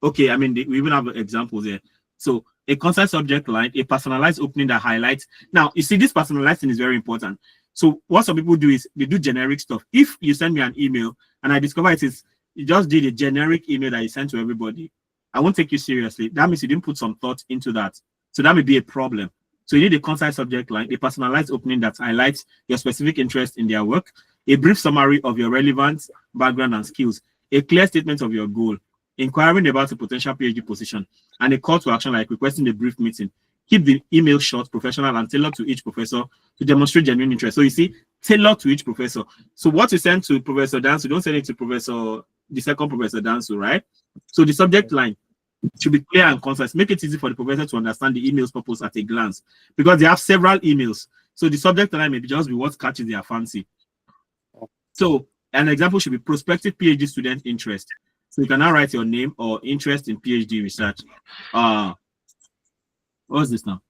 okay, I mean, we even have examples here. So a concise subject line, a personalized opening that highlights. Now, you see, this personalizing is very important. So what some people do is they do generic stuff. If you send me an email and I discover you just did a generic email that you sent to everybody, I won't take you seriously. That means you didn't put some thought into that. So that may be a problem. So you need a concise subject line, a personalized opening that highlights your specific interest in their work, a brief summary of your relevant background and skills, a clear statement of your goal, inquiring about a potential PhD position, and a call to action like requesting a brief meeting. Keep the email short, professional, and tailored to each professor to demonstrate genuine interest. So you see, tailored to each professor. So what you send to Professor Dansu, don't send it to the second Professor Dansu, right? So the subject line should be clear and concise. Make it easy for the professor to understand the email's purpose at a glance, because they have several emails. So the subject line may just be what catches their fancy. So an example should be prospective PhD student interest. So you can now write your name or interest in PhD research. What's this now?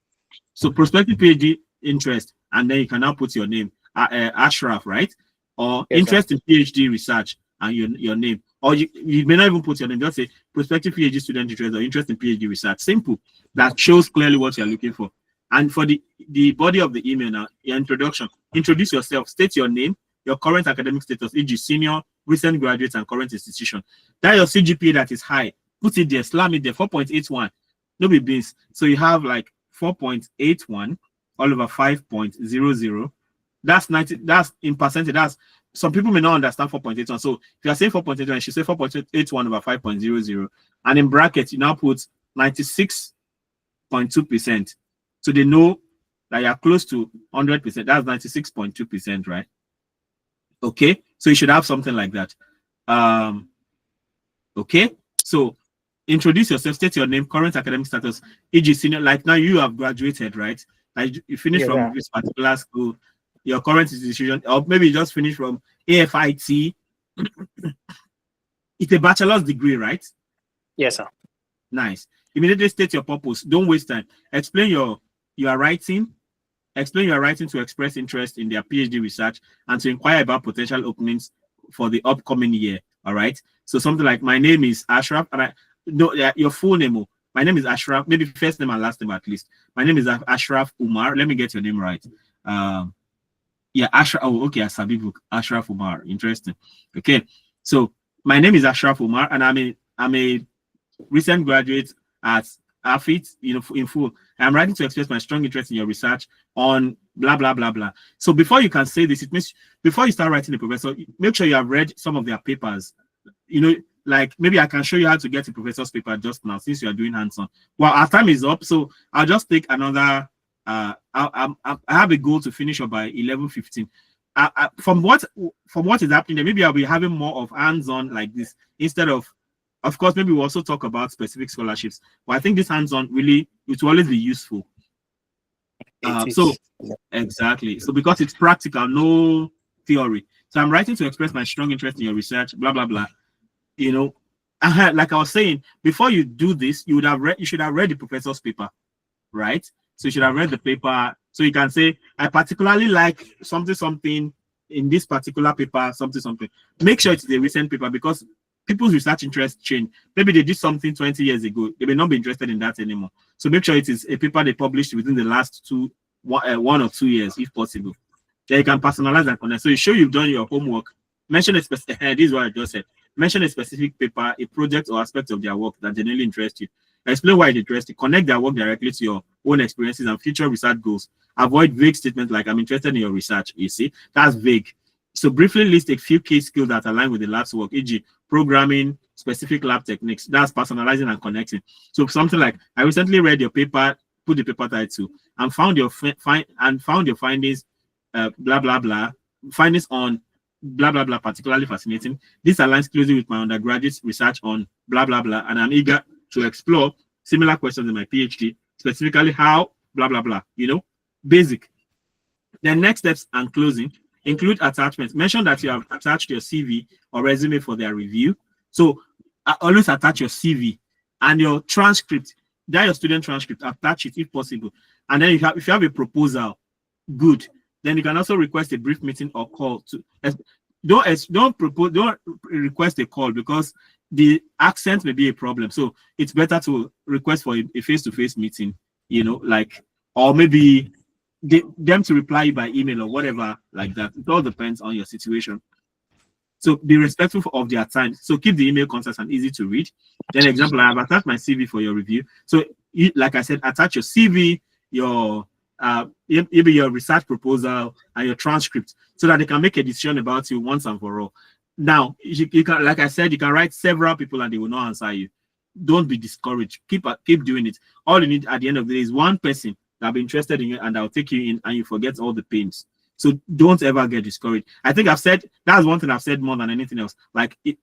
So prospective PhD interest, and then you can now put your name, Ashraf, right? Or yes, interest in PhD research and your name. Or you may not even put your name, just say prospective PhD student interest or interest in PhD research. Simple. That shows clearly what you're looking for. And for the body of the email now, your introduction, introduce yourself, state your name, your current academic status, e.g. senior, recent graduates, and current institution. That your CGPA that is high, put it there, slam it there, 4.81. No be beans. So you have like 4.81 all over 5.00. That's 90. That's in percentage. That's some people may not understand 4.81. So if you are saying 4.81, you should say 4.81 over 5.00. And in brackets, you now put 96.2%. So they know that you're close to 100%. That's 96.2%, right? Okay. So you should have something like that. Okay. So introduce yourself, state your name, current academic status, e.g. senior. Like now you have graduated, right? Like you finished from this particular school, your current institution, or maybe you just finished from AFIT. It's a bachelor's degree, right? Yes, sir. Nice. Immediately state your purpose. Don't waste time. Explain you are writing to express interest in their PhD research and to inquire about potential openings for the upcoming year. All right. So something like, my name is Ashraf, and your full name. My name is Ashraf, maybe first name and last name at least. My name is Ashraf Umar. Let me get your name right. Ashraf. Oh, okay. Ashraf Umar. Interesting. Okay. So my name is Ashraf Umar, and I'm a recent graduate at AFIT, in full. I'm writing to express my strong interest in your research on blah, blah, blah, blah. So before you can say this, it means before you start writing the professor, make sure you have read some of their papers. Like maybe I can show you how to get a professor's paper just now, since you are doing hands-on. Well, our time is up, so I'll just take another, I have a goal to finish up by 11:15. From what is happening there, maybe I'll be having more of hands-on like this instead of course, maybe we'll also talk about specific scholarships. But I think this hands-on really, it will always be useful. Exactly. So because it's practical, no theory. So I'm writing to express my strong interest in your research, blah, blah, blah. Like I was saying, before you do this, you should have read the professor's paper, right? So you should have read the paper. So you can say, I particularly like something in this particular paper, something. Make sure it's a recent paper, because people's research interests change. Maybe they did something 20 years ago. They may not be interested in that anymore. So make sure it is a paper they published within the last 1 or 2 years, if possible. Then you can personalize and connect. So you show you've done your homework. Mention a specific, this is what I just said. Mention a specific paper, a project or aspect of their work that genuinely interests you. Explain why it interests you. Connect their work directly to your own experiences and future research goals. Avoid vague statements like, I'm interested in your research. You see, that's vague. So briefly list a few key skills that align with the lab's work, e.g. programming, specific lab techniques. That's personalizing and connecting. So something like, I recently read your paper, put the paper title, and found your findings, blah, blah, blah, findings on blah, blah, blah, particularly fascinating. This aligns closely with my undergraduate research on blah, blah, blah, and I'm eager to explore similar questions in my PhD, specifically how, blah, blah, blah, basic. Then next steps and closing. Include attachments. Mention that you have attached your CV or resume for their review. So always attach your CV and your transcript. That your student transcript. Attach it if possible. And then if you have a proposal, good. Then you can also request a brief meeting or call. Don't request a call, because the accent may be a problem. So it's better to request for a face-to-face meeting. Or maybe them to reply you by email or whatever like that. It all depends on your situation. So be respectful of their time. So keep the email concise and easy to read. Then example, I have attached my CV for your review. So like I said, attach your CV, your maybe your research proposal and your transcript, so that they can make a decision about you once and for all. Now, you can, like I said, you can write several people and they will not answer you. Don't be discouraged. Keep doing it. All you need at the end of the day is one person that'll be interested in you and I'll take you in, and you forget all the pains. So don't ever get discouraged. I think I've said, that's one thing I've said more than anything else.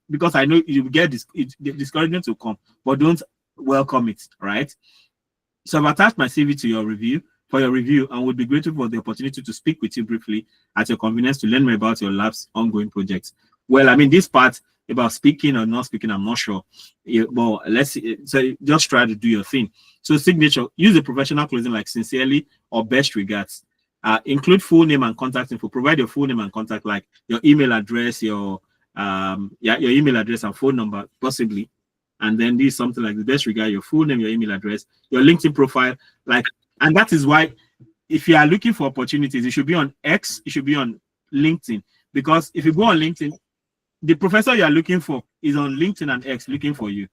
Because I know you get discouragement to come, but don't welcome it, right? So I've attached my CV to your review, and would be grateful for the opportunity to speak with you briefly at your convenience to learn more about your lab's ongoing projects. Well, I mean, this part about speaking or not speaking, I'm not sure. Well, let's see. So just try to do your thing. So signature, use a professional closing like sincerely or best regards. Include full name and contact info. Provide your full name and contact, like your email address, your email address and phone number, possibly. And then this is something like the best regard, your full name, your email address, your LinkedIn profile, and that is why if you are looking for opportunities, it should be on X, it should be on LinkedIn. Because if you go on LinkedIn, the professor you are looking for is on LinkedIn and X looking for you.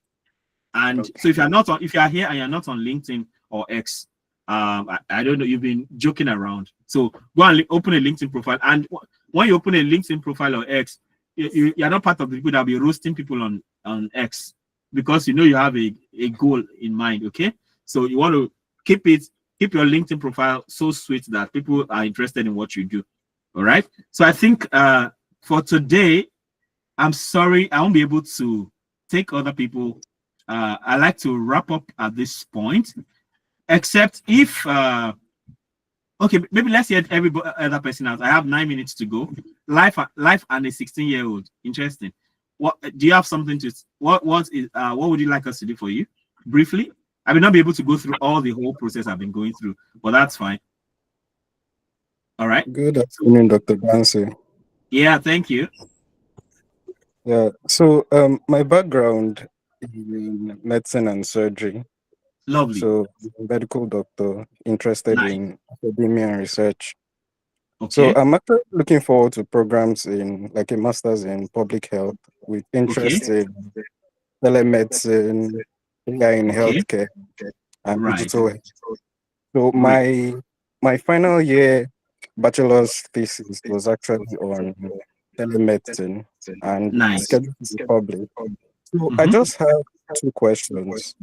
And so if you are here and you're not on LinkedIn or X, I don't know, you've been joking around. So go and open a LinkedIn profile. And when you open a LinkedIn profile or X, you're not part of the people that will be roasting people on X, because you know you have a goal in mind. Okay, so you want to keep your LinkedIn profile so sweet that people are interested in what you do. All right. So I think for today, I'm sorry I won't be able to take other people. I like to wrap up at this point, except if okay, maybe let's hear every other person out. I have 9 minutes to go. Life and a 16-year-old. Interesting. What do you have something to? What would you like us to do for you? Briefly, I will not be able to go through all the whole process I've been going through, but that's fine. All right. Good afternoon, Dr. Dansu. Yeah, thank you. Yeah. So my background is in medicine and surgery. Lovely. So I'm a medical doctor interested in academia and research. Okay. So I'm actually looking forward to programs in like a master's in public health with interest in telemedicine, AI in healthcare, and digital health. So my final year bachelor's thesis was actually on telemedicine and scheduled to be published. So I just have 2 questions.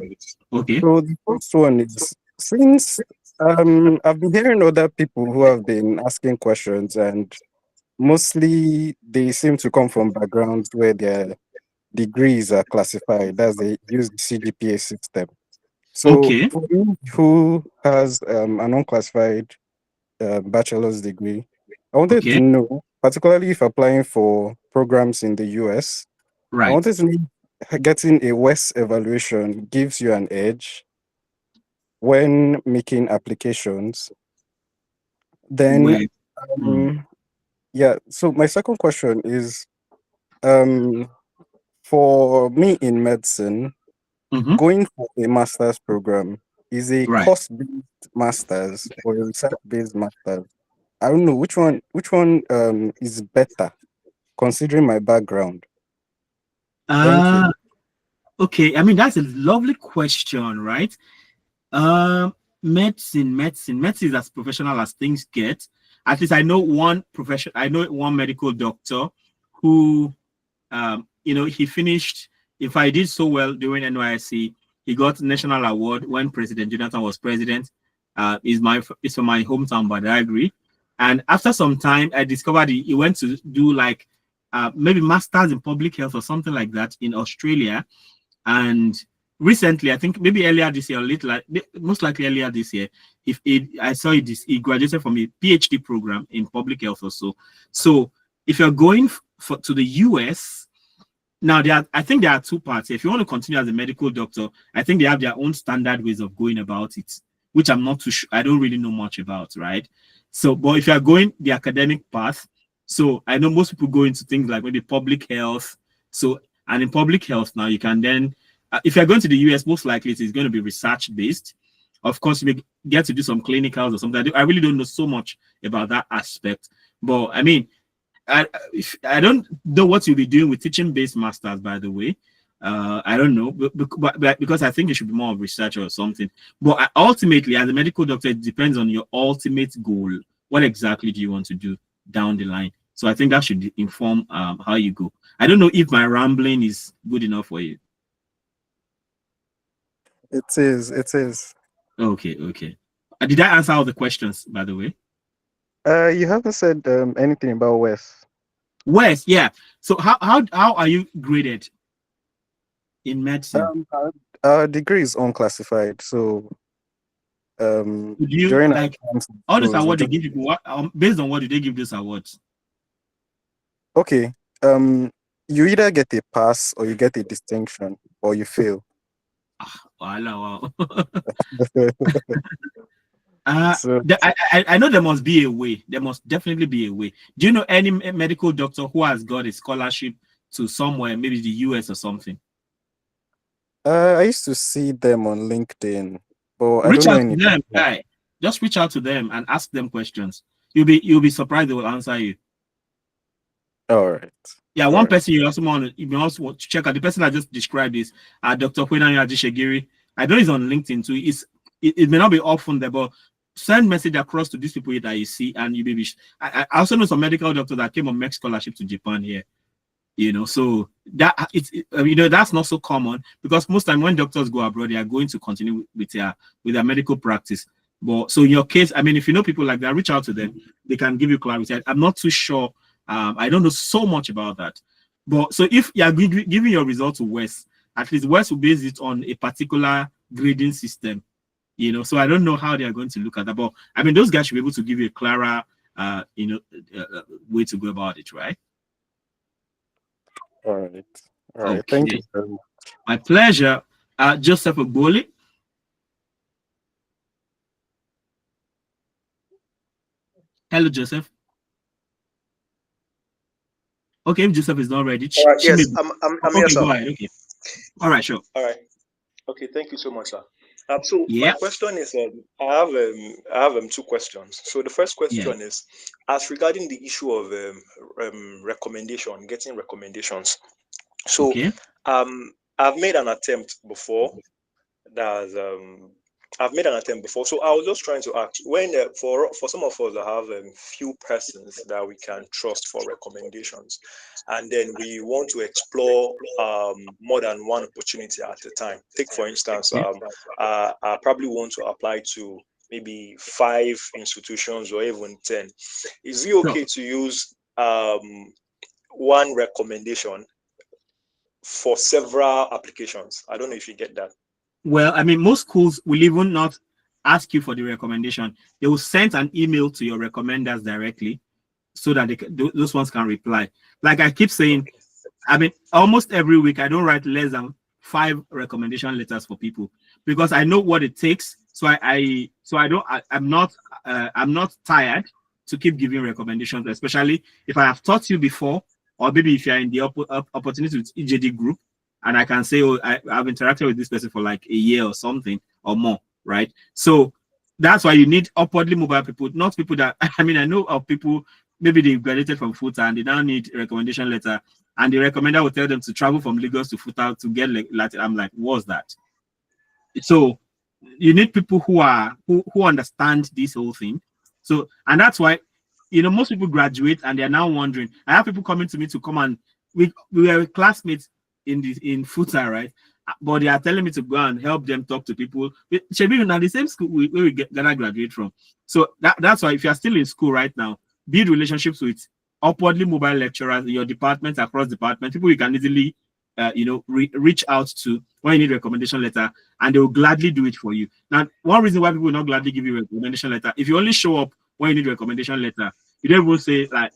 Okay. So the first one is, since I've been hearing other people who have been asking questions, and mostly they seem to come from backgrounds where their degrees are classified, as they use the CGPA system. So for me, who has an unclassified bachelor's degree, I wanted to know, particularly if applying for programs in the US, I wanted to know getting a WES evaluation gives you an edge when making applications. Then, yeah, so my second question is, for me in medicine, going for a master's program is a course-based master's or a research-based master's. I don't know which one is better, considering my background. Thank you. Okay, I mean that's a lovely question, right? Medicine is as professional as things get. At least I know one medical doctor who he finished. If I did so well during NYSC, he got national award when President Jonathan was president. It's from my hometown, Badagry. And after some time, I discovered he went to do like maybe masters in public health or something like that in Australia. And recently, I think maybe earlier this year, most likely earlier this year, I saw he graduated from a PhD program in public health also. So if you're going to the US, now I think there are 2 parts. If you want to continue as a medical doctor, I think they have their own standard ways of going about it, which I'm not too sure. I don't really know much about, right? So, but if you are going the academic path, so I know most people go into things like maybe public health. So, and in public health now, you can then, if you're going to the US, most likely it is going to be research based. Of course, you may get to do some clinicals or something. I really don't know so much about that aspect. But I mean, I don't know what you'll be doing with teaching based masters, by the way. I don't know, but because I think it should be more of research or something. But ultimately, as a medical doctor, it depends on your ultimate goal. What exactly do you want to do down the line? So I think that should inform how you go. I don't know if my rambling is good enough for you. It is. Okay. Did I answer all the questions, by the way? You haven't said anything about WES. WES, yeah. So how are you graded in medicine? Our degree is unclassified, so during like all these awards they give you, based on what do they give these awards? Okay, you either get a pass or you get a distinction or you fail. Wow. I know there must be a way. There must definitely be a way. Do you know any medical doctor who has got a scholarship to somewhere, maybe the US or something? I used to see them on LinkedIn, but reach I out don't know to them, guy. Just reach out to them and ask them questions. You'll be surprised they will answer you. All right. Yeah, one person you also want to check out. The person I just described is Dr. Kwenanya Adishegiri. I know he's on LinkedIn too. It may not be often there, but send message across to these people that you see, and you maybe. I also know some medical doctors that came on MEC scholarship to Japan here. So that that's not so common, because most time when doctors go abroad, they are going to continue with their medical practice. But so in your case, I mean, if you know people like that, reach out to them. They can give you clarity. I'm not too sure. I don't know so much about that. But so if you are giving your result to West, at least West will base it on a particular grading system. So I don't know how they are going to look at that. But I mean, those guys should be able to give you a clearer, way to go about it, right? All right. Okay. Thank you very much. My pleasure. Joseph Ogboli. Hello, Joseph. Okay, if Joseph is not ready. Yes, I'm here, okay, sir. go ahead. Okay. All right, sure. All right. Okay, thank you so much, sir. So Yeah. my question is, I have 2 questions. So the first question is, as regarding the issue of getting recommendations. So I've made an attempt before. So I was just trying to ask, when for some of us that have few persons that we can trust for recommendations, and then we want to explore more than one opportunity at a time. Take for instance, I probably want to apply to maybe 5 institutions or even 10. Is it okay to use one recommendation for several applications? I don't know if you get that. Well, I mean, most schools will even not ask you for the recommendation. They will send an email to your recommenders directly, so that those ones can reply. Like I keep saying, I mean, almost every week I don't write less than 5 recommendation letters for people, because I know what it takes. So I'm not tired to keep giving recommendations, especially if I have taught you before, or maybe if you're in the opportunity with EJD group, and I can say, oh, I've interacted with this person for like a year or something or more, right? So that's why you need upwardly mobile people, not people that, I mean, I know of people, maybe they graduated from FUTA and they now need a recommendation letter, and the recommender will tell them to travel from Lagos to FUTA to get Latin. I'm like, what's that? So you need people who understand this whole thing. So, and that's why, most people graduate and they're now wondering. I have people coming to me to come, and we were classmates in FUTA, right? But they are telling me to go and help them talk to people. Should be in the same school where we gonna graduate from. So that's why, if you're still in school right now, build relationships with upwardly mobile lecturers in your department, across department, people you can easily reach out to when you need a recommendation letter, and they will gladly do it for you. Now, one reason why people will not gladly give you a recommendation letter, if you only show up when you need a recommendation letter, you don't even say like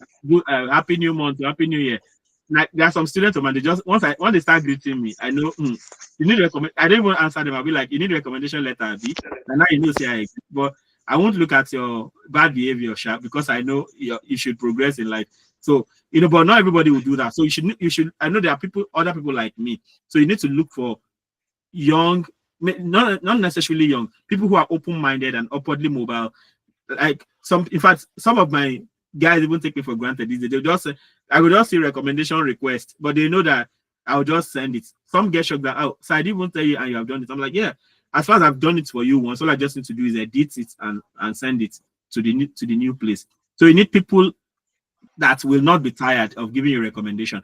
happy new month, happy new year. Like, there are some students of mine, they just once they start greeting me, I know you need I don't even answer them. I'll be like, you need a recommendation letter, B, and now you know say I exist. But I won't look at your bad behavior, sharp, because I know you should progress in life. So but not everybody will do that. So you should. I know there are other people like me. So you need to look for young, not necessarily young, people who are open-minded and upwardly mobile. Like in fact, some of my guys even take me for granted. They'll just say, I will just see recommendation request, but they know that I'll just send it. Some get shocked that, oh, so I didn't even tell you and you have done it. I'm like, yeah, as far as I've done it for you once, all I just need to do is edit it and send it to the new place. So you need people that will not be tired of giving you a recommendation.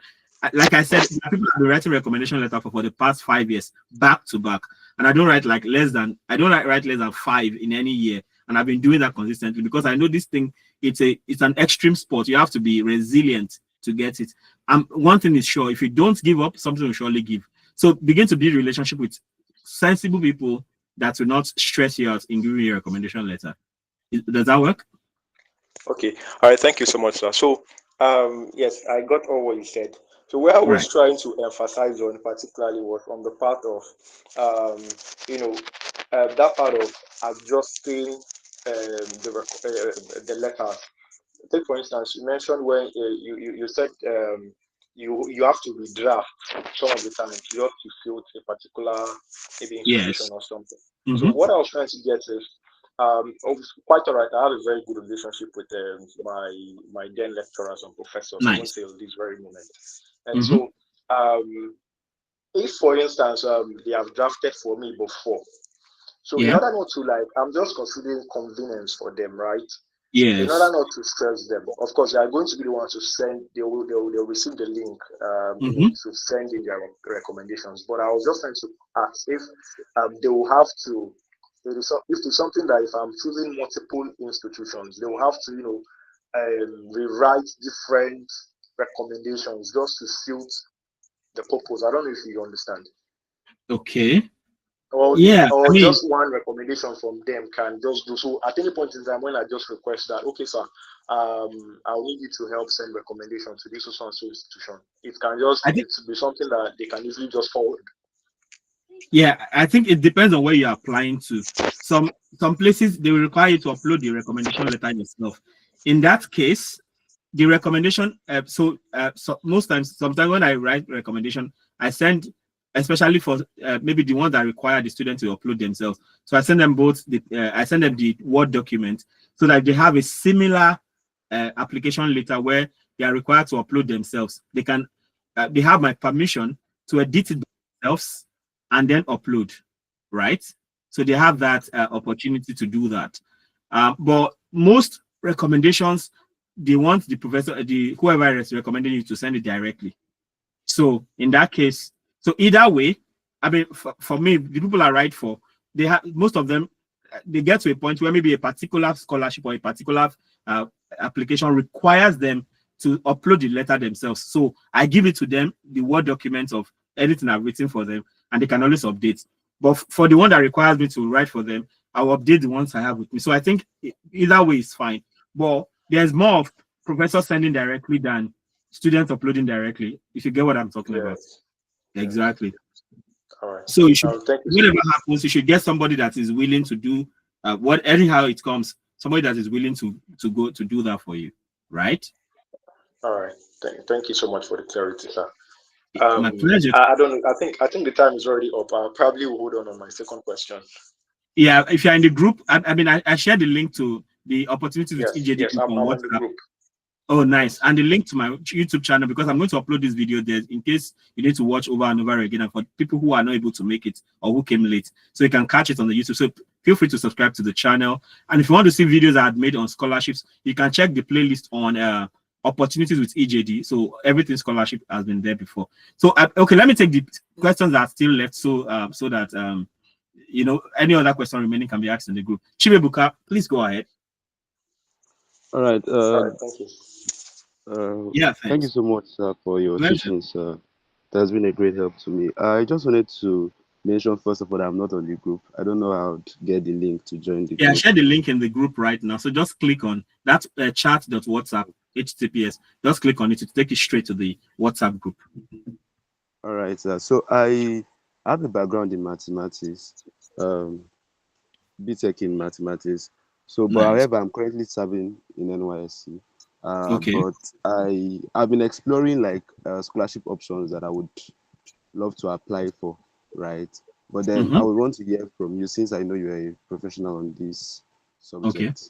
Like I said, people have been writing recommendation letter for the past 5 years, back to back. And I don't write less than 5 in any year. And I've been doing that consistently because I know this thing, it's an extreme sport. You have to be resilient to get it. One thing is sure, if you don't give up, something will surely give. So begin to build a relationship with sensible people that will not stress you out in giving you a recommendation letter. Does that work? Okay. All right. Thank you so much, sir. So, yes, I got all what you said. So where I was trying to emphasize on particularly was on the part of, that part of adjusting the letters. Take for instance, you mentioned when you said you have to redraft some of the time just to suit a particular maybe institution or something. So what I was trying to get is, quite all right. I have a very good relationship with my then lecturers and professors until this very moment. And so, if for instance they have drafted for me before, So in order not to I'm just considering convenience for them, right? Yes. In order not to stress them, of course, they are going to be the ones to send. They'll receive the link to send in their recommendations. But I was just trying to ask if they will have to. If it's something that if I'm choosing multiple institutions, they will have to rewrite different recommendations just to suit the purpose. I don't know if you understand. Okay. Or I mean, just one recommendation from them can just do so. At any point in time, when I just request that, okay, sir, I'll need you to help send recommendation to this or so institution. It can just be something that they can easily just forward. Yeah, I think it depends on where you're applying to. Some places they will require you to upload the recommendation letter yourself. In that case, the recommendation. So most times, sometimes when I write recommendation, I send, especially for maybe the ones that require the student to upload themselves. So I send them both. I send them the Word document so that they have a similar application letter where they are required to upload themselves. They can. They have my permission to edit it themselves and then upload, right? So they have that opportunity to do that. But most recommendations, they want the professor, whoever is recommending you to send it directly. So in that case, so either way, I mean, for me, the people I write for, they have most of them, they get to a point where maybe a particular scholarship or a particular application requires them to upload the letter themselves. So I give it to them, the Word documents of anything I've written for them, and they can always update. But for the one that requires me to write for them, I'll update the ones I have with me. So I think either way is fine. But there's more of professors sending directly than students uploading directly, if you get what I'm talking about. Exactly. All right. So you should, whatever happens, you should get somebody that is willing to do anyhow it comes, somebody that is willing to go to do that for you, right? All right. Thank you so much for the clarity, sir. My pleasure. I don't know. I think the time is already up. I'll probably hold on my second question. Yeah, if you're in the group, I mean, I shared the link to the opportunities with EJD yes, group I'm on in the WhatsApp. group. Oh, nice. And the link to my YouTube channel, because I'm going to upload this video there in case you need to watch over and over again, and for people who are not able to make it or who came late. So you can catch it on the YouTube. So feel free to subscribe to the channel. And if you want to see videos I had made on scholarships, you can check the playlist on opportunities with EJD. So everything scholarship has been there before. So okay, let me take the questions that are still left so that you know, any other question remaining can be asked in the group. Chibebuka, please go ahead. All right. Thank you. Thank you so much, sir, for your teachings. That has been a great help to me. I just wanted to mention, first of all, that I'm not on the group. I don't know how to get the link to join the group. Yeah, I shared the link in the group right now. So just click on that chat.whatsapp, HTTPS. Just click on it to take you straight to the WhatsApp group. All right, sir. So I have a background in mathematics, BTech in mathematics. So, but however, I'm currently serving in NYSC. But I've been exploring like scholarship options that I would love to apply for, right? But then I would want to hear from you, since I know you're a professional on this subject.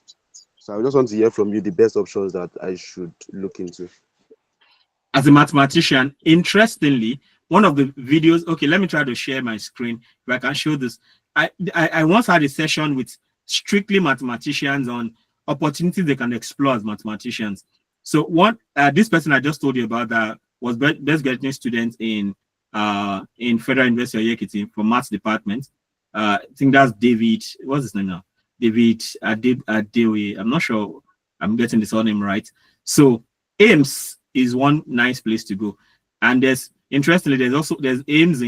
So I just want to hear from you the best options that I should look into. As a mathematician, interestingly, one of the videos, okay, let me try to share my screen if I can show this. I once had a session with strictly mathematicians on opportunities they can explore as mathematicians. So this person I just told you about that was best graduate student in Federal University of Yekiti for maths department. I think that's David. What's his name now? David Adewe. I'm not sure I'm getting this surname right. So AIMS is one nice place to go, and interestingly there's AIMS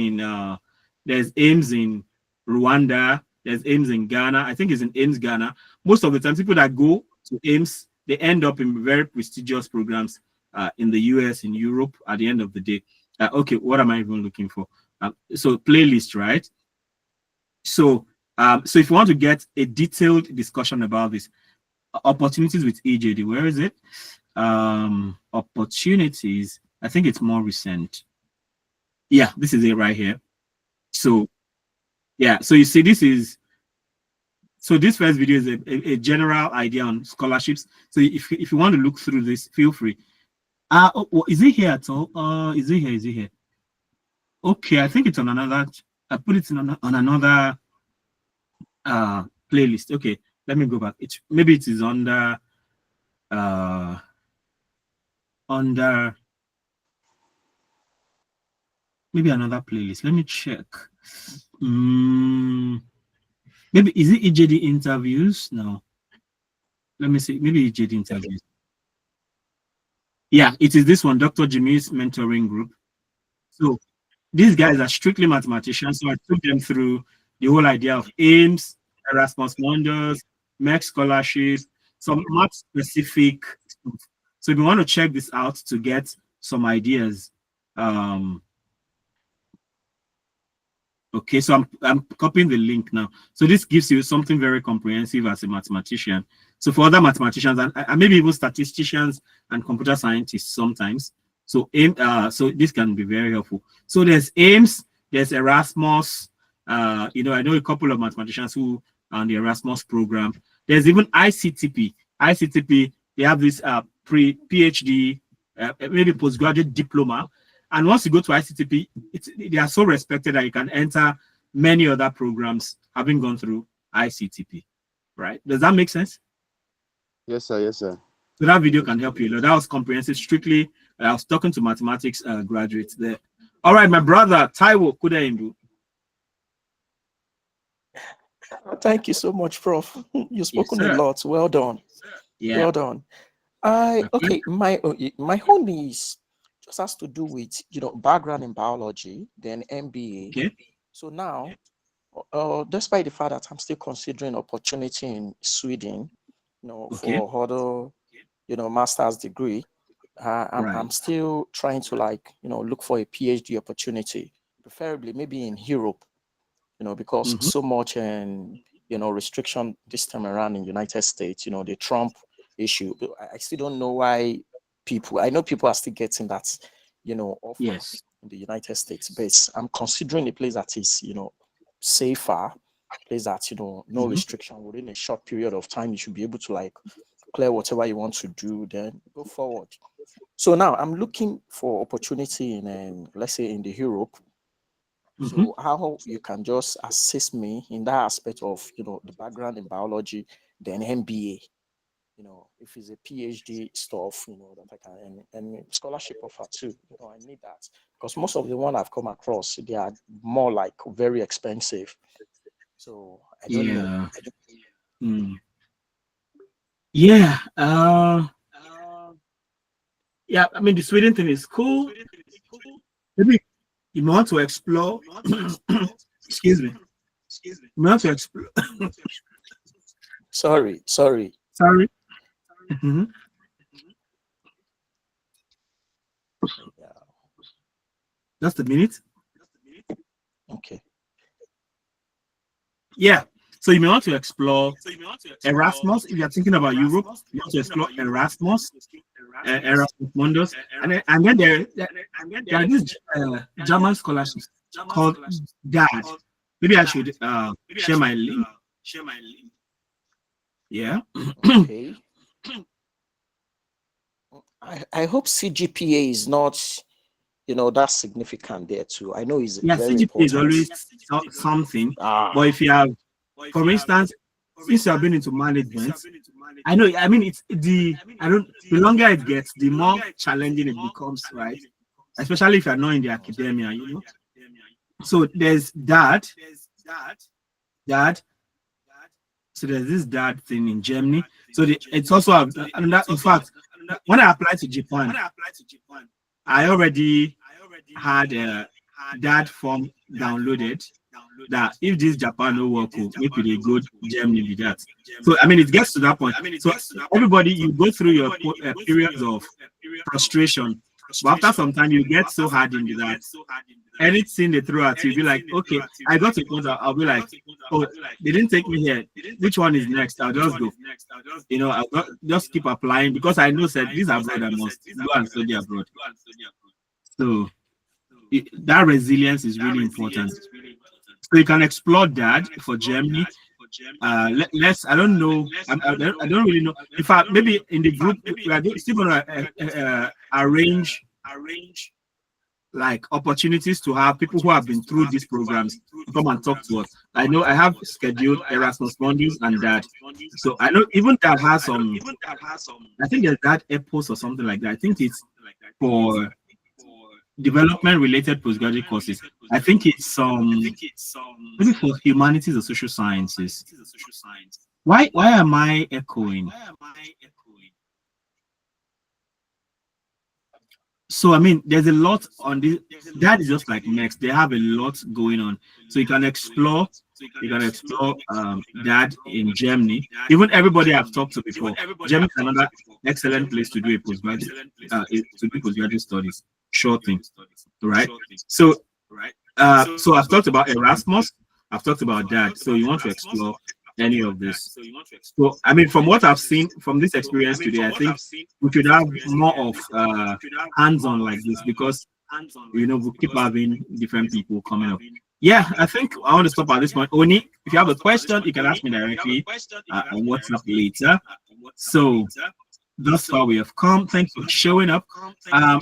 in Rwanda. There's AIMS in Ghana. I think it's in AIMS Ghana. Most of the time, people that go to AIMS, they end up in very prestigious programs in the US, in Europe. At the end of the day, okay, what am I even looking for? So playlist, right? So if you want to get a detailed discussion about this, opportunities with EJD, where is it? Opportunities. I think it's more recent. Yeah, this is it right here. So yeah, so you see, this first video is a general idea on scholarships. So if you want to look through this, feel free. Is it here at all? Is it here? Okay, I think it's on another. I put it on another. playlist. Okay, let me go back. Maybe it is under maybe another playlist. Let me check. Maybe is it EJD interviews? No. Let me see. Maybe EJD interviews. Yeah, it is this one, Dr. Jimmy's mentoring group. So these guys are strictly mathematicians. So I took them through the whole idea of aims, Erasmus Mundus, MEC scholarship, some math specific stuff. So if you want to check this out to get some ideas, okay, so I'm copying the link now. So this gives you something very comprehensive as a mathematician. So for other mathematicians and maybe even statisticians and computer scientists sometimes. So so this can be very helpful. So there's AIMS, there's Erasmus. I know a couple of mathematicians who are on the Erasmus program. There's even ICTP. ICTP, they have this PhD, maybe postgraduate diploma. And once you go to ICTP, they are so respected that you can enter many other programs having gone through ICTP, right? Does that make sense? Yes, sir. Yes, sir. So that video can help you. That was comprehensive, strictly. I was talking to mathematics graduates there. All right, my brother, Taiwo Kudaimbu. Thank you so much, Prof. You've spoken a lot. Well done. Yeah. Well done. Okay, my own is just has to do with background in biology, then MBA. Okay. So now, despite the fact that I'm still considering opportunity in Sweden, for other master's degree, I'm still trying to look for a PhD opportunity, preferably maybe in Europe, because so much restriction this time around in United States, the Trump issue. I still don't know why I know people are still getting that, offer in the United States, but I'm considering a place that is, safer, a place that, no restriction within a short period of time. You should be able to clear whatever you want to do, then go forward. So now I'm looking for opportunity in, let's say, in the Europe. So how you can just assist me in that aspect of, the background in biology, then MBA, if it's a PhD stuff, that I can, and scholarship offer too, I need that, because most of the one I've come across, they are more very expensive. So I don't know. Yeah. Yeah, I mean, the Sweden thing is cool. Maybe you want to explore. Excuse me. You want to explore. Sorry. Just a minute. Okay. Yeah. So you may want to explore Erasmus. If you're thinking about Europe, you want to explore Erasmus, Erasmus Mundus, and then there are these German scholarships called DAD. Maybe I should share my link. Yeah. Okay. I hope CGPA is not, that significant there too. I know it's very CGPA important. is always something. But if you have, for instance, since you have been into management, I know. I mean, the longer it gets, the more challenging it becomes, right? Especially if you're not in the academia, So there's that. So there's this DAD thing in Germany. So it's also another. In fact, when I applied to Japan, I already had a DAD form downloaded. That if this Japan no work, maybe they go Germany with that. So I mean, it gets to that point. So everybody, you go through your periods of frustration, but after some time, you get so hardened that anything they throw at you, you'll be like, okay, I got to point. I'll be like, oh, they didn't take me here. Which one is next? I'll just go. I'll just keep applying because I know that these abroad I must go and study abroad. So that resilience is really important. So you can explore that for Germany. I don't know. I don't really know. In fact, maybe in the group we are still going to arrange like opportunities to have people who have been through these programs come and talk to us. I know I have scheduled Erasmus Mundus and that. So I know even that has some, I think there's that EPOS or something like that. I think it's for development related postgraduate courses. I think it's maybe for humanities or social sciences. Why am I echoing? So I mean, there's a lot on this. That is just like next. They have a lot going on, so you can explore. You can explore that in Germany. Even everybody I've talked to before, Germany is another excellent place to do a postgraduate studies. Sure thing, right? So, so I've talked about Erasmus. I've talked about that. So you want to explore any of this. So I mean, from what I've seen from this experience today, I think we should have more of hands-on like this, because we keep having different people coming up. Yeah, I think I want to stop at this point. Oni, if you have a question, you can ask me directly on WhatsApp later. So thus far we have come. Thanks for showing up.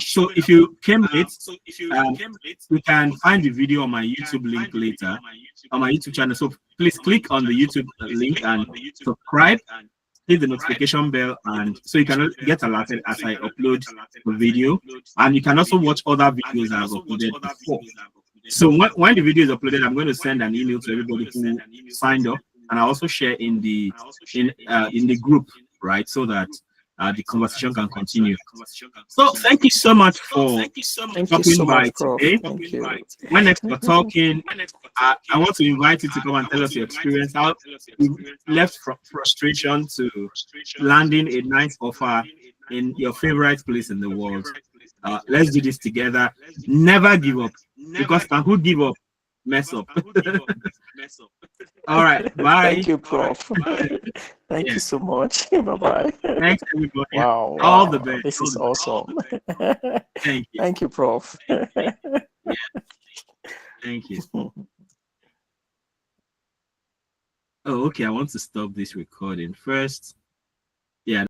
So if you came late, you can find the video on my YouTube link later, on my YouTube channel. So please click on the YouTube link and subscribe, hit the notification bell, and so you can get alerted as I upload the video. And you can also watch other videos I've uploaded before. So when the video is uploaded, I'm going to send an email to everybody who signed up, and I also share in the group, right, so that the conversation can continue. So thank you so much for stopping by today. Thank you. When next we're talking, I want to invite you to come and tell us your experience, how you left from frustration to landing a nice offer in your favorite place in the world. Let's do this together. Never give up, because who give up mess up. All right, bye. Thank you, Prof. Thank you so much. Bye-bye. Thanks, everybody. Wow, all the best. This is awesome. Thank you. Thank you, Prof. Thank you. Oh, okay. I want to stop this recording first. Yeah.